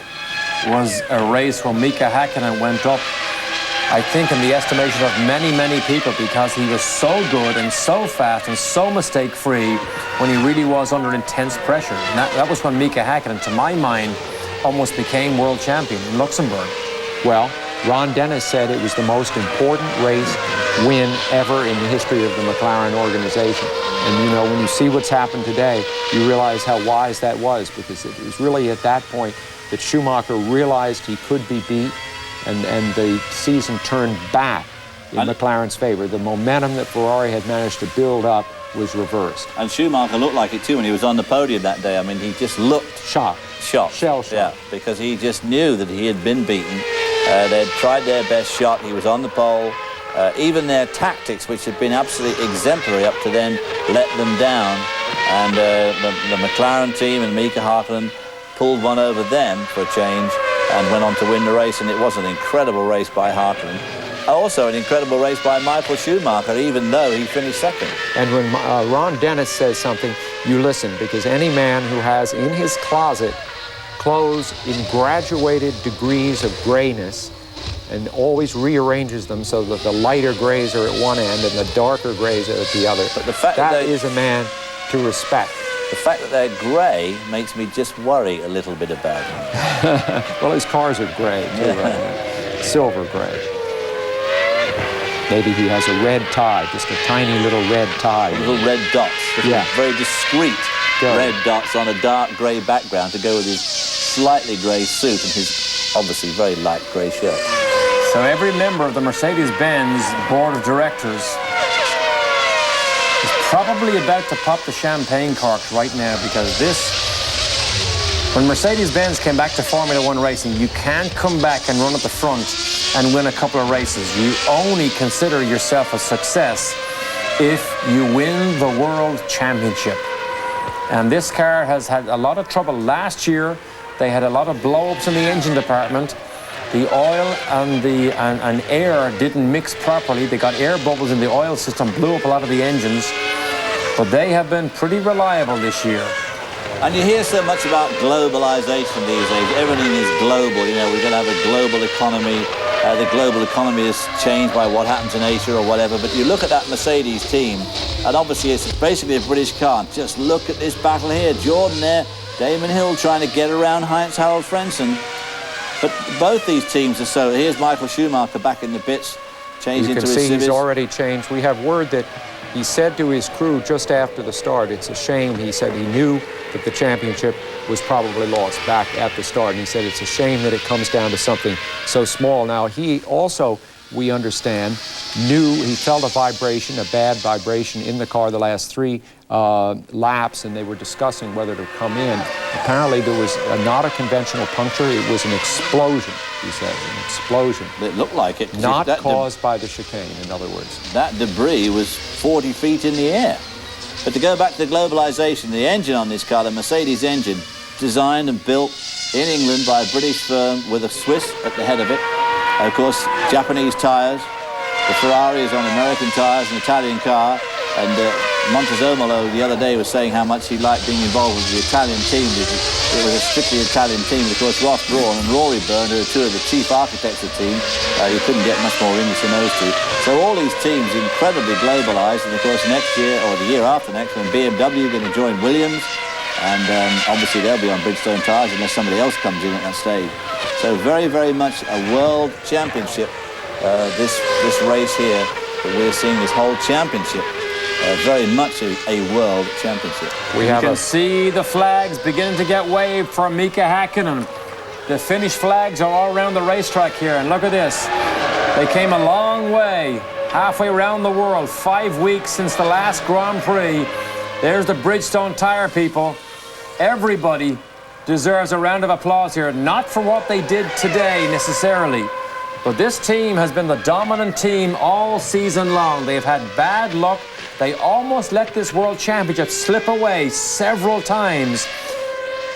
was a race where Mika Hakkinen went up, I think, in the estimation of many, many people, because he was so good and so fast and so mistake-free when he really was under intense pressure. And that was when Mika Hakkinen, to my mind, almost became world champion in Luxembourg. Well, Ron Dennis said it was the most important race win ever in the history of the McLaren organization. And, you know, when you see what's happened today, you realize how wise that was, because it was really at that point that Schumacher realized he could be beat, and the season turned back in McLaren's favor. The momentum that Ferrari had managed to build up was reversed. And Schumacher looked like it too when he was on the podium that day. I mean, he just looked shocked. Shell-shocked. Yeah, because he just knew that he had been beaten. They'd tried their best shot. He was on the pole. Even their tactics, which had been absolutely exemplary up to then, let them down. And the McLaren team and Mika Hakkinen pulled one over them for a change and went on to win the race. And it was an incredible race by Hakkinen. Also an incredible race by Michael Schumacher, even though he finished second. And when Ron Dennis says something, you listen, because any man who has in his closet clothes in graduated degrees of grayness and always rearranges them so that the lighter grays are at one end and the darker grays are at the other. But the fact that is a man to respect. The fact that they're grey makes me just worry a little bit about him. Well, his cars are gray, too, right now. Silver gray. Maybe he has a red tie, just a tiny little red tie. Little red dots. Yeah. Very discreet red dots on a dark grey background to go with his slightly grey suit and his obviously very light grey shirt. So every member of the Mercedes-Benz board of directors is probably about to pop the champagne corks right now, because when Mercedes-Benz came back to Formula One racing, you can't come back and run at the front and win a couple of races. You only consider yourself a success if you win the World Championship. And this car has had a lot of trouble. Last year, they had a lot of blow-ups in the engine department. The oil and air didn't mix properly. They got air bubbles in the oil system, blew up a lot of the engines. But they have been pretty reliable this year. And you hear so much about globalization these days. Everything is global. You know, we're going to have a global economy. The global economy is changed by what happens in Asia or whatever. But you look at that Mercedes team, and obviously it's basically a British car. Just look at this battle here. Jordan there, Damon Hill trying to get around Heinz-Harald Frentzen. But both these teams are so. Here's Michael Schumacher back in the pits, changing into his You can see Civics. he's already changed. We have word that he said to his crew just after the start, it's a shame. He said he knew that the championship was probably lost back at the start. And he said it's a shame that it comes down to something so small. Now, he also, we understand, knew he felt a vibration, a bad vibration in the car the last 3 laps, and they were discussing whether to come in. Apparently, there was not a conventional puncture. It was an explosion, he said, an explosion. It looked like it. Not caused by the chicane, in other words. That debris was 40 feet in the air. But to go back to the globalization, the engine on this car, the Mercedes engine, designed and built in England by a British firm with a Swiss at the head of it. Of course, Japanese tyres. The Ferrari is on American tyres, an Italian car. And Montezomolo the other day was saying how much he liked being involved with the Italian team. It was a strictly Italian team. And of course, Ross Brawn and Rory Byrne, who are two of the chief architects of the team, you couldn't get much more English than those two. So all these teams incredibly globalised. And of course, next year, or the year after next, when BMW are going to join Williams, and obviously they'll be on Bridgestone tyres unless somebody else comes in at that stage. So very, very much a world championship, this race here that we're seeing, this whole championship. Very much a world championship. You can see the flags beginning to get waved for Mika Hakkinen. The Finnish flags are all around the racetrack here, and look at this. They came a long way, halfway around the world, 5 weeks since the last Grand Prix. There's the Bridgestone tire people. Everybody deserves a round of applause here, not for what they did today necessarily, but this team has been the dominant team all season long. They've had bad luck. They almost let this World Championship slip away several times.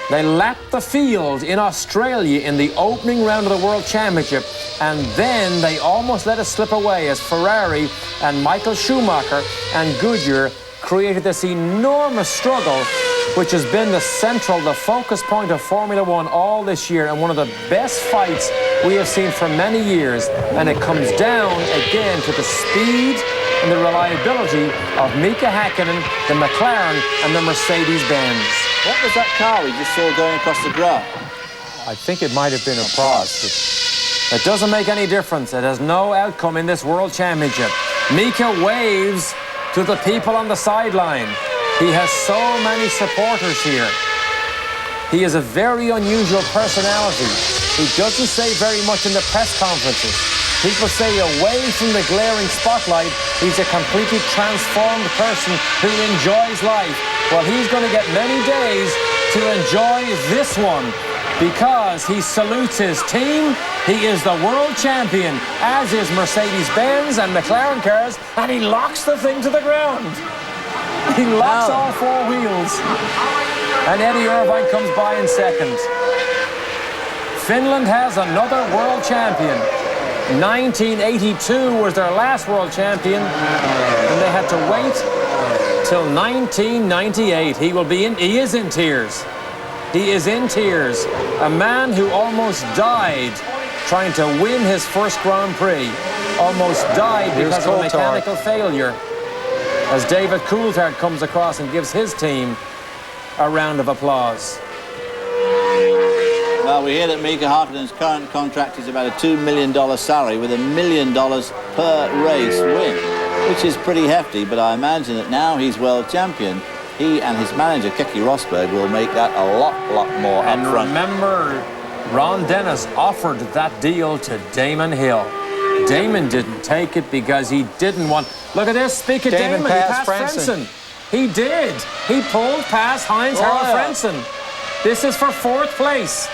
They lapped the field in Australia in the opening round of the World Championship, and then they almost let it slip away as Ferrari and Michael Schumacher and Goodyear created this enormous struggle which has been the focus point of Formula One all this year, and one of the best fights we have seen for many years. And it comes down again to the speed and the reliability of Mika Häkkinen, the McLaren, and the Mercedes-Benz. What was that car we just saw going across the grass? I think it might have been a Prost. It doesn't make any difference. It has no outcome in this World Championship. Mika waves to the people on the sideline. He has so many supporters here. He is a very unusual personality. He doesn't say very much in the press conferences. People say away from the glaring spotlight, he's a completely transformed person who enjoys life. Well, he's going to get many days to enjoy this one, because he salutes his team. He is the world champion, as is Mercedes-Benz and McLaren cars, and he locks the thing to the ground. He locks all four wheels. And Eddie Irvine comes by in second. Finland has another world champion. 1982 was their last world champion, and they had to wait till 1998. He is in tears. He is in tears. A man who almost died trying to win his first Grand Prix. Almost died because of a mechanical failure. As David Coulthard comes across and gives his team a round of applause. Well, we hear that Mika Häkkinen's current contract is about a $2 million salary with $1 million per race win, which is pretty hefty, but I imagine that now he's world champion, he and his manager, Keke Rosberg, will make that a lot more And upfront. remember, Ron Dennis offered that deal to Damon Hill. Damon didn't take it because he didn't want... Look at this, speak of Damon, he passed Frentzen. He did. He pulled past Heinz-Harald Frentzen. This is for fourth place.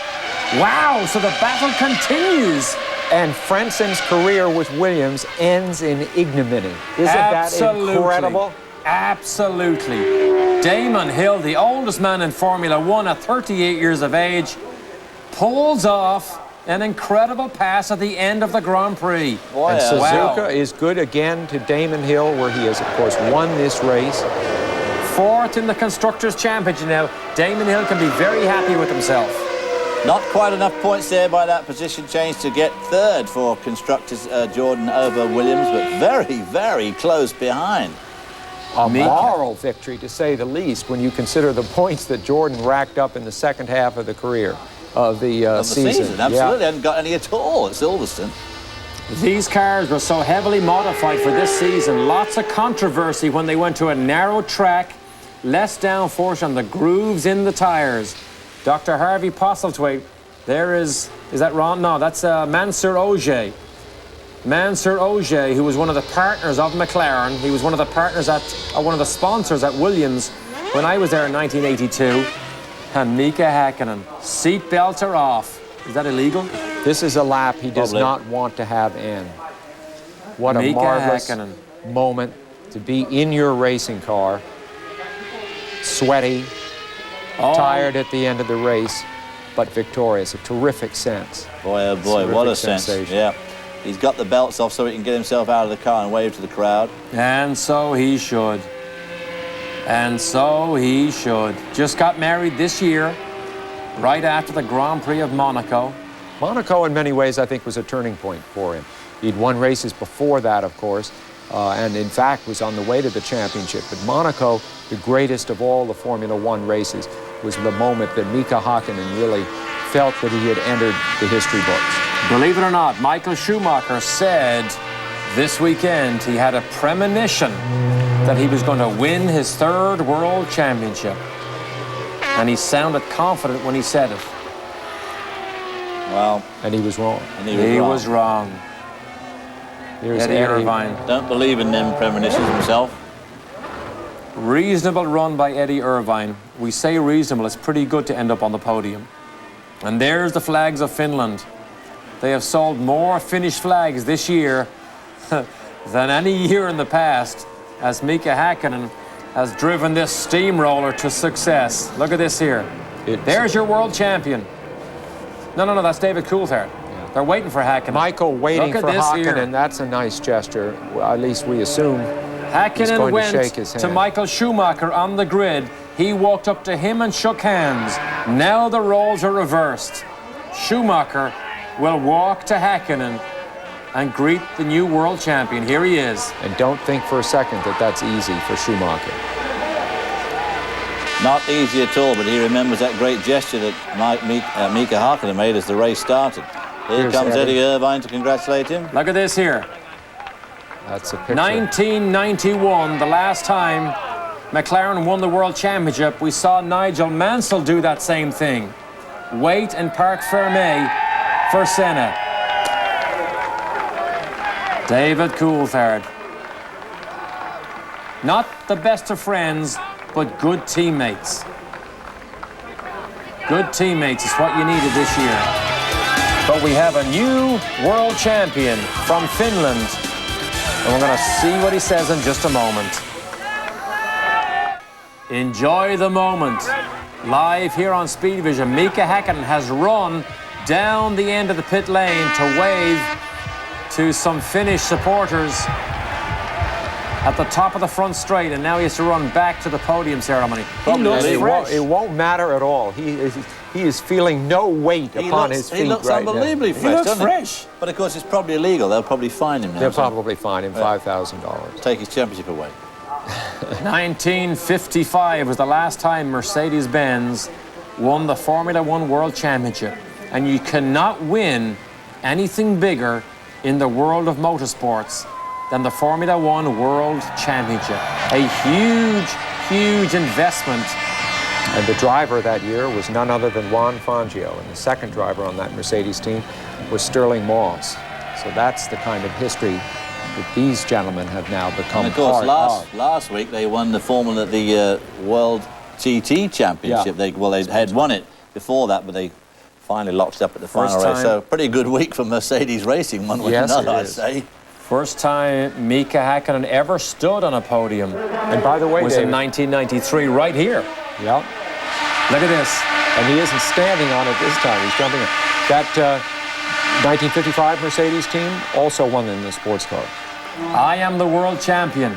Wow, so the battle continues. And Frentzen's career with Williams ends in ignominy. Isn't that incredible? Absolutely. Damon Hill, the oldest man in Formula One at 38 years of age, pulls off an incredible pass at the end of the Grand Prix. And Suzuka is good again to Damon Hill, where he has, of course, won this race. Fourth in the Constructors' Championship now. Damon Hill can be very happy with himself. Not quite enough points there by that position change to get third for Constructors Jordan over Williams, but very close behind. A moral victory, to say the least, when you consider the points that Jordan racked up in the second half of the career of the season. Absolutely, hadn't got any at all at Silverstone. These cars were so heavily modified for this season. Lots of controversy when they went to a narrow track, less downforce on the grooves in the tires. Dr. Harvey Postlethwaite, there is that Ron? No, that's Mansour Ogier. Mansour Ogier, who was one of the partners of McLaren. He was one of the partners at, one of the sponsors at Williams when I was there in 1982. And Mika Häkkinen, seat belts are off. Is that illegal? This is a lap he does not want to have end. What a Mika marvelous Häkkinen. moment to be in your racing car, sweaty, tired at the end of the race, but victorious. A terrific sense. Boy, oh boy, what a sense. Sensation. Yeah. He's got the belts off so he can get himself out of the car and wave to the crowd. And so he should. And so he should. Just got married this year, right after the Grand Prix of Monaco. Monaco, in many ways, I think, was a turning point for him. He'd won races before that, of course, and in fact was on the way to the championship. But Monaco, the greatest of all the Formula One races, was the moment that Mika Häkkinen really felt that he had entered the history books. Believe it or not, Michael Schumacher said this weekend he had a premonition that he was going to win his third world championship. And he sounded confident when he said it. Well, and he was wrong. And he was wrong. Here's Eddie Irvine. Don't believe in them premonitions himself. Reasonable run by Eddie Irvine. We say reasonable, it's pretty good to end up on the podium. And there's the flags of Finland. They have sold more Finnish flags this year than any year in the past, as Mika Häkkinen has driven this steamroller to success. Look at this here. There's your world champion. No, that's David Coulthard. Yeah. They're waiting for Häkkinen. Michael waiting for Häkkinen. That's a nice gesture. Well, at least we assume Häkkinen went to Michael Schumacher on the grid. He walked up to him and shook hands. Now the roles are reversed. Schumacher will walk to Häkkinen and greet the new world champion. Here he is. And don't think for a second that that's easy for Schumacher. Not easy at all, but he remembers that great gesture that Mika Häkkinen made as the race started. Here Here's comes Eddie. Eddie Irvine to congratulate him. Look at this here. That's a picture. 1991, the last time McLaren won the World Championship, we saw Nigel Mansell do that same thing. Wait in Parc Fermé for Senna. David Coulthard. Not the best of friends, but good teammates. Good teammates is what you needed this year. But we have a new world champion from Finland. And we're going to see what he says in just a moment. Enjoy the moment. Live here on Speed Vision, Mika Häkkinen has run down the end of the pit lane to wave to some Finnish supporters at the top of the front straight, and now he has to run back to the podium ceremony. He looks And fresh. it won't matter at all. He is feeling no weight upon his feet He looks right now. unbelievably fresh, He looks doesn't fresh. But of course, it's probably illegal. They'll probably fine him now. They'll so probably fine him $5,000. take his championship away. 1955 was the last time Mercedes-Benz won the Formula One World Championship. And you cannot win anything bigger in the world of motorsports than the Formula One World Championship. A huge, huge investment. And the driver that year was none other than Juan Fangio. And the second driver on that Mercedes team was Sterling Moss. So that's the kind of history that these gentlemen have now become And of course, part of. last week they won the World GT Championship. Yeah. They had won it before that, but they finally locked it up at the final First race. time. So pretty good week for Mercedes Racing, one way or Yes, another, it I'd is. say. First time Mika Häkkinen ever stood on a podium And by the way, was in David, 1993, right here. yeah, Look at this. and he isn't standing on it this time. He's jumping in. That 1955 Mercedes team also won in the sports car. I am the world champion.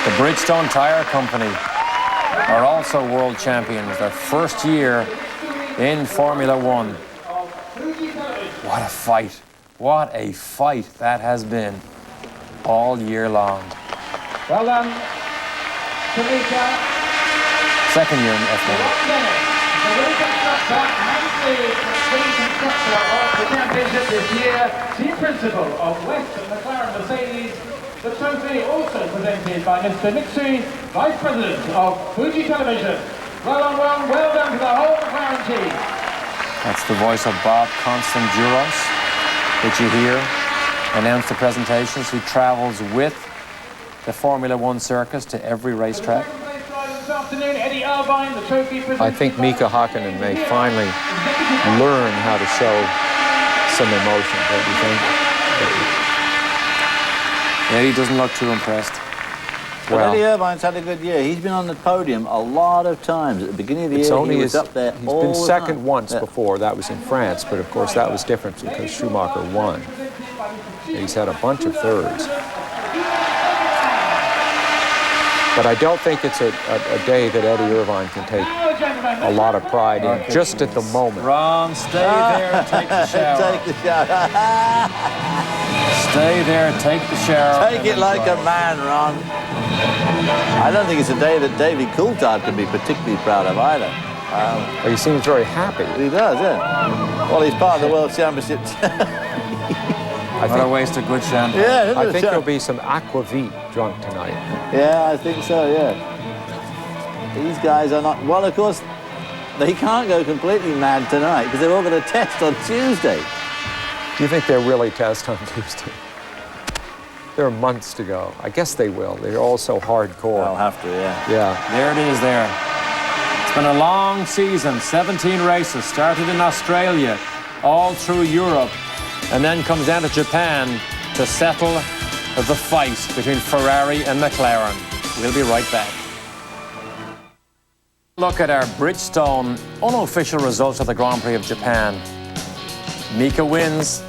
The Bridgestone Tire Company are also world champions. Their first year in Formula One. What a fight. What a fight that has been all year long. Well done, Kamika. Second year in F1. The winning constructor and the team constructor of the championship this year, team principal of West and McLaren Mercedes. The trophy also presented by Mr. Mitsui, Vice President of Fuji Television. Well done to the whole McLaren team. That's the voice of Bob Constanduros, that you hear announce the presentations, who travels with the Formula One circus to every racetrack. I think Mika Hakkinen may finally learn how to show some emotion, don't you think? Eddie doesn't look too impressed. Well, Eddie Irvine's had a good year. He's been on the podium a lot of times. At the beginning of the year, he was up there all the time. He's been second once before. That was in France, but of course that was different because Schumacher won. He's had a bunch of thirds. But I don't think it's a day that Eddie Irvine can take a lot of pride in, just at the moment. Ron, stay there and take the shower. Take the shower. Stay there, take the shower. Take it like a man, Ron. I don't think it's a day that David Coulthard can be particularly proud of either. He seems very happy. He does, yeah. Well, he's part of the World Championship. What a waste of good champagne. Yeah, I think there'll be some aquavit drunk tonight. Yeah, I think so, yeah. These guys are not... Well, of course, they can't go completely mad tonight because they're all going to test on Tuesday. Do you think they'll really test on Tuesday? There are months to go. I guess they will. They're all so hardcore. They'll have to, yeah. Yeah. There it is there. It's been a long season, 17 races, started in Australia, all through Europe, and then comes down to Japan to settle the fight between Ferrari and McLaren. We'll be right back. Look at our Bridgestone unofficial results of the Grand Prix of Japan. Mika wins.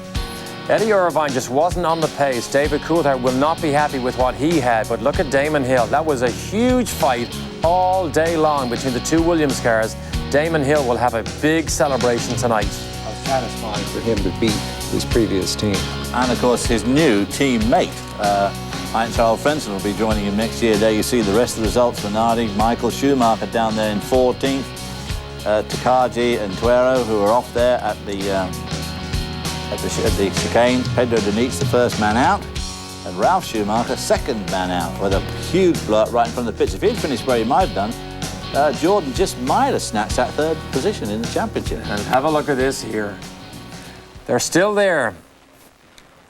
Eddie Irvine just wasn't on the pace. David Coulthard will not be happy with what he had, but look at Damon Hill. That was a huge fight all day long between the two Williams cars. Damon Hill will have a big celebration tonight. How satisfying for him to beat his previous team. And, of course, his new teammate, Heinz-Harald Frentzen, will be joining him next year. There you see the rest of the results. Minardi, Michael Schumacher down there in 14th. Takagi and Tuero, who are off there at the chicane. Pedro Diniz, the first man out. And Ralf Schumacher, second man out, with a huge blowout right in front of the pits. If he'd finished where he might have done, Jordan just might have snatched that third position in the championship. And have a look at this here. They're still there.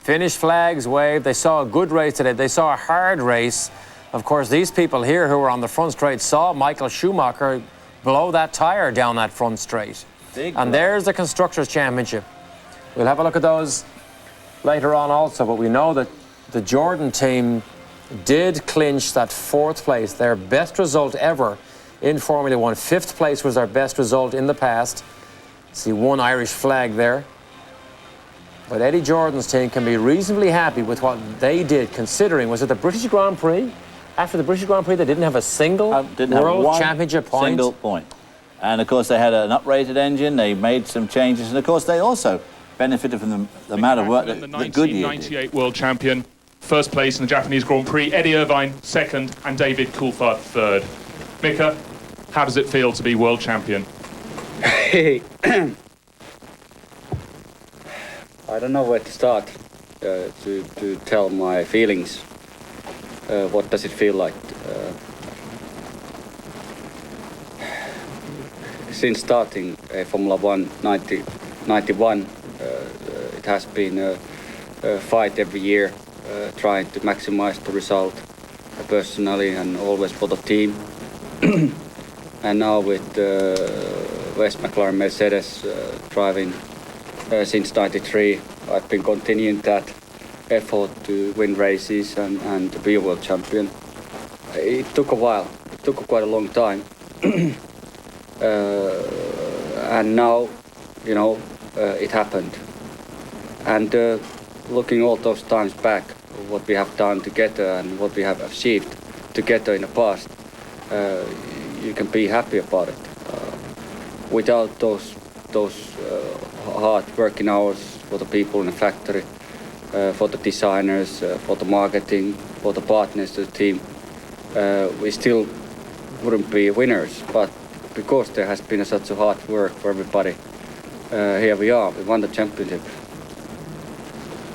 Finish flags waved. They saw a good race today. They saw a hard race. Of course, these people here who were on the front straight saw Michael Schumacher blow that tire down that front straight. And there's the Constructors' Championship. We'll have a look at those later on also, but we know that the Jordan team did clinch that fourth place, their best result ever in Formula One. Fifth place was their best result in the past. See one Irish flag there. But Eddie Jordan's team can be reasonably happy with what they did, considering, was it the British Grand Prix? After the British Grand Prix, they didn't have a single World Championship point? Single point. And, of course, they had an uprated engine. They made some changes. And, of course, they also benefited from the amount of work that Goodyear did. 1998 World Champion, first place in the Japanese Grand Prix. Eddie Irvine, second, and David Coulthard, third. Mika, how does it feel to be World Champion? I don't know where to start to tell my feelings. What does it feel like? Since starting Formula One 1991, it has been a fight every year, trying to maximize the result personally and always for the team. And now with West McLaren Mercedes driving since '93, I've been continuing that effort to win races and to be a world champion. It took a while. It took quite a long time. And now, you know, it happened. And looking all those times back, what we have done together and what we have achieved together in the past, you can be happy about it. Without those hard working hours for the people in the factory, for the designers, for the marketing, for the partners to the team, we still wouldn't be winners. But because there has been such a hard work for everybody, here we are. We won the championship.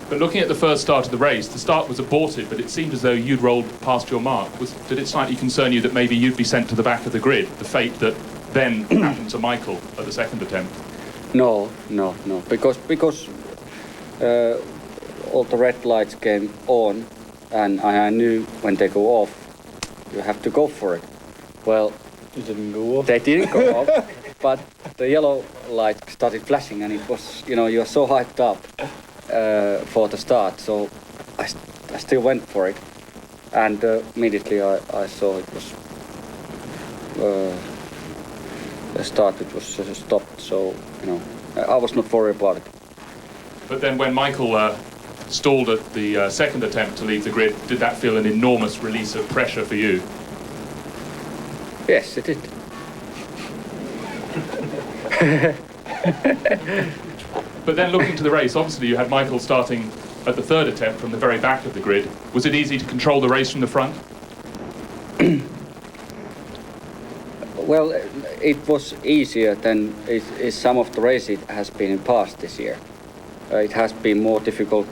But looking at the first start of the race, the start was aborted, but it seemed as though you'd rolled past your mark. Did it slightly concern you that maybe you'd be sent to the back of the grid, the fate that then happened to Michael at the second attempt? No, because all the red lights came on, and I knew when they go off, you have to go for it. Well, It didn't go off. they didn't go off, but the yellow light started flashing, and it was, you're so hyped up for the start, so I still went for it, and immediately I saw it was the start. It was stopped, so I was not worried about it. But then when Michael stalled at the second attempt to leave the grid, did that feel an enormous release of pressure for you? Yes, it did. But then looking to the race, obviously you had Michael starting at the third attempt from the very back of the grid. Was it easy to control the race from the front? Well, it was easier than some of the races it has been in past this year. It has been more difficult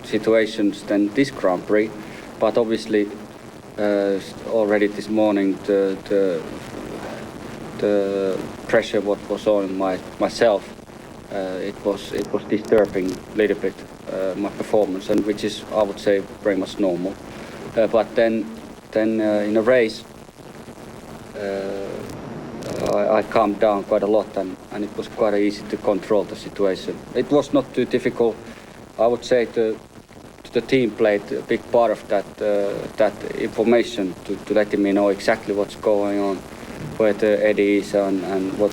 situations than this Grand Prix, but obviously already this morning the pressure what was on myself, it was disturbing a little bit my performance, and which is, I would say, very much normal. But then in a race I calmed down quite a lot, and it was quite easy to control the situation. It was not too difficult. I would say the team played a big part of that information to letting me know exactly what's going on, where the Eddie is and what